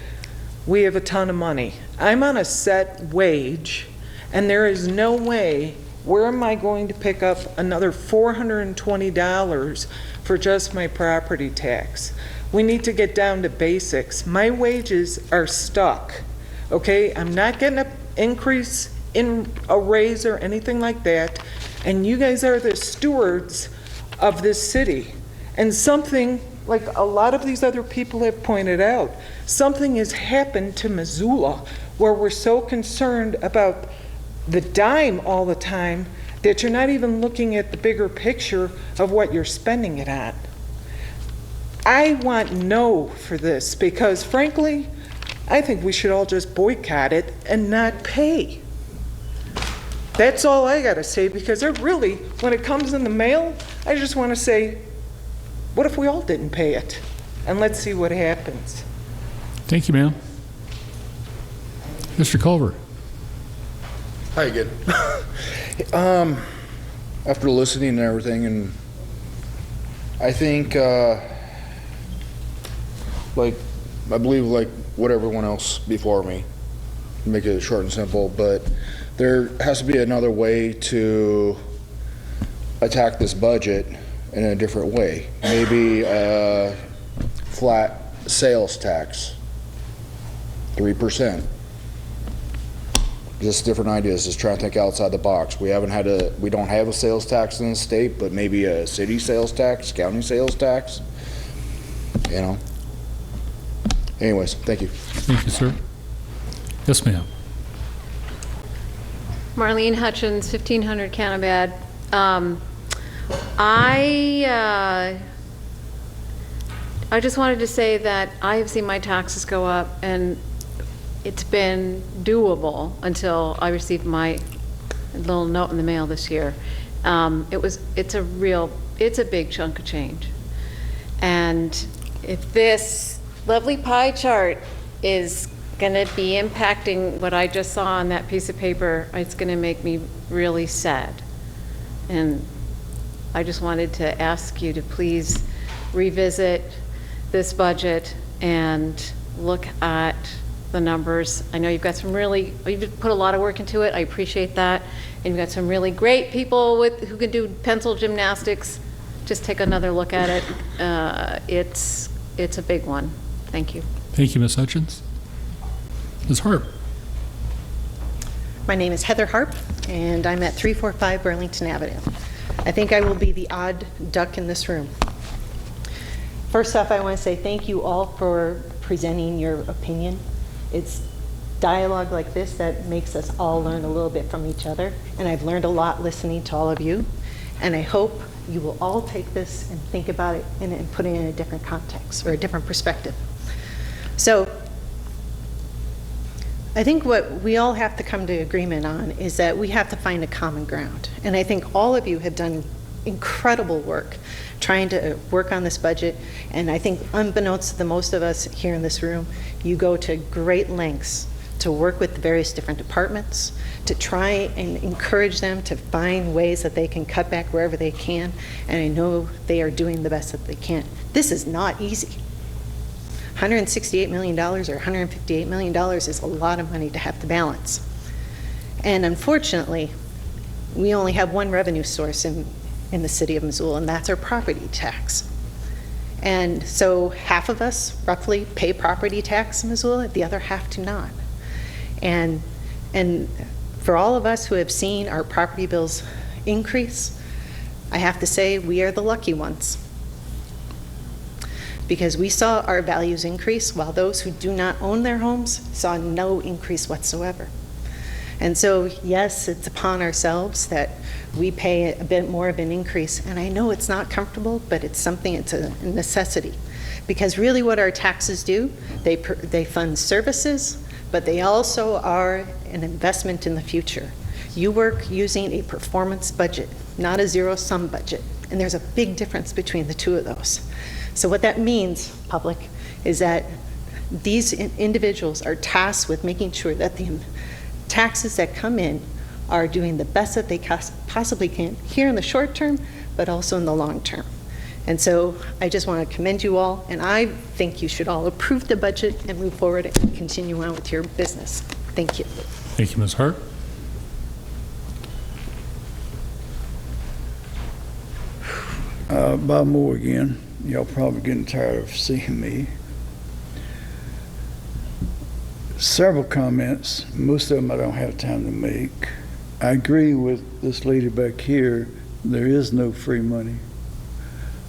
we have a ton of money. I'm on a set wage, and there is no way, where am I going to pick up another $420 for just my property tax? We need to get down to basics. My wages are stuck, okay? I'm not getting an increase in a raise or anything like that, and you guys are the stewards of this city. And something, like a lot of these other people have pointed out, something has happened to Missoula where we're so concerned about the dime all the time that you're not even looking at the bigger picture of what you're spending it on. I want no for this because, frankly, I think we should all just boycott it and not pay. That's all I got to say, because it really, when it comes in the mail, I just want to say, what if we all didn't pay it? And let's see what happens. Thank you, ma'am. Mr. Culver. Hi again. After listening and everything, and I think, like, I believe like what everyone else before me, make it short and simple, but there has to be another way to attack this budget in a different way. Maybe a flat sales tax, 3%. Just different ideas, just trying to think outside the box. We don't have a sales tax in the state, but maybe a city sales tax, county sales tax, you know. Anyways, thank you. Thank you, sir. Yes, ma'am. Marlene Hutchins, 1500 Canabad. I just wanted to say that I have seen my taxes go up, and it's been doable until I received my little note in the mail this year. It's a big chunk of change. And if this lovely pie chart is going to be impacting what I just saw on that piece of paper, it's going to make me really sad. And I just wanted to ask you to please revisit this budget and look at the numbers. I know you've put a lot of work into it. I appreciate that. And you've got some really great people who can do pencil gymnastics. Just take another look at it. It's a big one. Thank you. Thank you, Ms. Hutchins. Ms. Harp. My name is Heather Harp, and I'm at 345 Burlington Avenue. I think I will be the odd duck in this room. First off, I want to say thank you all for presenting your opinion. It's dialogue like this that makes us all learn a little bit from each other, and I've learned a lot listening to all of you, and I hope you will all take this and think about it and put it in a different context or a different perspective. So I think what we all have to come to agreement on is that we have to find a common ground. And I think all of you have done incredible work trying to work on this budget. And I think unbeknownst to the most of us here in this room, you go to great lengths to work with the various different departments, to try and encourage them to find ways that they can cut back wherever they can. And I know they are doing the best that they can. This is not easy. $168 million or $158 million is a lot of money to have to balance. And unfortunately, we only have one revenue source in the city of Missoula, and that's our property tax. And so half of us roughly pay property tax in Missoula, the other half do not. And for all of us who have seen our property bills increase, I have to say we are the lucky ones, because we saw our values increase while those who do not own their homes saw no increase whatsoever. And so, yes, it's upon ourselves that we pay a bit more of an increase. And I know it's not comfortable, but it's a necessity. Because really what our taxes do, they fund services, but they also are an investment in the future. You work using a performance budget, not a zero-sum budget. And there's a big difference between the two of those. So what that means, public, is that these individuals are tasked with making sure that the taxes that come in are doing the best that they possibly can here in the short term, but also in the long term. And so I just want to commend you all, and I think you should all approve the budget and move forward and continue on with your business. Thank you. Thank you, Ms. Hart. Bob Moore again. Y'all probably getting tired of seeing me. Several comments, most of them I don't have time to make. I agree with this lady back here, there is no free money.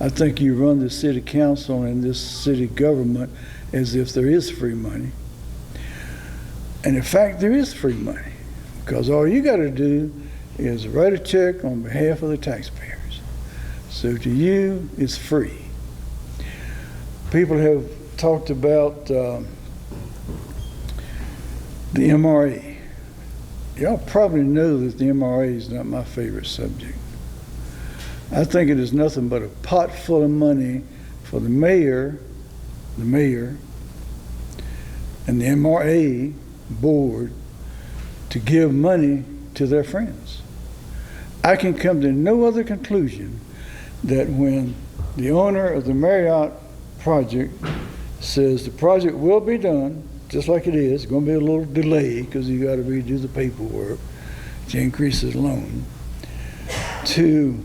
I think you run the city council and this city government as if there is free money. And in fact, there is free money, because all you got to do is write a check on behalf of the taxpayers. So to you, it's free. People have talked about the MRA. Y'all probably know that the MRA is not my favorite subject. I think it is nothing but a pot full of money for the mayor, and the MRA board to give money to their friends. I can come to no other conclusion that when the owner of the Marriott project says the project will be done, just like it is, it's going to be a little delay because you got to redo the paperwork to increase his loan, to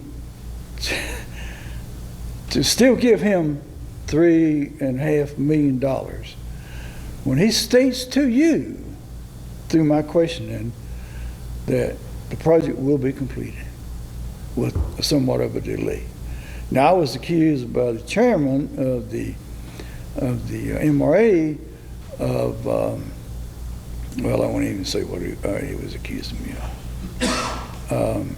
still give him $3.5 million when he states to you through my questioning that the project will be completed with somewhat of a delay. Now, I was accused by the chairman of the MRA of, well, I won't even say what he was accusing me of.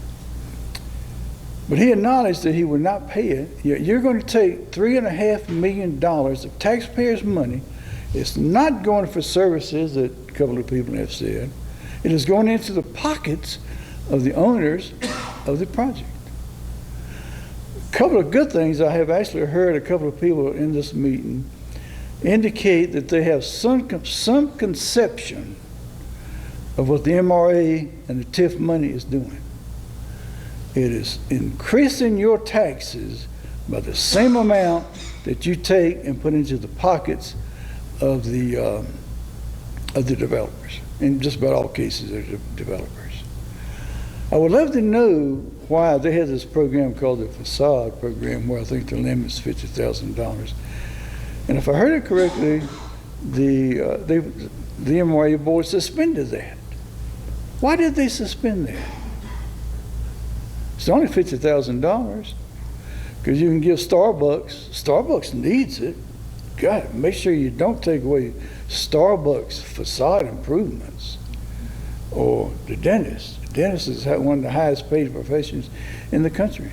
But he acknowledged that he would not pay it. You're going to take $3.5 million of taxpayers' money. It's not going for services that a couple of people have said. It is going into the pockets of the owners of the project. A couple of good things. I have actually heard a couple of people in this meeting indicate that they have some conception of what the MRA and the TIF money is doing. It is increasing your taxes by the same amount that you take and put into the pockets of the developers. In just about all cases, they're developers. I would love to know why they have this program called the facade program, where I think the limit's $50,000. And if I heard it correctly, the MRA board suspended that. Why did they suspend that? It's only $50,000 because you can give Starbucks needs it. God, make sure you don't take away Starbucks facade improvements or the dentist. The dentist is one of the highest paid professions in the country.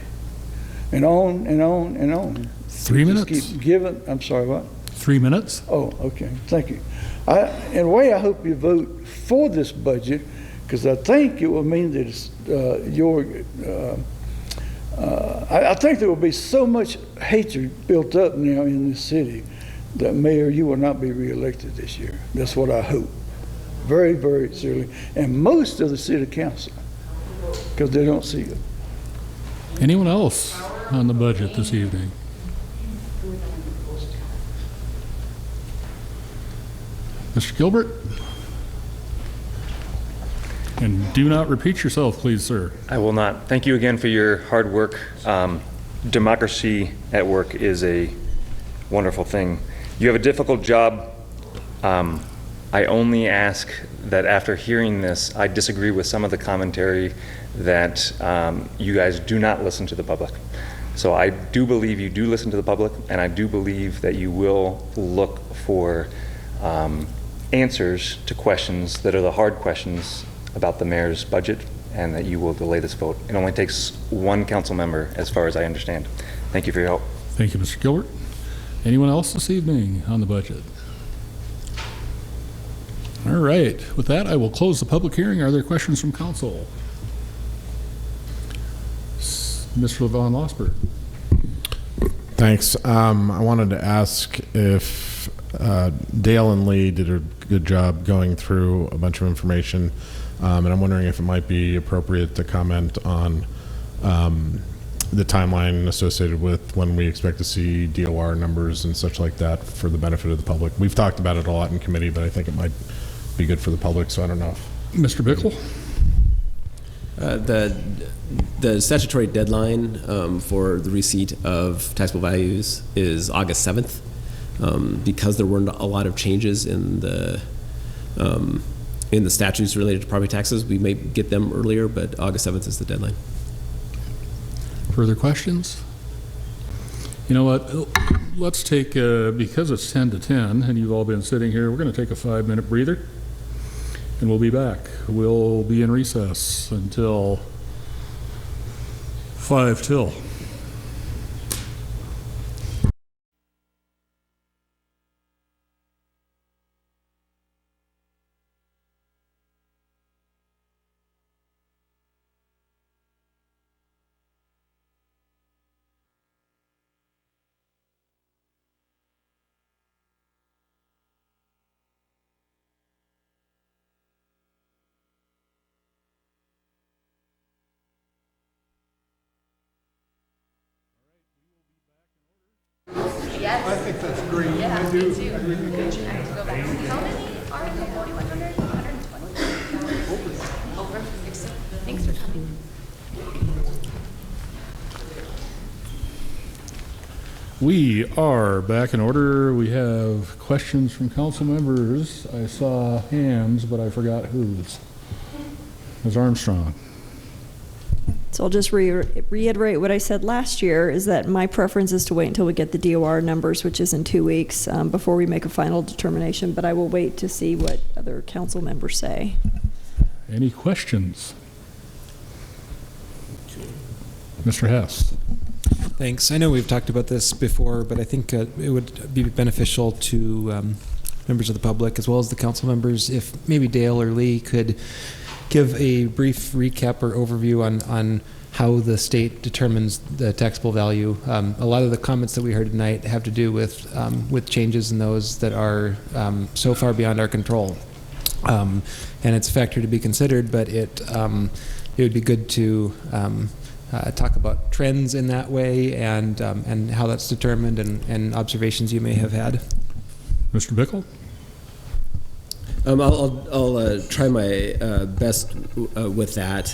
And on and on and on. 3 minutes? Just keep giving. I'm sorry, what? 3 minutes? Oh, okay. Thank you. In a way, I hope you vote for this budget, because I think it will mean that it's I think there will be so much hatred built up now in this city that, Mayor, you will not be reelected this year. That's what I hope. Very, very sincerely. And most of the city council, because they don't see it. Anyone else on the budget this evening? Mr. Gilbert? And do not repeat yourself, please, sir. I will not. Thank you again for your hard work. Democracy at work is a wonderful thing. You have a difficult job. I only ask that after hearing this, I disagree with some of the commentary that you guys do not listen to the public. So I do believe you do listen to the public, and I do believe that you will look for answers to questions that are the hard questions about the mayor's budget, and that you will delay this vote. It only takes one council member, as far as I understand. Thank you for your help. Thank you, Mr. Gilbert. Anyone else this evening on the budget? All right. With that, I will close the public hearing. Are there questions from council? Mr. Levon Losberg. Thanks. I wanted to ask if Dale and Lee did a good job going through a bunch of information, and I'm wondering if it might be appropriate to comment on the timeline associated with when we expect to see DOR numbers and such like that for the benefit of the public. We've talked about it a lot in committee, but I think it might be good for the public, so I don't know. Mr. Bickle? The statutory deadline for the receipt of taxable values is August 7th. Because there weren't a lot of changes in the statutes related to property taxes, we may get them earlier, but August 7th is the deadline. Further questions? You know what? Let's take, because it's 10 to 10 and you've all been sitting here, we're going to take a 5-minute breather. and we'll be back. We'll be in recess until 5 till. I think that's great. I do. How many are in the 4,100? 120. Over. Thanks for coming. We are back in order. We have questions from council members. I saw hands, but I forgot whose. Ms. Armstrong. So I'll just reiterate what I said last year, is that my preference is to wait until we get the DOR numbers, which is in 2 weeks, before we make a final determination, but I will wait to see what other council members say. Any questions? Mr. Hess. Thanks. I know we've talked about this before, but I think it would be beneficial to members of the public as well as the council members if maybe Dale or Lee could give a brief recap or overview on how the state determines the taxable value. A lot of the comments that we heard tonight have to do with changes in those that are so far beyond our control. And it's a factor to be considered, but it would be good to talk about trends in that way and how that's determined and observations you may have had. Mr. Bickle? I'll try my best with that.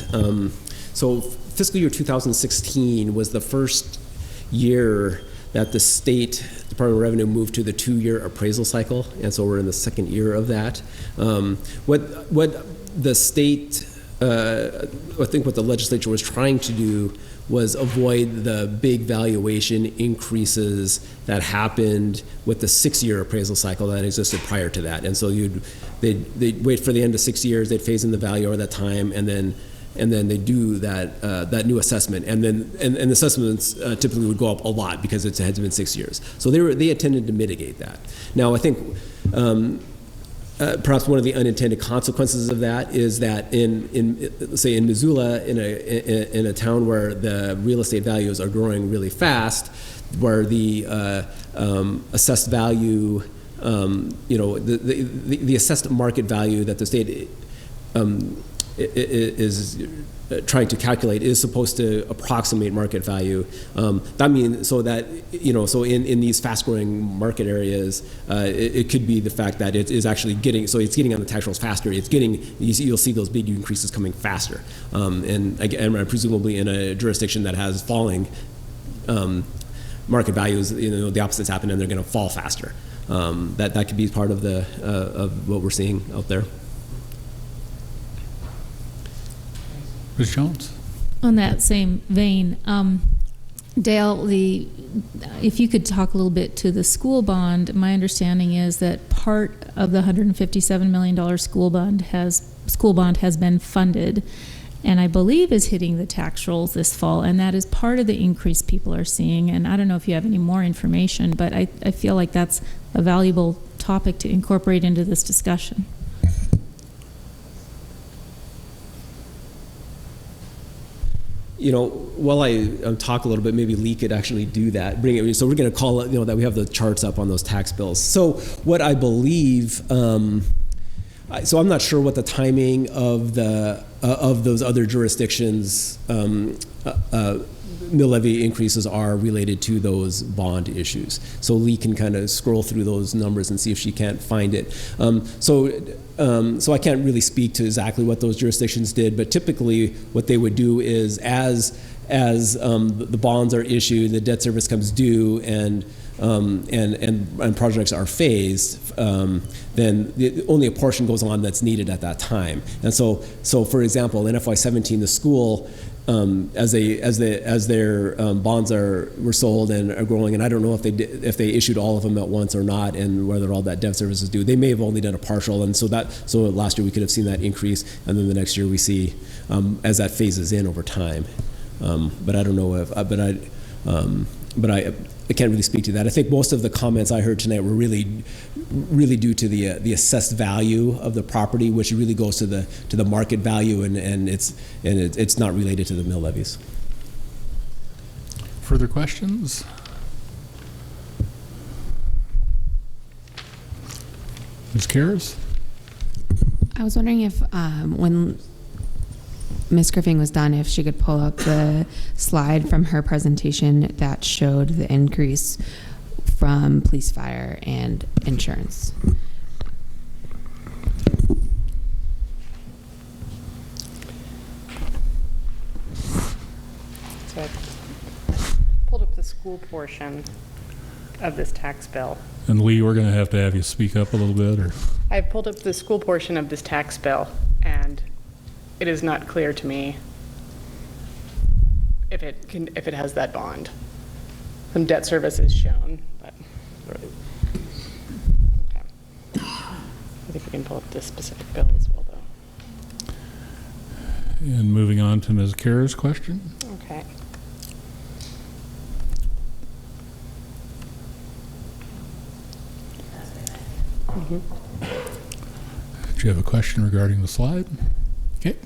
So fiscal year 2016 was the first year that the state Department of Revenue moved to the 2-year appraisal cycle, and so we're in the second year of that. What the state, I think what the legislature was trying to do was avoid the big valuation increases that happened with the 6-year appraisal cycle that existed prior to that. And so they'd wait for the end of 6 years, they'd phase in the value over that time, and then they do that new assessment, and the assessments typically would go up a lot because it had been 6 years. So they intended to mitigate that. Now I think perhaps one of the unintended consequences of that is that say in Missoula, in a town where the real estate values are growing really fast, where the assessed value, the assessed market value that the state is trying to calculate is supposed to approximate market value. That means so in these fast-growing market areas, it could be the fact that it is actually getting on the tax rolls faster. You'll see those big increases coming faster, and presumably in a jurisdiction that has falling market values, the opposites happen and they're going to fall faster. That could be part of of what we're seeing out there. Ms. Jones? On that same vein, Dale, if you could talk a little bit to the school bond, my understanding is that part of the $157 million school bond has been funded, and I believe is hitting the tax rolls this fall, and that is part of the increase people are seeing. And I don't know if you have any more information, but I feel like that's a valuable topic to incorporate into this discussion. While I talk a little bit, maybe Lee could actually do that. Bring it. So we're going to call it, that we have the charts up on those tax bills. So what I believe, so I'm not sure what the timing of those other jurisdictions mill levy increases are related to those bond issues. So Lee can kind of scroll through those numbers and see if she can't find it. So I can't really speak to exactly what those jurisdictions did, but typically what they would do is as the bonds are issued, the debt service comes due, and projects are phased, then only a portion goes on that's needed at that time. And so for example, in FY17, the school their bonds were sold and are growing, and I don't know if they issued all of them at once or not, and whether all that debt service is due. They may have only done a partial, and so last year we could have seen that increase, and then the next year we see as that phases in over time. But I don't know if, I can't really speak to that. I think most of the comments I heard tonight were really due to the assessed value of the property, which really goes to the market value, and it's not related to the mill levies. Further questions? Ms. Karras? I was wondering if when Ms. Griffin was done, if she could pull up the slide from her presentation that showed the increase from police, fire, and insurance. So I pulled up the school portion of this tax bill. And Lee, we're going to have you speak up a little bit, or? I pulled up the school portion of this tax bill, and it is not clear to me if it has that bond. Some debt service is shown, but okay. I think we can pull up this specific bill as well, though. And moving on to Ms. Karras' question. Okay. Do you have a question regarding the slide? Okay.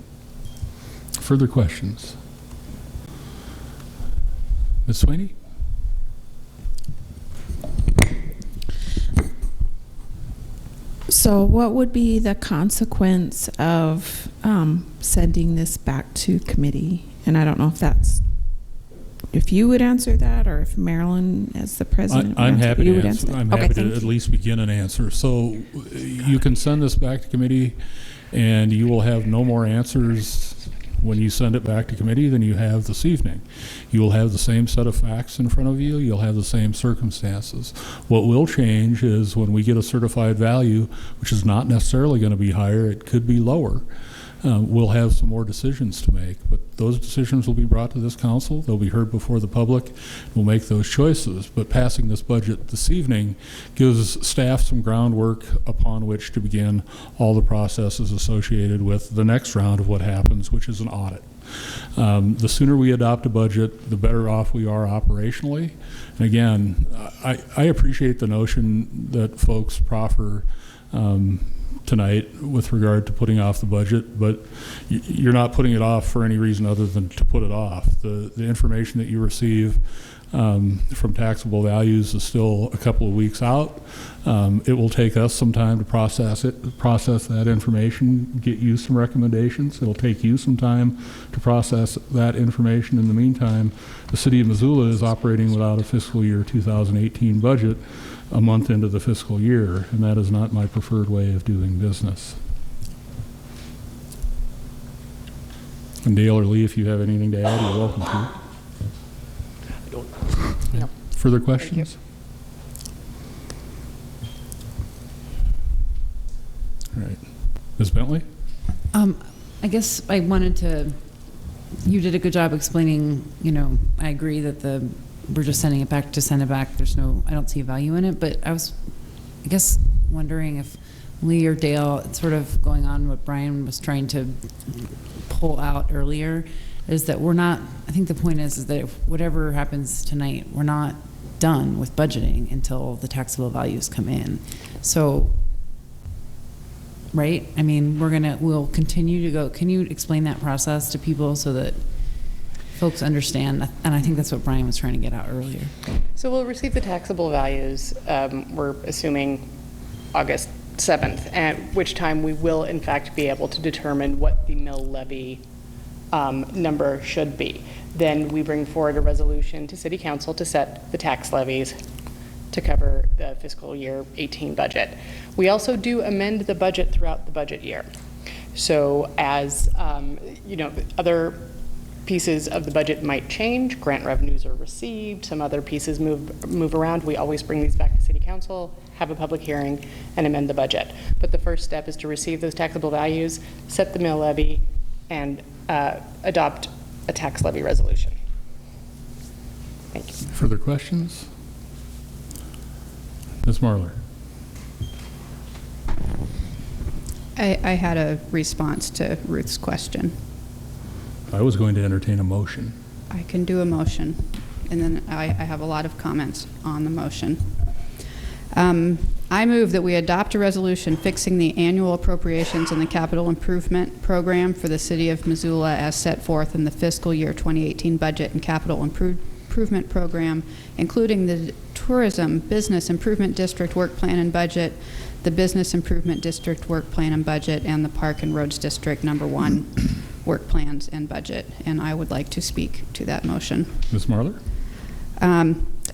Further questions? Ms. Sweeney? So what would be the consequence of sending this back to committee? And I don't know if you would answer that, or if Marilyn, as the president, I'm happy to answer. I'm happy to thank at you. least begin an answer. So you can send this back to committee, and you will have no more answers when you send it back to committee than you have this evening. You will have the same set of facts in front of you. You'll have the same circumstances. What will change is when we get a certified value, which is not necessarily going to be higher, it could be lower. We'll have some more decisions to make, but those decisions will be brought to this council. They'll be heard before the public. We'll make those choices, but passing this budget this evening gives staff some groundwork upon which to begin all the processes associated with the next round of what happens, which is an audit. The sooner we adopt a budget, the better off we are operationally. And again, I appreciate the notion that folks proffer tonight with regard to putting off the budget, but you're not putting it off for any reason other than to put it off. The information that you receive from taxable values is still a couple of weeks out. It will take us some time to process that information, get you some recommendations. It'll take you some time to process that information. In the meantime, the city of Missoula is operating without a fiscal year 2018 budget a month into the fiscal year, and that is not my preferred way of doing business. And Dale or Lee, if you have anything to add, you're welcome to. I don't. No. Further questions? All right. Ms. Bentley? I guess I wanted to, you did a good job explaining, I agree that we're just sending it back to send it back. I don't see value in it, but I guess wondering if Lee or Dale, it's sort of going on what Brian was trying to pull out earlier, is that I think the point is that if whatever happens tonight, we're not done with budgeting until the taxable values come in. So, right? I mean, we'll continue to go. Can you explain that process to people so that folks understand? And I think that's what Brian was trying to get out earlier. So we'll receive the taxable values, we're assuming August 7th, at which time we will in fact be able to determine what the mill levy number should be. Then we bring forward a resolution to City Council to set the tax levies to cover the fiscal year 18 budget. We also do amend the budget throughout the budget year. So as other pieces of the budget might change, grant revenues are received, some other pieces move around, we always bring these back to City Council, have a public hearing, and amend the budget. But the first step is to receive those taxable values, set the mill levy, and adopt a tax levy resolution. Thank you. Further questions? Ms. Marler. I had a response to Ruth's question. I was going to entertain a motion. I can do a motion, and then I have a lot of comments on the motion. I move that we adopt a resolution fixing the annual appropriations in the capital improvement program for the city of Missoula as set forth in the fiscal year 2018 budget and capital improvement program, including the Tourism Business Improvement District Work Plan and Budget, the Business Improvement District Work Plan and Budget, and the Park and Roads District Number 1 Work Plans and Budget. And I would like to speak to that motion. Ms. Marler?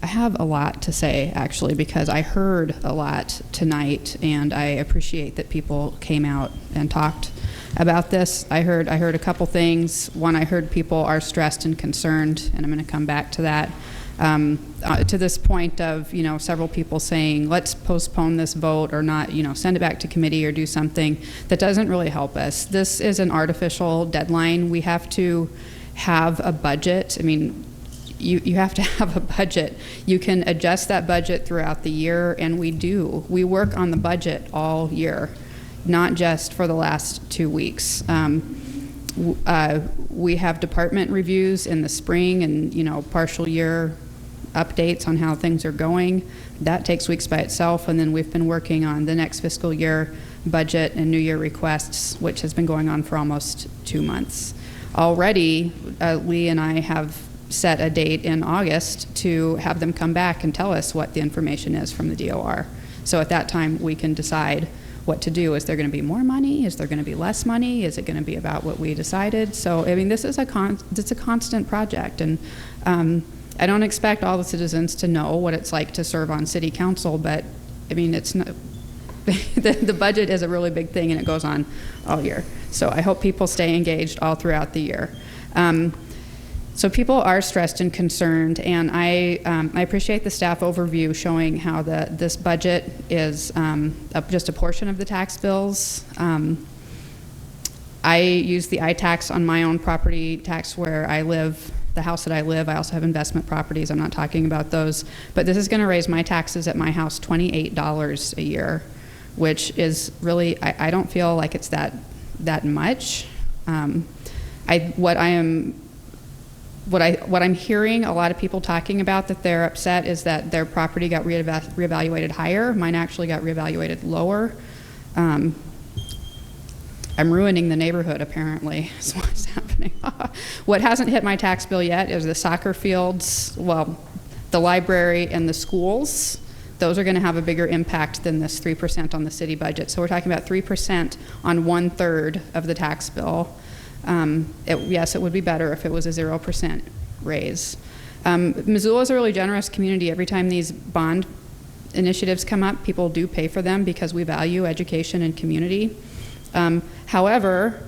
I have a lot to say, actually, because I heard a lot tonight, and I appreciate that people came out and talked about this. I heard a couple things. One, I heard people are stressed and concerned, and I'm going to come back to that. To this point of, several people saying, let's postpone this vote or not, send it back to committee or do something that doesn't really help us. This is an artificial deadline. We have to have a budget. I mean, you have to have a budget. You can adjust that budget throughout the year, and we do. We work on the budget all year, not just for the last 2 weeks. We have department reviews in the spring and, partial year updates on how things are going. That takes weeks by itself, and then we've been working on the next fiscal year budget and New Year requests, which has been going on for almost 2 months. Already, Lee and I have set a date in August to have them come back and tell us what the information is from the DOR. So at that time, we can decide what to do. Is there going to be more money? Is there going to be less money? Is it going to be about what we decided? So, I mean, this is it's a constant project, and I don't expect all the citizens to know what it's like to serve on city council, but I mean, it's not, the budget is a really big thing, and it goes on all year. So I hope people stay engaged all throughout the year. So people are stressed and concerned, and I appreciate the staff overview showing how this budget is just a portion of the tax bills. I use the iTax on my own property tax where I live, the house that I live. I also have investment properties. I'm not talking about those. But this is going to raise my taxes at my house $28 a year, which is really, I don't feel like it's that much. What I'm hearing a lot of people talking about that they're upset is that their property got reevaluated higher. Mine actually got reevaluated lower. I'm ruining the neighborhood, apparently, is what's happening. What hasn't hit my tax bill yet is the soccer fields, well, the library and the schools. Those are going to have a bigger impact than this 3% on the city budget. So we're talking about 3% on 1/3 of the tax bill. Yes, it would be better if it was a 0% raise. Missoula is a really generous community. Every time these bond initiatives come up, people do pay for them because we value education and community. However,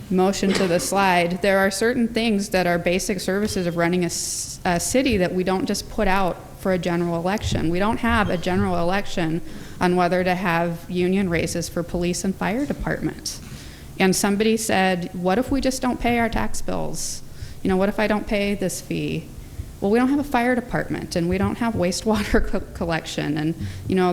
motion to the slide, there are certain things that are basic services of running a city that we don't just put out for a general election. We don't have a general election on whether to have union raises for police and fire department. And somebody said, what if we just don't pay our tax bills? What if I don't pay this fee? Well, we don't have a fire department, and we don't have wastewater collection, and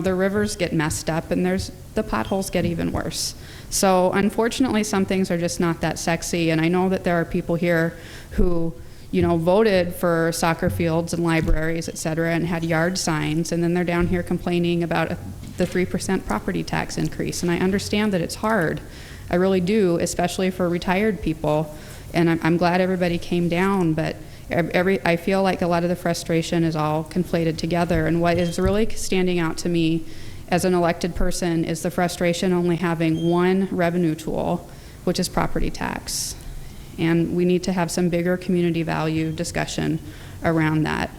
the rivers get messed up, and the potholes get even worse. So unfortunately, some things are just not that sexy, and I know that there are people here who voted for soccer fields and libraries, et cetera, and had yard signs, and then they're down here complaining about the 3% property tax increase. And I understand that it's hard. I really do, especially for retired people. And I'm glad everybody came down, but I feel like a lot of the frustration is all conflated together. And what is really standing out to me as an elected person is the frustration only having one revenue tool, which is property tax. And we need to have some bigger community value discussion around that.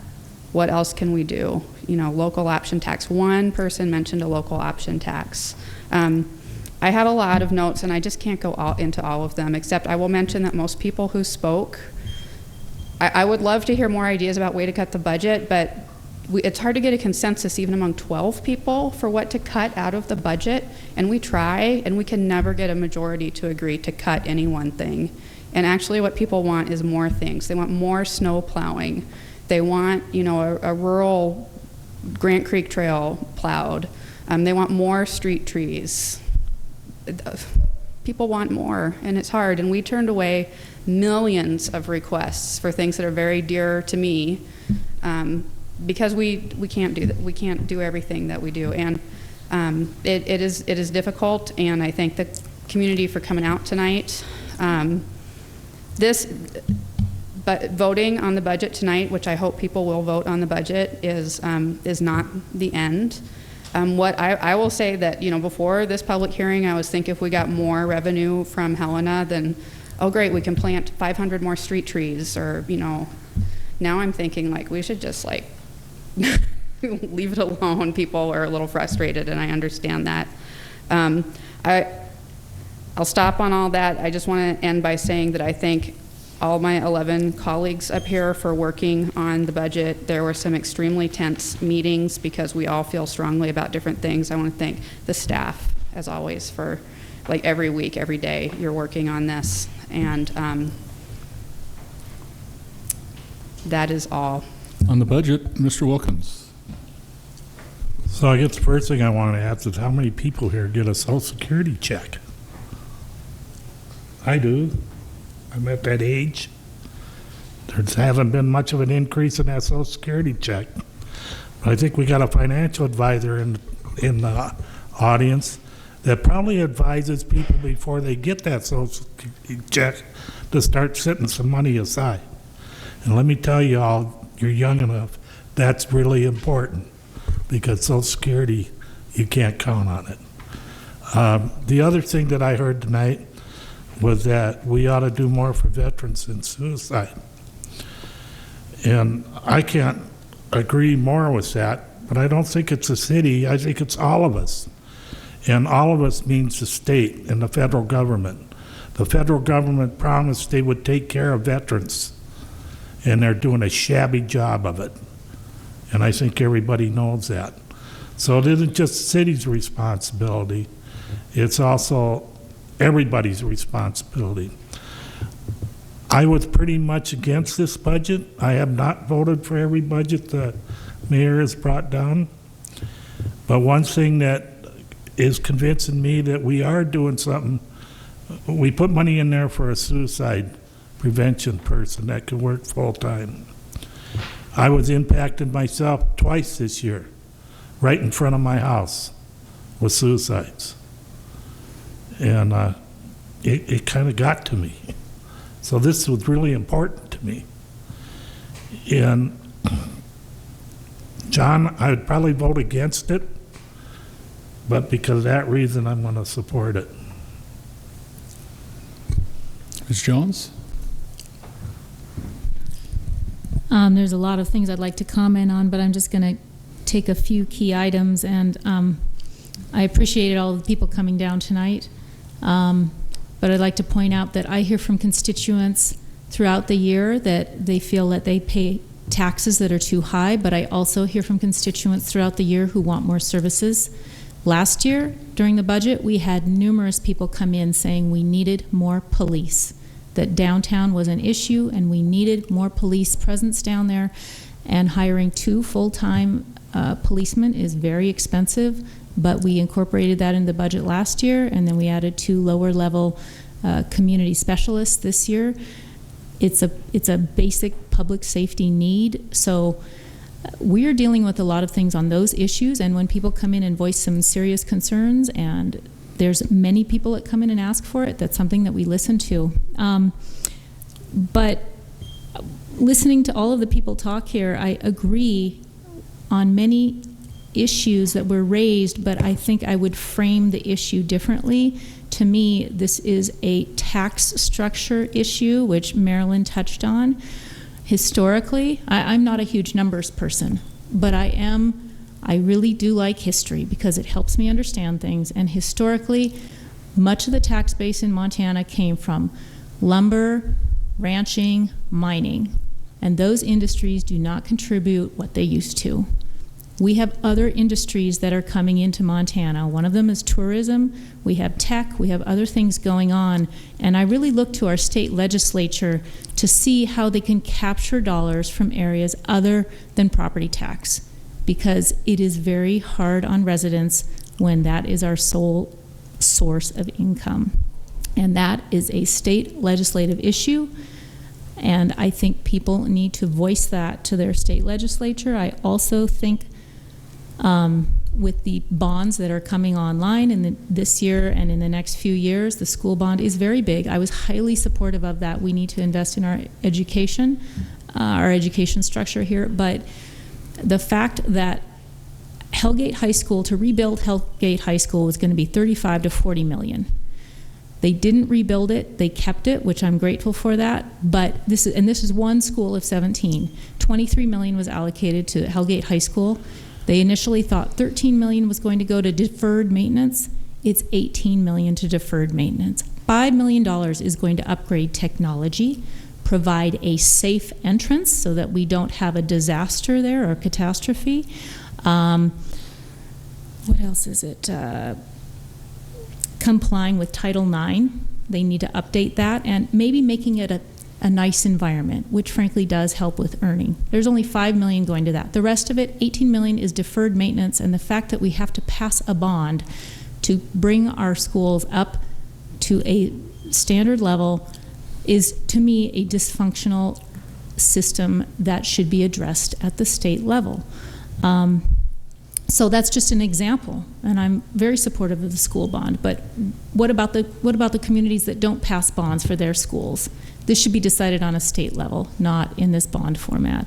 What else can we do? Local option tax. One person mentioned a local option tax. I have a lot of notes, and I just can't go into all of them, except I will mention that most people who spoke, I would love to hear more ideas about way to cut the budget, but it's hard to get a consensus even among 12 people for what to cut out of the budget, and we try, and we can never get a majority to agree to cut any one thing. And actually what people want is more things. They want more snow plowing. They want, you know, a rural Grant Creek Trail plowed. They want more street trees. People want more, and it's hard. And we turned away millions of requests for things that are very dear to me, because we can't do that. We can't do everything that we do, and it is difficult. And I thank the community for coming out tonight. But voting on the budget tonight, which I hope people will vote on the budget, is not the end. What I will say that, you know, before this public hearing, I was thinking if we got more revenue from Helena, then, oh great, we can plant 500 more street trees, or, you know, now I'm thinking like we should just like leave it alone. People are a little frustrated, and I understand that. I'll stop on all that. I just want to end by saying that I thank all my 11 colleagues up here for working on the budget. There were some extremely tense meetings because we all feel strongly about different things. I want to thank the staff, as always, for like every week, every day, you're working on this. And that is all. On the budget, Mr. Wilkins. So I guess the first thing I want to ask is how many people here get a Social Security check? I do. I'm at that age. There hasn't been much of an increase in that Social Security check. But I think we got a financial advisor in the audience that probably advises people before they get that Social Security check to start setting some money aside. And let me tell you all, you're young enough, that's really important, because Social Security, you can't count on it. The other thing that I heard tonight was that we ought to do more for veterans in suicide. And I can't agree more with that, but I don't think it's the city, I think it's all of us. And all of us means the state and the federal government. The federal government promised they would take care of veterans, and they're doing a shabby job of it. And I think everybody knows that. So it isn't just the city's responsibility, it's also everybody's responsibility. I was pretty much against this budget. I have not voted for every budget the mayor has brought down. But one thing that is convincing me that we are doing something, we put money in there for a suicide prevention person that can work full-time. I was impacted myself twice this year, right in front of my house, with suicides. And it kind of got to me. So this was really important to me. And John, I would probably vote against it, but because of that reason, I'm going to support it. Ms. Jones? There's a lot of things I'd like to comment on, but I'm just going to take a few key items. And I appreciated all the people coming down tonight. But I'd like to point out that I hear from constituents throughout the year that they feel that they pay taxes that are too high, but I also hear from constituents throughout the year who want more services. Last year, during the budget, we had numerous people come in saying we needed more police, that downtown was an issue and we needed more police presence down there, and hiring 2 full-time policemen is very expensive, but we incorporated that in the budget last year, and then we added 2 lower-level community specialists this year. It's a basic public safety need, so we are dealing with a lot of things on those issues, and when people come in and voice some serious concerns, and there's many people that come in and ask for it, that's something that we listen to. But listening to all of the people talk here, I agree on many issues that were raised, but I think I would frame the issue differently. To me, this is a tax structure issue, which Marilyn touched on. Historically, I'm not a huge numbers person, but I really do like history because it helps me understand things. And historically, much of the tax base in Montana came from lumber, ranching, mining. And those industries do not contribute what they used to. We have other industries that are coming into Montana. One of them is tourism. We have tech. We have other things going on. And I really look to our state legislature to see how they can capture dollars from areas other than property tax, because it is very hard on residents when that is our sole source of income. And that is a state legislative issue. And I think people need to voice that to their state legislature. I also think with the bonds that are coming online in this year and in the next few years, the school bond is very big. I was highly supportive of that. We need to invest in our education structure here. But the fact that Hellgate High School, to rebuild Hellgate High School, was going to be $35 to $40 million. They didn't rebuild it, they kept it, which I'm grateful for that, but this is one school of 17. $23 million was allocated to Hellgate High School. They initially thought $13 million was going to go to deferred maintenance. It's $18 million to deferred maintenance. $5 million is going to upgrade technology, provide a safe entrance so that we don't have a disaster there or a catastrophe. What else is it? Complying with Title IX. They need to update that and maybe making it a nice environment, which frankly does help with earning. There's only $5 million going to that. The rest of it, $18 million, is deferred maintenance, and the fact that we have to pass a bond to bring our schools up to a standard level is, to me, a dysfunctional system that should be addressed at the state level. So that's just an example, and I'm very supportive of the school bond. But what about the communities that don't pass bonds for their schools? This should be decided on a state level, not in this bond format.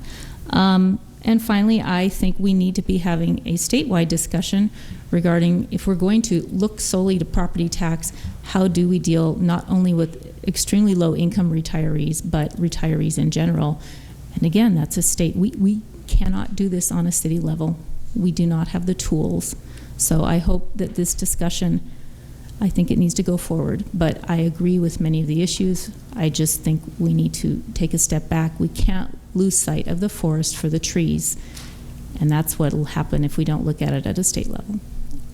And finally, I think we need to be having a statewide discussion regarding, if we're going to look solely to property tax, how do we deal not only with extremely low income retirees, but retirees in general? And again, that's a state. We cannot do this on a city level. We do not have the tools. So I hope that this discussion, I think it needs to go forward, but I agree with many of the issues. I just think we need to take a step back. We can't lose sight of the forest for the trees, and that's what will happen if we don't look at it at a state level.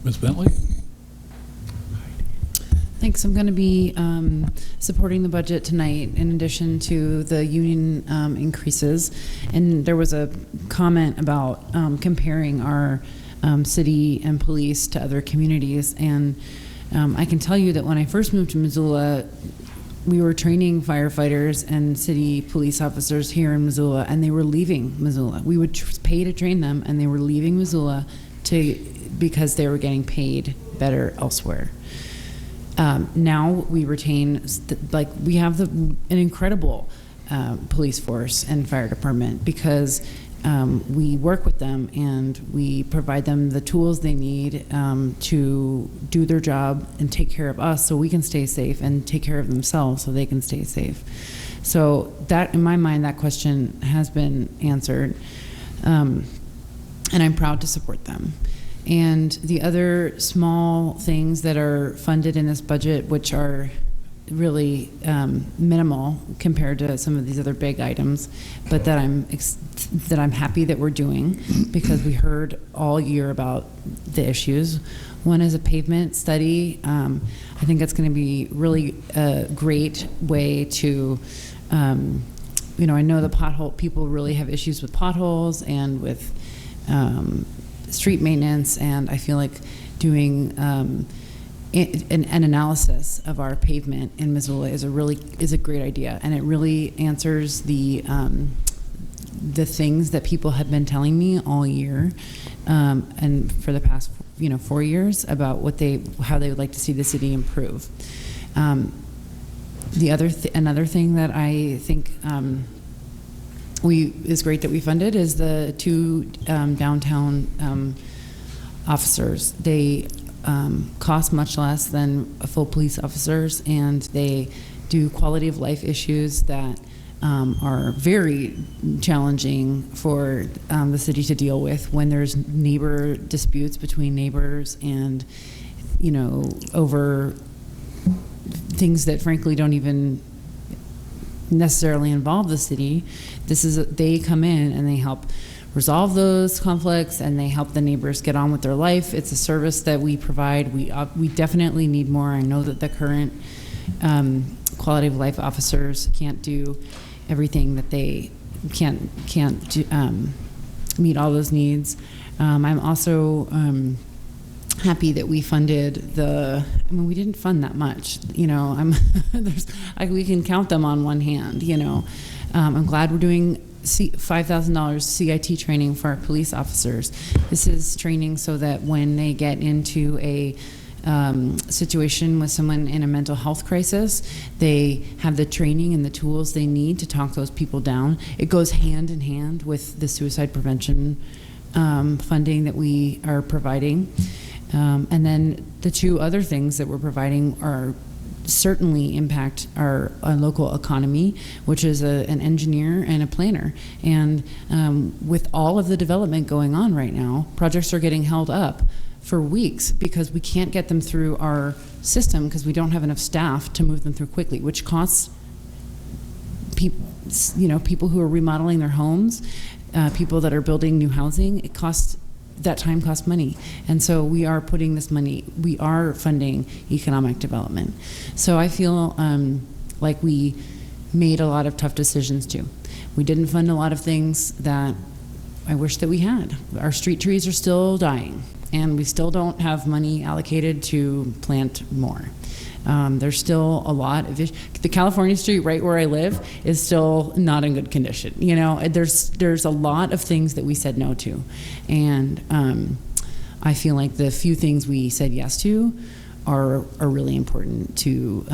Ms. Bentley? Thanks. I'm going to be supporting the budget tonight in addition to the union increases. And there was a comment about comparing our city and police to other communities. And I can tell you that when I first moved to Missoula, we were training firefighters and city police officers here in Missoula, and they were leaving Missoula. We would pay to train them, and they were leaving Missoula because they were getting paid better elsewhere. Now we retain, we have an incredible police force and fire department because we work with them and we provide them the tools they need to do their job and take care of us so we can stay safe, and take care of themselves so they can stay safe. So that, in my mind, that question has been answered, and I'm proud to support them. And the other small things that are funded in this budget, which are really minimal compared to some of these other big items, but that I'm happy that we're doing because we heard all year about the issues. One is a pavement study. I think that's going to be really a great way to, I know the people really have issues with potholes and with street maintenance, and I feel like doing an analysis of our pavement in Missoula is a great idea, and it really answers the things that people have been telling me all year, and for the past 4 years about how they would like to see the city improve. Another thing that I think is great that we funded is the 2 downtown officers. They cost much less than full police officers, and they do quality of life issues that are very challenging for the city to deal with when there's neighbor disputes between neighbors and over things that frankly don't even necessarily involve the city. They come in and they help resolve those conflicts and they help the neighbors get on with their life. It's a service that we provide. We definitely need more. I know that the current quality of life officers can't do everything, that they can't do, meet all those needs. I'm also happy that we funded we didn't fund that much, we can count them on one hand, I'm glad we're doing $5,000 CIT training for our police officers. This is training so that when they get into a situation with someone in a mental health crisis, they have the training and the tools they need to talk those people down. It goes hand in hand with the suicide prevention funding that we are providing. And then the two other things that we're providing are certainly impact our local economy, which is an engineer and a planner. And with all of the development going on right now, projects are getting held up for weeks because we can't get them through our system because we don't have enough staff to move them through quickly, which costs people who are remodeling their homes, people that are building new housing. That time costs money. And so we are putting this money, we are funding economic development. So I feel like we made a lot of tough decisions too. We didn't fund a lot of things that I wish that we had. Our street trees are still dying, and we still don't have money allocated to plant more. There's still a lot of the California street right where I live is still not in good condition. There's a lot of things that we said no to, and I feel like the few things we said yes to are really important to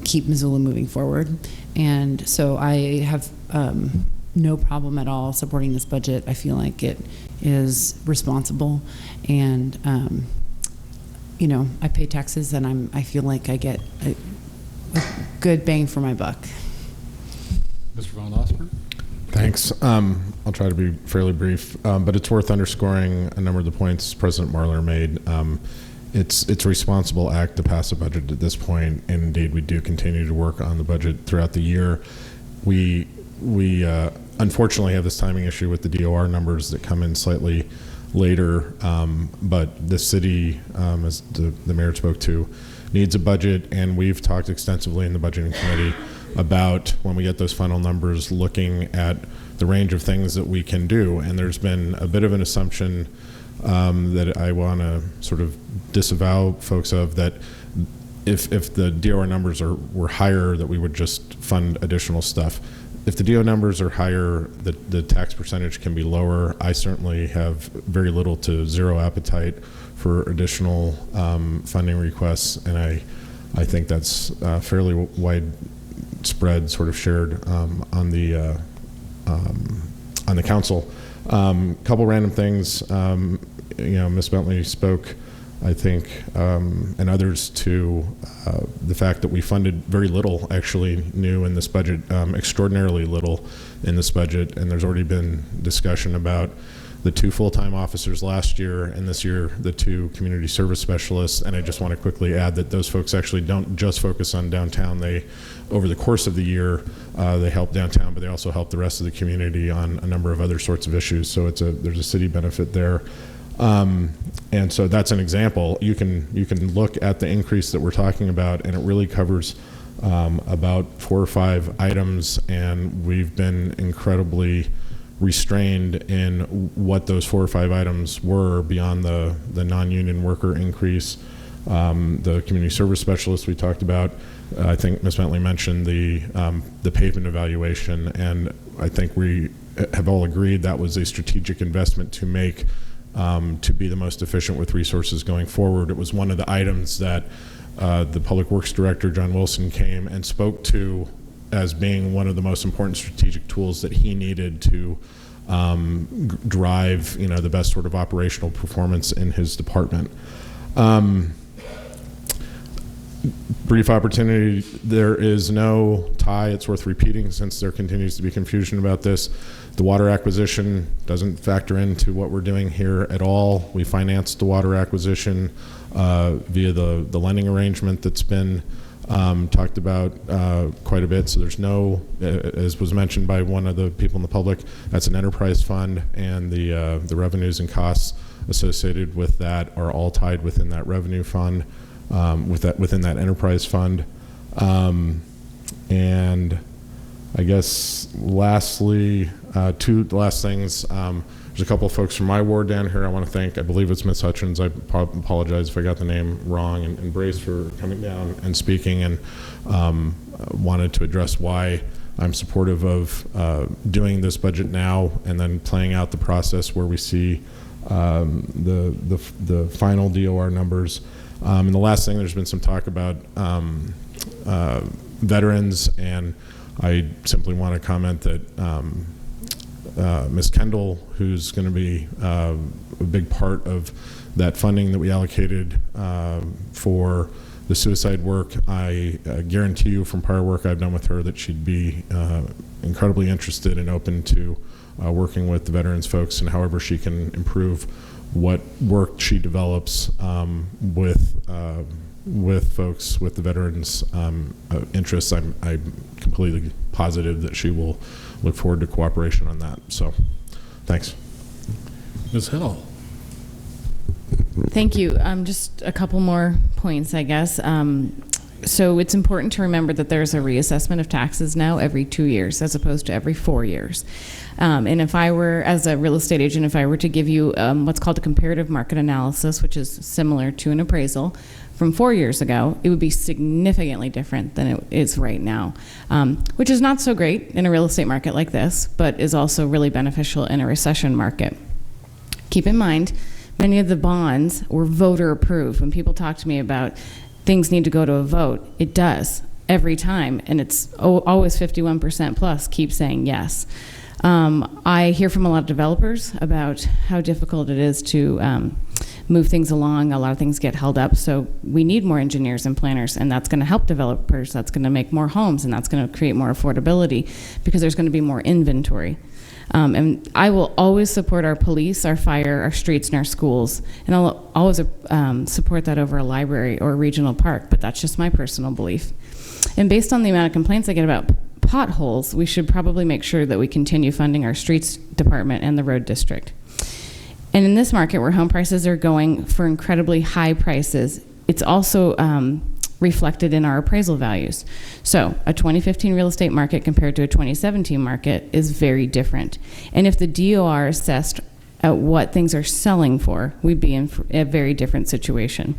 keep Missoula moving forward. And so I have no problem at all supporting this budget. I feel like it is responsible, and I pay taxes, and I feel like I get a good bang for my buck. Mr. Von Osberg? Thanks. I'll try to be fairly brief, but it's worth underscoring a number of the points President Marler made. It's a responsible act to pass a budget at this point, and indeed we do continue to work on the budget throughout the year. We unfortunately have this timing issue with the DOR numbers that come in slightly later, but the city, as the mayor spoke to, needs a budget, and we've talked extensively in the budgeting committee about, when we get those final numbers, looking at the range of things that we can do. And there's been a bit of an assumption that I want to sort of disavow folks of, that if the DOR numbers were higher, that we would just fund additional stuff. If the DO numbers are higher, the tax percentage can be lower. I certainly have very little to zero appetite for additional funding requests, and I think that's fairly widespread, sort of shared on the council. Couple random things. Ms. Bentley spoke, I think, and others, to the fact that we funded very little actually new in this budget, extraordinarily little in this budget, and there's already been discussion about the 2 full-time officers last year, and this year the 2 community service specialists. And I just want to quickly add that those folks actually don't just focus on downtown. Over the course of the year, they help downtown, but they also help the rest of the community on a number of other sorts of issues. So there's a city benefit there. And so that's an example. You can look at the increase that we're talking about, and it really covers about 4 or 5 items, and we've been incredibly restrained in what those 4 or 5 items were beyond the non-union worker increase. The community service specialists we talked about. I think Ms. Bentley mentioned the pavement evaluation, and I think we have all agreed that was a strategic investment to make, to be the most efficient with resources going forward. It was one of the items that the Public Works Director, John Wilson, came and spoke to as being one of the most important strategic tools that he needed to drive, the best sort of operational performance in his department. Brief opportunity. There is no tie. It's worth repeating since there continues to be confusion about this. The water acquisition doesn't factor into what we're doing here at all. We financed the water acquisition via the lending arrangement that's been talked about quite a bit. So there's no, as was mentioned by one of the people in the public, that's an enterprise fund, and the revenues and costs associated with that are all tied within that revenue fund, within that enterprise fund. And I guess lastly, two last things. There's a couple of folks from my ward down here I want to thank. I believe it's Ms. Hutchins. I apologize if I got the name wrong. And Brace for coming down and speaking, and wanted to address why I'm supportive of doing this budget now and then playing out the process where we see the final DOR numbers. And the last thing, there's been some talk about veterans, and I simply want to comment that Ms. Kendall, who's going to be a big part of that funding that we allocated for the suicide work, I guarantee you from prior work I've done with her that she'd be incredibly interested and open to working with the veterans folks, and however she can improve what work she develops with folks with the veterans interests. I'm completely positive that she will look forward to cooperation on that. So, thanks. Ms. Hill. Thank you. Just a couple more points, I guess. So it's important to remember that there's a reassessment of taxes now every 2 years as opposed to every 4 years. And if I were, as a real estate agent, if I were to give you what's called a comparative market analysis, which is similar to an appraisal, from 4 years ago, it would be significantly different than it is right now, which is not so great in a real estate market like this, but is also really beneficial in a recession market. Keep in mind, many of the bonds were voter approved. When people talk to me about things need to go to a vote, it does every time, and it's always 51% plus keep saying yes. I hear from a lot of developers about how difficult it is to move things along. A lot of things get held up, so we need more engineers and planners, and that's going to help developers. That's going to make more homes, and that's going to create more affordability because there's going to be more inventory. And I will always support our police, our fire, our streets, and our schools, and I'll always support that over a library or a regional park, but that's just my personal belief. And based on the amount of complaints I get about potholes, we should probably make sure that we continue funding our streets department and the road district. And in this market where home prices are going for incredibly high prices, it's also reflected in our appraisal values. So a 2015 real estate market compared to a 2017 market is very different. And if the DOR assessed at what things are selling for, we'd be in a very different situation.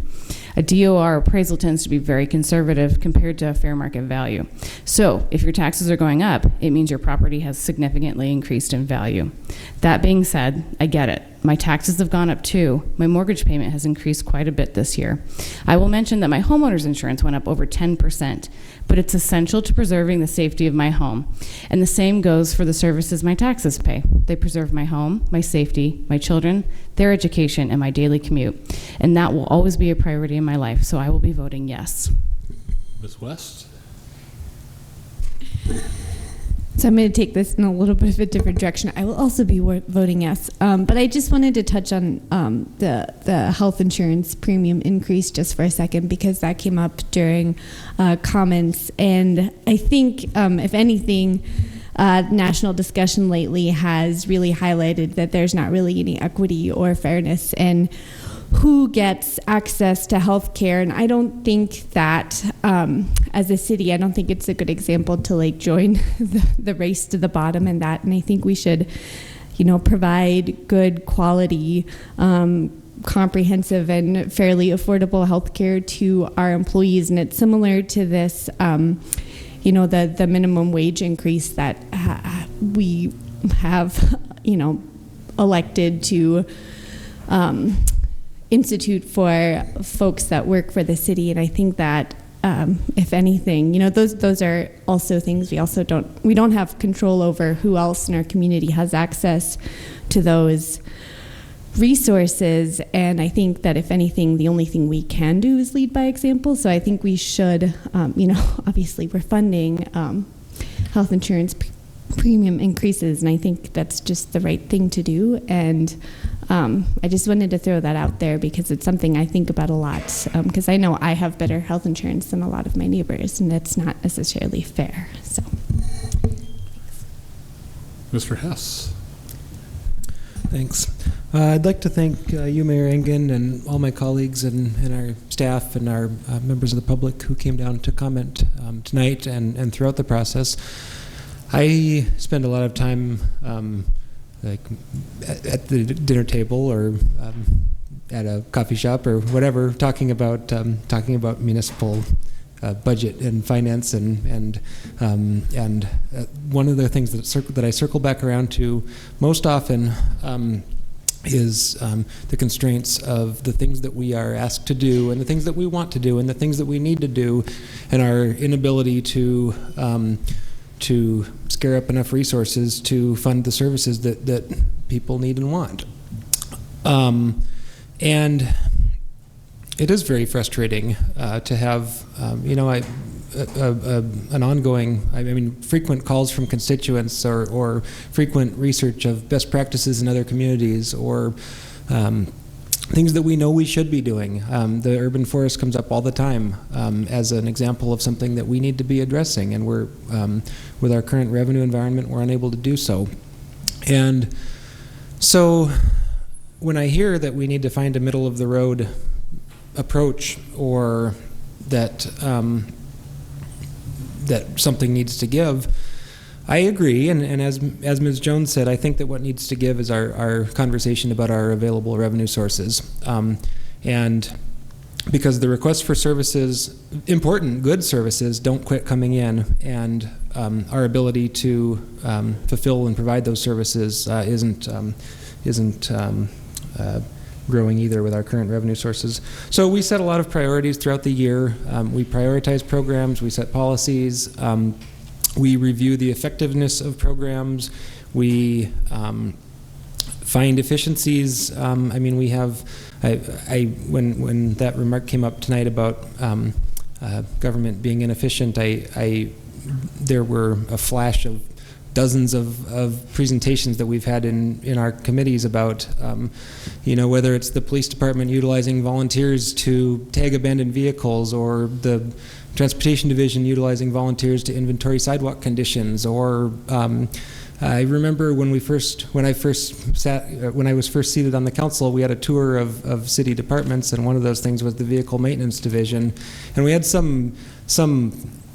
A DOR appraisal tends to be very conservative compared to a fair market value. So if your taxes are going up, it means your property has significantly increased in value. That being said, I get it. My taxes have gone up too. My mortgage payment has increased quite a bit this year. I will mention that my homeowner's insurance went up over 10%, but it's essential to preserving the safety of my home. And the same goes for the services my taxes pay. They preserve my home, my safety, my children, their education, and my daily commute. And that will always be a priority in my life, so I will be voting yes. Ms. West? So I'm going to take this in a little bit of a different direction. I will also be voting yes. But I just wanted to touch on the health insurance premium increase just for a second, because that came up during comments. And I think, if anything, national discussion lately has really highlighted that there's not really any equity or fairness in who gets access to health care. And I don't think that, as a city, I don't think it's a good example to like join the race to the bottom in that. And I think we should, provide good quality, comprehensive and fairly affordable health care to our employees. And it's similar to this, the minimum wage increase that we have, elected to institute for folks that work for the city. And I think that, if anything, those are also things we don't have control over who else in our community has access to those resources. And I think that if anything, the only thing we can do is lead by example. So I think we should, obviously we're funding health insurance premium increases, and I think that's just the right thing to do. And I just wanted to throw that out there because it's something I think about a lot, because I know I have better health insurance than a lot of my neighbors, and that's not necessarily fair. So, Mr. Hess. Thanks. I'd like to thank you, Mayor Engen, and all my colleagues and our staff and our members of the public who came down to comment tonight and throughout the process. I spend a lot of time like at the dinner table or at a coffee shop or whatever, talking about municipal budget and finance and one of the things that I circle back around to most often is the constraints of the things that we are asked to do and the things that we want to do and the things that we need to do, and our inability to scare up enough resources to fund the services that people need and want. And it is very frustrating to have, an ongoing, frequent calls from constituents or frequent research of best practices in other communities or things that we know we should be doing. The urban forest comes up all the time as an example of something that we need to be addressing, and we're, with our current revenue environment, we're unable to do so. And so when I hear that we need to find a middle of the road approach, or that that something needs to give, I agree, and as Ms. Jones said, I think that what needs to give is our conversation about our available revenue sources. And because the requests for services, important, good services, don't quit coming in, and our ability to fulfill and provide those services isn't growing either with our current revenue sources. So we set a lot of priorities throughout the year. We prioritize programs, we set policies, we review the effectiveness of programs, we find efficiencies. We have, when that remark came up tonight about government being inefficient, there were a flash of dozens of presentations that we've had in our committees about, whether it's the police department utilizing volunteers to tag abandoned vehicles, or the transportation division utilizing volunteers to inventory sidewalk conditions, or I remember when I was first seated on the council, we had a tour of city departments, and one of those things was the vehicle maintenance division, and we had some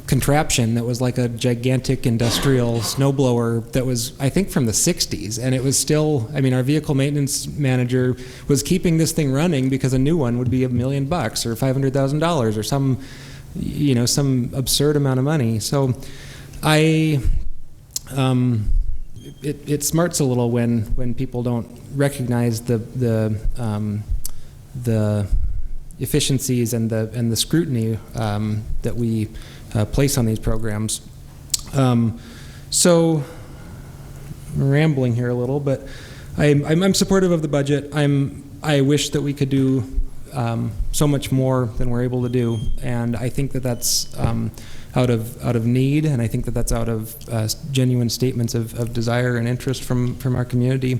contraption that was like a gigantic industrial snowblower that was, I think, from the 60s, and it was still, our vehicle maintenance manager was keeping this thing running because a new one would be $1 million or $500,000 or some absurd amount of money. So it smarts a little when people don't recognize the efficiencies and the scrutiny that we place on these programs. So I'm rambling here a little, but I'm supportive of the budget. I wish that we could do so much more than we're able to do, and I think that that's out of need, and I think that that's out of genuine statements of desire and interest from our community,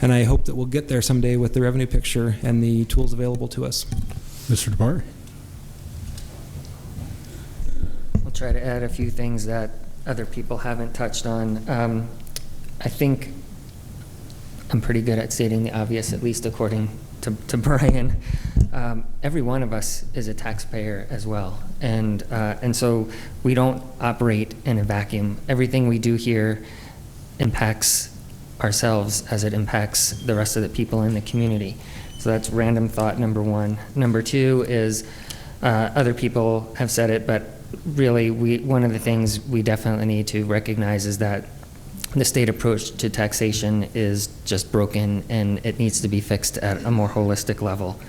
and I hope that we'll get there someday with the revenue picture and the tools available to us. Mr. DeBar? I'll try to add a few things that other people haven't touched on. I think I'm pretty good at stating the obvious, at least according to Brian. Every one of us is a taxpayer as well, and so we don't operate in a vacuum. Everything we do here impacts ourselves as it impacts the rest of the people in the community. So that's random thought number one. Number two is, other people have said it, but really one of the things we definitely need to recognize is that the state approach to taxation is just broken, and it needs to be fixed at a more holistic level.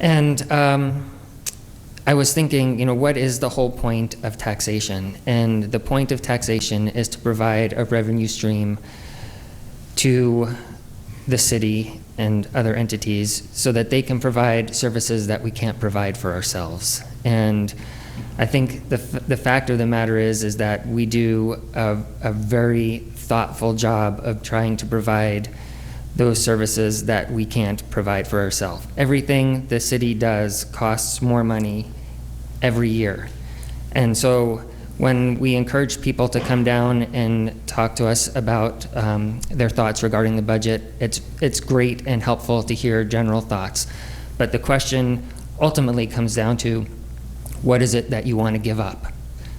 And I was thinking, what is the whole point of taxation? And the point of taxation is to provide a revenue stream to the city and other entities so that they can provide services that we can't provide for ourselves. And I think the fact of the matter is that we do a very thoughtful job of trying to provide those services that we can't provide for ourselves. Everything the city does costs more money every year. And so when we encourage people to come down and talk to us about their thoughts regarding the budget, it's great and helpful to hear general thoughts. But the question ultimately comes down to, what is it that you want to give up?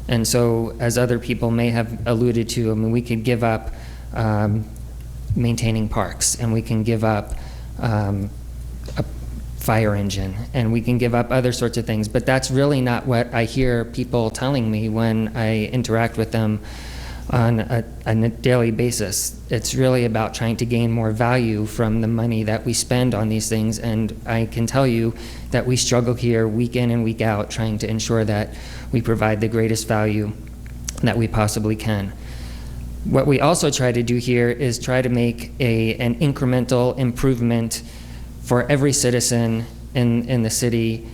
And so, as other people may have alluded to, I mean, we could give up maintaining parks, and we can give up a fire engine, and we can give up other sorts of things, but that's really not what I hear people telling me when I interact with them on a daily basis. It's really about trying to gain more value from the money that we spend on these things, and I can tell you that we struggle here week in and week out trying to ensure that we provide the greatest value that we possibly can. What we also try to do here is try to make an incremental improvement for every citizen in the city.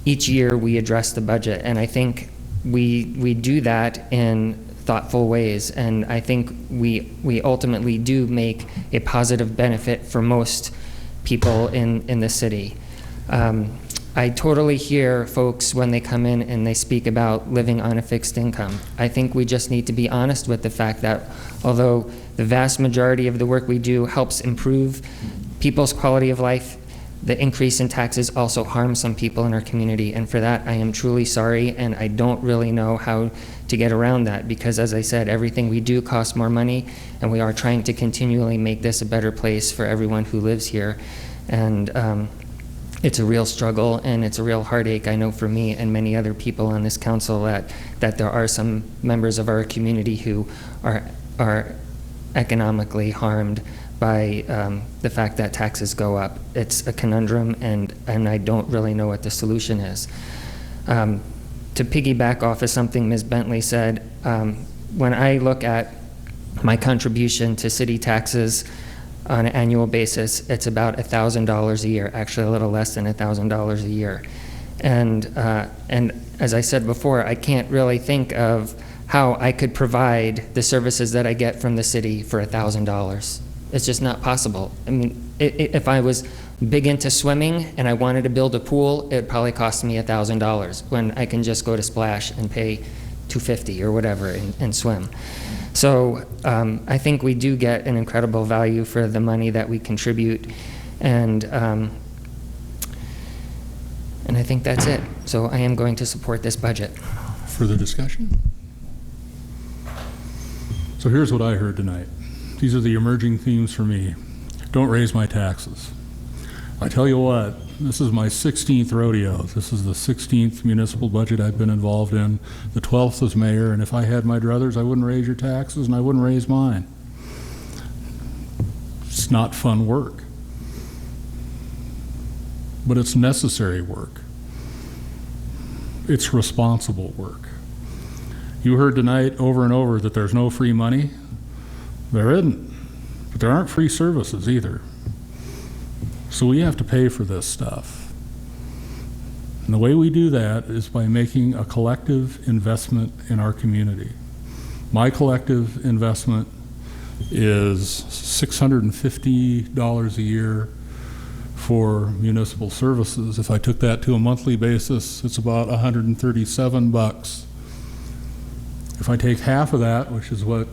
Each year we address the budget, and I think we do that in thoughtful ways, and I think we ultimately do make a positive benefit for most people in the city. I totally hear folks when they come in and they speak about living on a fixed income. I think we just need to be honest with the fact that although the vast majority of the work we do helps improve people's quality of life, the increase in taxes also harms some people in our community, and for that I am truly sorry, and I don't really know how to get around that, because as I said, everything we do costs more money, and we are trying to continually make this a better place for everyone who lives here. And it's a real struggle, and it's a real heartache, I know, for me and many other people on this council, that there are some members of our community who are economically harmed by the fact that taxes go up. It's a conundrum, and I don't really know what the solution is. To piggyback off of something Ms. Bentley said, when I look at my contribution to city taxes on an annual basis, it's about $1,000 a year, actually a little less than $1,000 a year. And as I said before, I can't really think of how I could provide the services that I get from the city for $1,000. It's just not possible. I mean, if I was big into swimming and I wanted to build a pool, it'd probably cost me $1,000 when I can just go to Splash and pay $250 or whatever and swim. So I think we do get an incredible value for the money that we contribute, and I think that's it. So I am going to support this budget. Further discussion? So here's what I heard tonight. These are the emerging themes for me. Don't raise my taxes. I tell you what, this is my 16th rodeo. This is the 16th municipal budget I've been involved in, the 12th as mayor, and if I had my druthers, I wouldn't raise your taxes and I wouldn't raise mine. It's not fun work, but it's necessary work. It's responsible work. You heard tonight over and over that there's no free money. There isn't, but there aren't free services either. So we have to pay for this stuff. And the way we do that is by making a collective investment in our community. My collective investment is $650 a year for municipal services. If I took that to a monthly basis, it's about $137. If I take half of that, which is what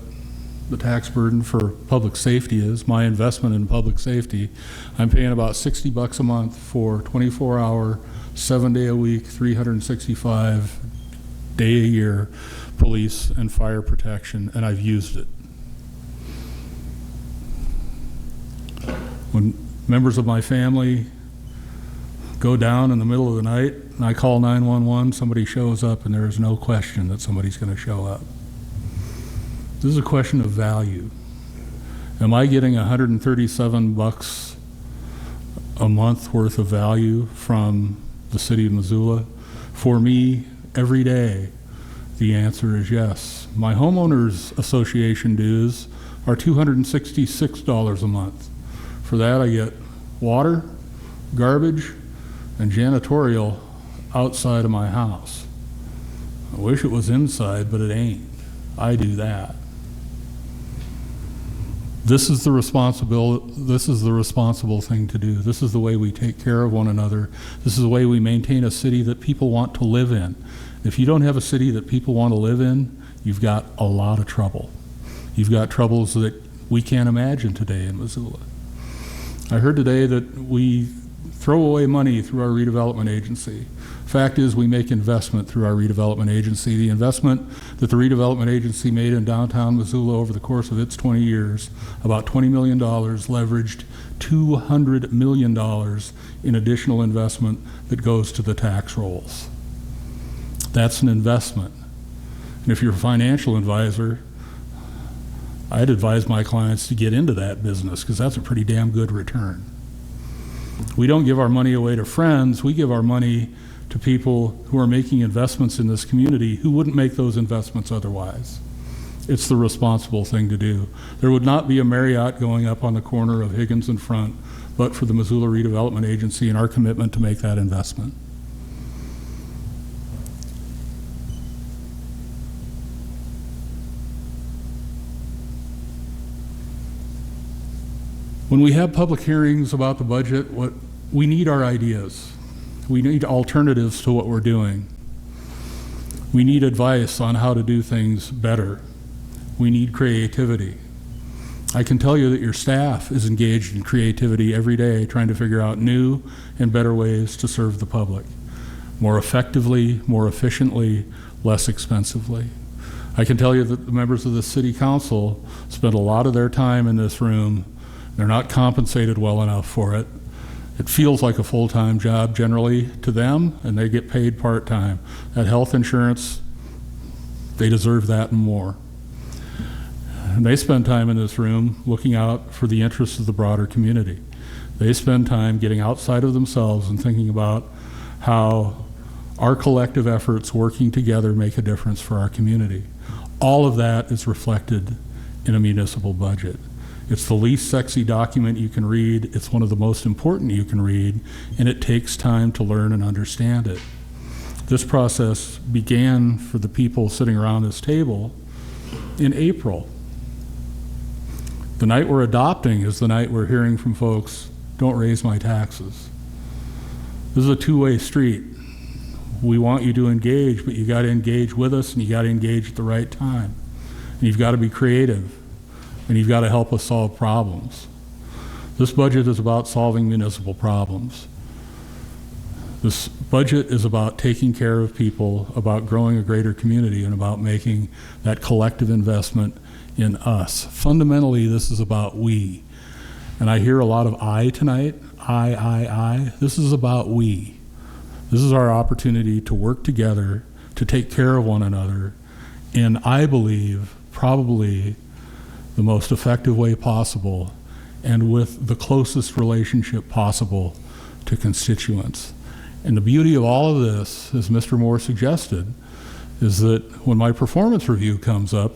the tax burden for public safety is, my investment in public safety, I'm paying about $60 a month for 24-hour, 7-day-a-week, 365-day-a-year police and fire protection, and I've used it. When members of my family go down in the middle of the night and I call 911, somebody shows up, and there is no question that somebody's going to show up. This is a question of value. Am I getting $137 a month worth of value from the city of Missoula? For me, every day, the answer is yes. My homeowners association dues are $266 a month. For that, I get water, garbage, and janitorial outside of my house. I wish it was inside, but it ain't. I do that. This is the responsible thing to do. This is the way we take care of one another. This is the way we maintain a city that people want to live in. If you don't have a city that people want to live in, you've got a lot of trouble. You've got troubles that we can't imagine today in Missoula. I heard today that we throw away money through our redevelopment agency. Fact is, we make investment through our redevelopment agency. The investment that the redevelopment agency made in downtown Missoula over the course of its 20 years, about $20 million, leveraged $200 million in additional investment that goes to the tax rolls. That's an investment. And if you're a financial advisor, I'd advise my clients to get into that business because that's a pretty damn good return. We don't give our money away to friends. We give our money to people who are making investments in this community who wouldn't make those investments otherwise. It's the responsible thing to do. There would not be a Marriott going up on the corner of Higgins and Front but for the Missoula Redevelopment Agency and our commitment to make that investment. When we have public hearings about the budget, we need our ideas. We need alternatives to what we're doing. We need advice on how to do things better. We need creativity. I can tell you that your staff is engaged in creativity every day, trying to figure out new and better ways to serve the public, more effectively, more efficiently, less expensively. I can tell you that the members of the City Council spend a lot of their time in this room. They're not compensated well enough for it. It feels like a full-time job generally to them, and they get paid part-time. That health insurance, they deserve that and more. And they spend time in this room looking out for the interests of the broader community. They spend time getting outside of themselves and thinking about how our collective efforts working together make a difference for our community. All of that is reflected in a municipal budget. It's the least sexy document you can read. It's one of the most important you can read, and it takes time to learn and understand it. This process began for the people sitting around this table in April. The night we're adopting is the night we're hearing from folks, don't raise my taxes. This is a two-way street. We want you to engage, but you got to engage with us, and you got to engage at the right time. And you've got to be creative. And you've got to help us solve problems. This budget is about solving municipal problems. This budget is about taking care of people, about growing a greater community, and about making that collective investment in us. Fundamentally, this is about we. And I hear a lot of I tonight, I. This is about we. This is our opportunity to work together, to take care of one another, in, I believe, probably the most effective way possible and with the closest relationship possible to constituents. And the beauty of all of this, as Mr. Moore suggested, is that when my performance review comes up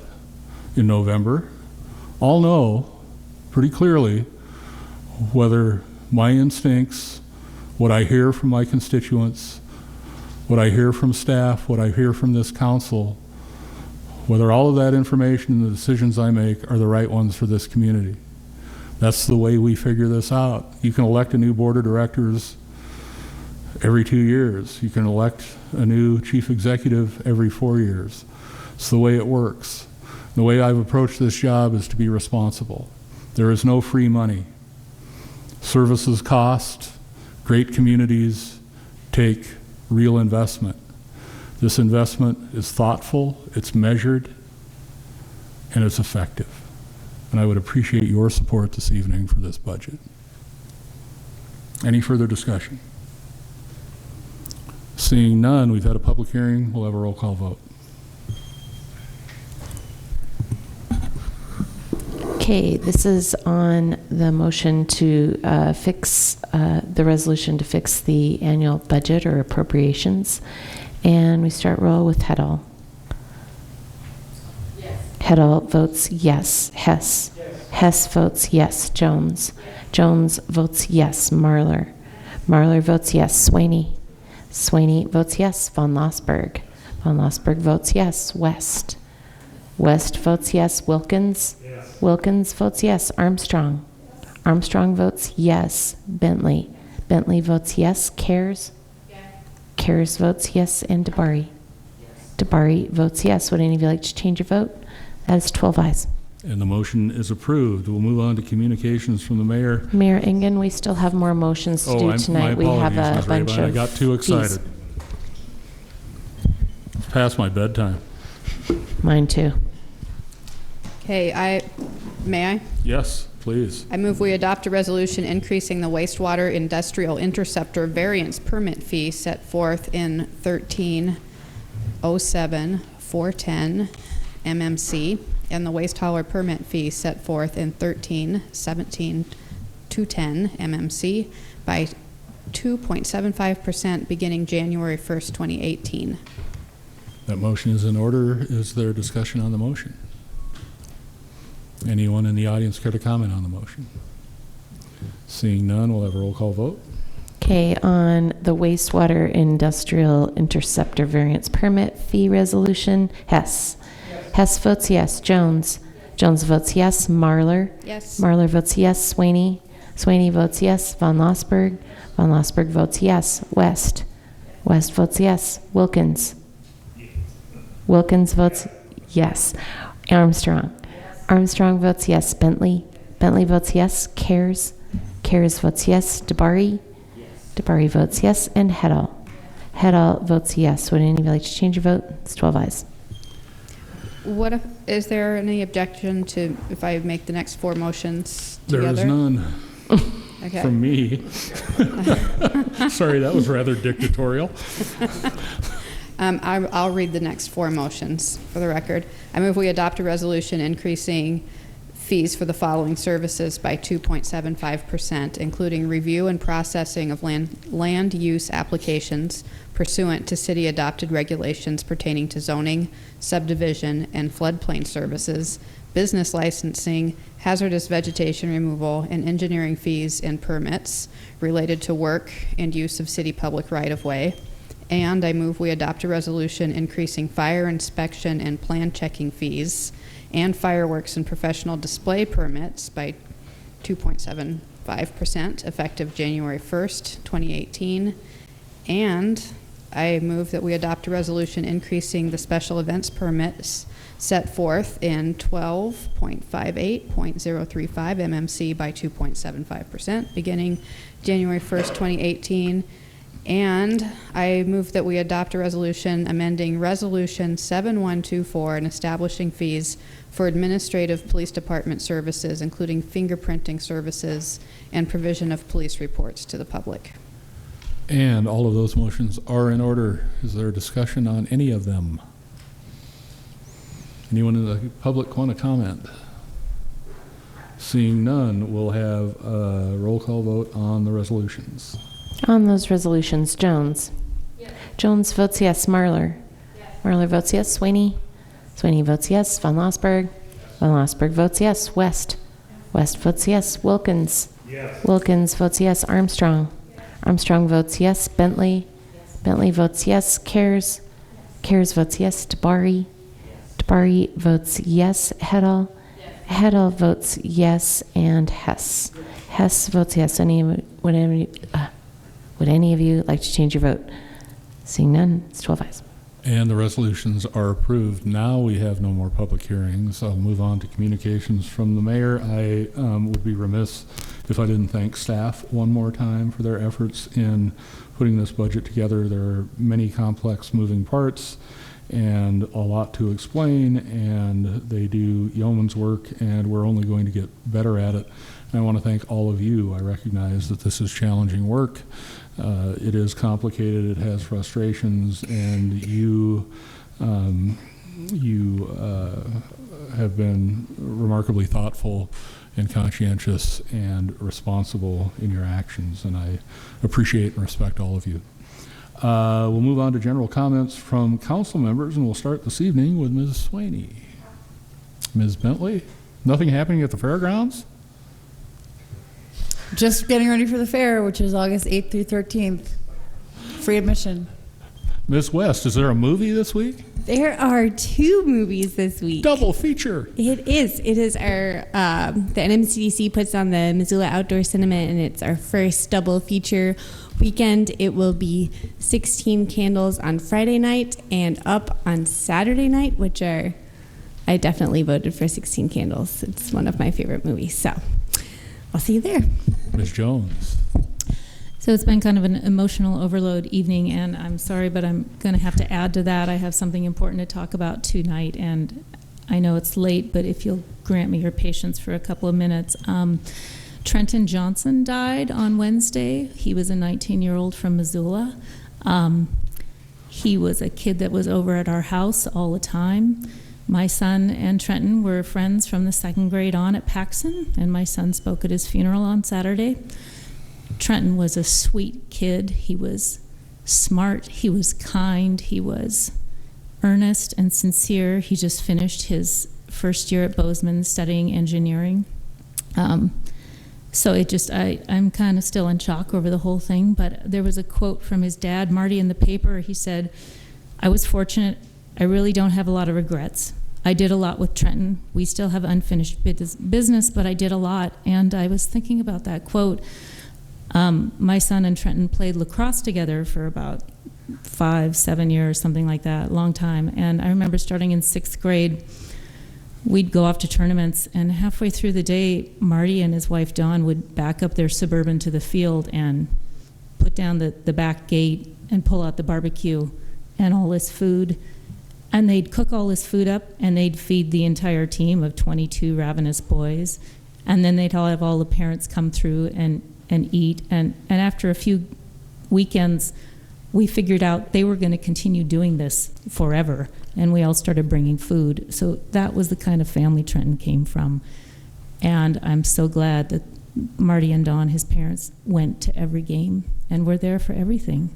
in November, I'll know pretty clearly whether my instincts, what I hear from my constituents, what I hear from staff, what I hear from this council, whether all of that information and the decisions I make are the right ones for this community. That's the way we figure this out. You can elect a new board of directors every 2 years. You can elect a new chief executive every 4 years. It's the way it works. The way I've approached this job is to be responsible. There is no free money. Services cost. Great communities take real investment. This investment is thoughtful, it's measured, and it's effective. And I would appreciate your support this evening for this budget. Any further discussion? Seeing none, we've had a public hearing, we'll have a roll call vote. Okay, this is on the motion to fix the resolution to fix the annual budget or appropriations. And we start roll with Heddle. Yes. Heddle votes yes. Hess. Yes. Hess votes yes. Jones. Yes. Jones votes yes. Marler. Marler votes yes. Swaney. Swaney votes yes. Von Lossberg. Von Lossberg votes yes. West. West votes yes. Wilkins. Yes. Wilkins votes yes. Armstrong. Armstrong votes yes. Bentley. Bentley votes yes. Cares. Cares votes yes. And DeBari. DeBari votes yes. Would any of you like to change your vote? That is 12 ayes. And the motion is approved. We'll move on to communications from the mayor. Mayor Engen, we still have more motions to do tonight. My apologies, We have a Ms. bunch Rabine. of I got too excited. fees. It's past my bedtime. Mine too. Okay, may I? Yes, please. I move we adopt a resolution increasing the wastewater industrial interceptor variance permit fee set forth in 1307-410 MMC and the waste hauler permit fee set forth in 1317-210 MMC by 2.75% beginning January 1st, 2018. That motion is in order. Is there discussion on the motion? Anyone in the audience care to comment on the motion? Seeing none, we'll have a roll call vote. Okay, on the wastewater industrial interceptor variance permit fee resolution, Hess. Hess votes yes. Jones. Jones votes yes. Marlar. Yes. Marlar votes yes. Swaney. Swaney votes yes. Von Lossberg. Von Lossberg votes yes. West. West votes yes. Wilkins. Wilkins votes yes. Armstrong. Armstrong votes yes. Bentley. Bentley votes yes. Cares. Cares votes yes. DeBari. DeBari votes yes. And Heddle. Heddle votes yes. Would any of you like to change your vote? It's 12 ayes. What if, is there any objection to if I make the next four motions together? There is none. Okay. From me. Sorry, that was rather dictatorial. I'll read the next four motions for the record. I move we adopt a resolution increasing fees for the following services by 2.75%, including review and processing of land use applications pursuant to city-adopted regulations pertaining to zoning, subdivision, and floodplain services, business licensing, hazardous vegetation removal, and engineering fees and permits related to work and use of city public right-of-way. And I move we adopt a resolution increasing fire inspection and plan checking fees and fireworks and professional display permits by 2.75% effective January 1st, 2018. And I move that we adopt a resolution increasing the special events permits set forth in 12.58.035 MMC by 2.75% beginning January 1st, 2018. And I move that we adopt a resolution amending Resolution 7124 and establishing fees for administrative police department services, including fingerprinting services and provision of police reports to the public. And all of those motions are in order. Is there a discussion on any of them? Anyone in the public want to comment? Seeing none, we'll have a roll call vote on the resolutions. On those resolutions, Jones. Yes. Jones votes yes. Marlar. Yes. Marlar votes yes. Swaney. Swaney votes yes. Von Lossberg. Von Lossberg votes yes. West. West votes yes. Wilkins. Yes. Wilkins votes yes. Armstrong. Yes. Armstrong votes yes. Bentley. Yes. Bentley votes yes. Cares. Cares votes yes. DeBari. Yes. DeBari votes yes. Heddle. Yes. Heddle votes yes. And Hess. Yes. Hess votes yes. Would any of you like to change your vote? Seeing none, it's 12 ayes. And the resolutions are approved. Now we have no more public hearings. I'll move on to communications from the mayor. I would be remiss if I didn't thank staff one more time for their efforts in putting this budget together. There are many complex moving parts and a lot to explain, and they do yeoman's work, and we're only going to get better at it. And I want to thank all of you. I recognize that this is challenging work. It is complicated, it has frustrations, and you have been remarkably thoughtful and conscientious and responsible in your actions, and I appreciate and respect all of you. We'll move on to general comments from council members, and we'll start this evening with Ms. Swaney. Ms. Bentley, nothing happening at the fairgrounds? Just getting ready for the fair, which is August 8th through 13th. Free admission. Ms. West, is there a movie this week? There are 2 movies this week. Double feature. It is. It is our, the NMCDC puts on the Missoula Outdoor Cinema, and it's our first double feature weekend. It will be 16 Candles on Friday night and Up on Saturday night, which are, I definitely voted for 16 Candles. It's one of my favorite movies. So I'll see you there. Ms. Jones. So it's been kind of an emotional overload evening, and I'm sorry, but I'm going to have to add to that. I have something important to talk about tonight, and I know it's late, but if you'll grant me your patience for a couple of minutes. Trenton Johnson died on Wednesday. He was a 19-year-old from Missoula. He was a kid that was over at our house all the time. My son and Trenton were friends from the 2nd grade on at Paxson, and my son spoke at his funeral on Saturday. Trenton was a sweet kid. He was smart. He was kind. He was earnest and sincere. He just finished his first year at Bozeman studying engineering. So it just, I'm kind of still in shock over the whole thing, but there was a quote from his dad, Marty, in the paper. He said, "I was fortunate. I really don't have a lot of regrets. I did a lot with Trenton. We still have unfinished business, but I did a lot." And I was thinking about that quote. My son and Trenton played lacrosse together for about 5-7 years, something like that, long time. And I remember starting in 6th grade, we'd go off to tournaments, and halfway through the day, Marty and his wife Dawn would back up their Suburban to the field and put down the back gate and pull out the barbecue and all this food. And they'd cook all this food up, and they'd feed the entire team of 22 ravenous boys. And then they'd all have all the parents come through and eat. And after a few weekends, we figured out they were going to continue doing this forever, and we all started bringing food. So that was the kind of family Trenton came from. And I'm so glad that Marty and Dawn, his parents, went to every game and were there for everything.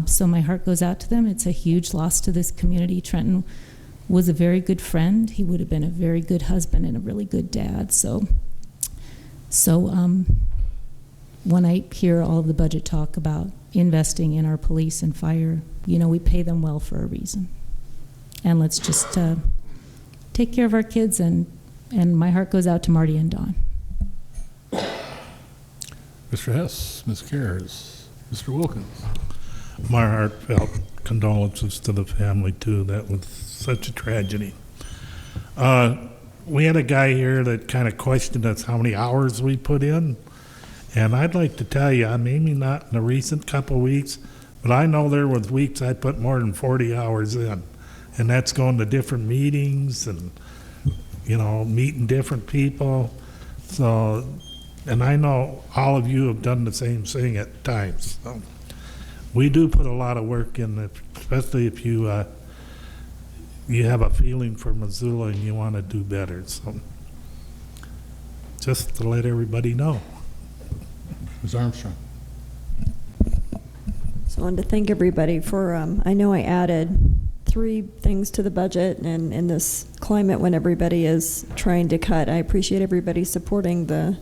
So my heart goes out to them. It's a huge loss to this community. Trenton was a very good friend. He would have been a very good husband and a really good dad. So when I hear all of the budget talk about investing in our police and fire, we pay them well for a reason. And let's just take care of our kids, and my heart goes out to Marty and Dawn. Mr. Hess, Ms. Cares, Mr. Wilkins. My heartfelt condolences to the family, too. That was such a tragedy. We had a guy here that kind of questioned us how many hours we put in. And I'd like to tell you, maybe not in the recent couple of weeks, but I know there was weeks I put more than 40 hours in. And that's going to different meetings and, meeting different people. So, and I know all of you have done the same thing at times. So we do put a lot of work in, especially if you have a feeling for Missoula and you want to do better. So just to let everybody know. Ms. Armstrong. So I wanted to thank everybody for, I know I added 3 things to the budget, and in this climate when everybody is trying to cut, I appreciate everybody supporting the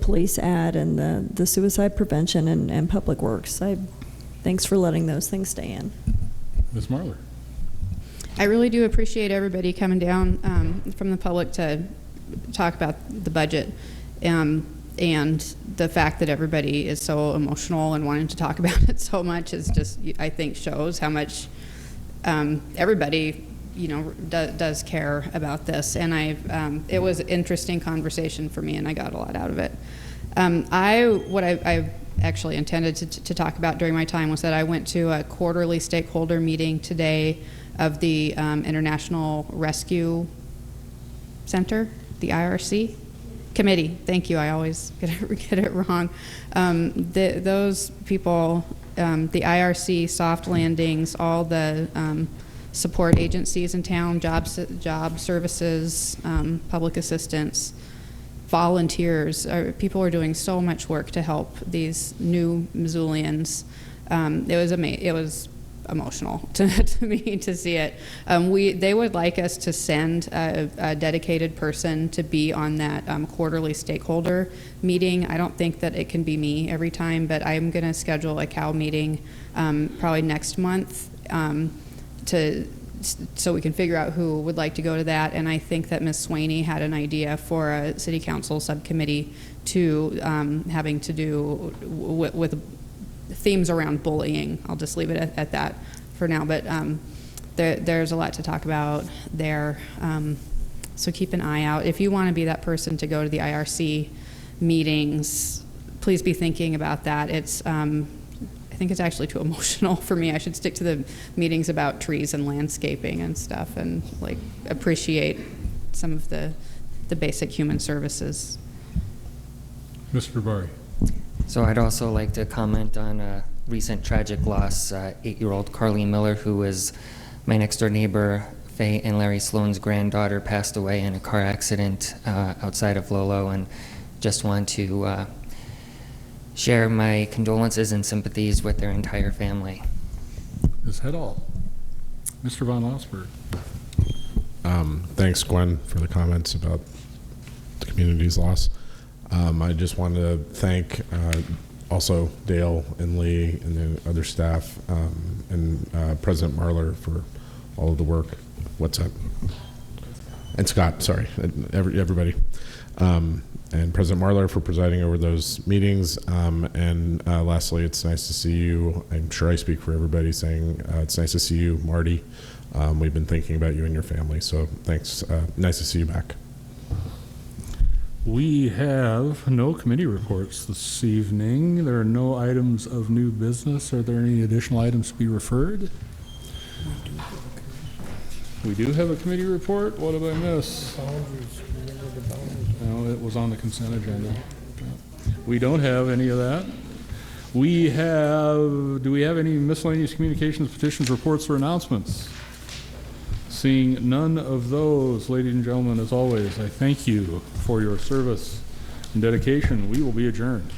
police ad and the suicide prevention and public works. Thanks for letting those things stay in. Ms. Marler. I really do appreciate everybody coming down from the public to talk about the budget. And the fact that everybody is so emotional and wanting to talk about it so much is just, I think, shows how much everybody, does care about this. And it was an interesting conversation for me, and I got a lot out of it. What I actually intended to talk about during my time was that I went to a quarterly stakeholder meeting today of the International Rescue Center, the IRC. Committee, thank you. I always get it wrong. Those people, the IRC, Soft Landings, all the support agencies in town, job services, public assistance, volunteers, people are doing so much work to help these new Missoulians. It was emotional to me to see it. They would like us to send a dedicated person to be on that quarterly stakeholder meeting. I don't think that it can be me every time, but I'm going to schedule a COW meeting probably next month to so we can figure out who would like to go to that. And I think that Ms. Swaney had an idea for a city council subcommittee to having to do with themes around bullying. I'll just leave it at that for now. But there's a lot to talk about there. So keep an eye out. If you want to be that person to go to the IRC meetings, please be thinking about that. It's I think it's actually too emotional for me. I should stick to the meetings about trees and landscaping and stuff, and like appreciate some of the basic human services. Mr. Bari. So I'd also like to comment on a recent tragic loss. 8-year-old Carly Miller, who was my next door neighbor, Faye and Larry Sloan's granddaughter, passed away in a car accident outside of Lolo, and just want to share my condolences and sympathies with their entire family. Ms. Heddall. Mr. Von Osberg. Thanks, Gwen, for the comments about the community's loss. I just want to thank also Dale and Lee and the other staff and President Marler for all of the work. What's that? And Scott, sorry, everybody. And President Marler for presiding over those meetings. And lastly, it's nice to see you. I'm sure I speak for everybody saying it's nice to see you, Marty. We've been thinking about you and your family, so thanks. Nice to see you back. We have no committee reports this evening. There are no items of new business. Are there any additional items to be referred? We do have a committee report. What did I miss? No, it was on the consent agenda. We don't have any of that. Do we have any miscellaneous communications, petitions, reports, or announcements? Seeing none of those, ladies and gentlemen, as always, I thank you for your service and dedication. We will be adjourned.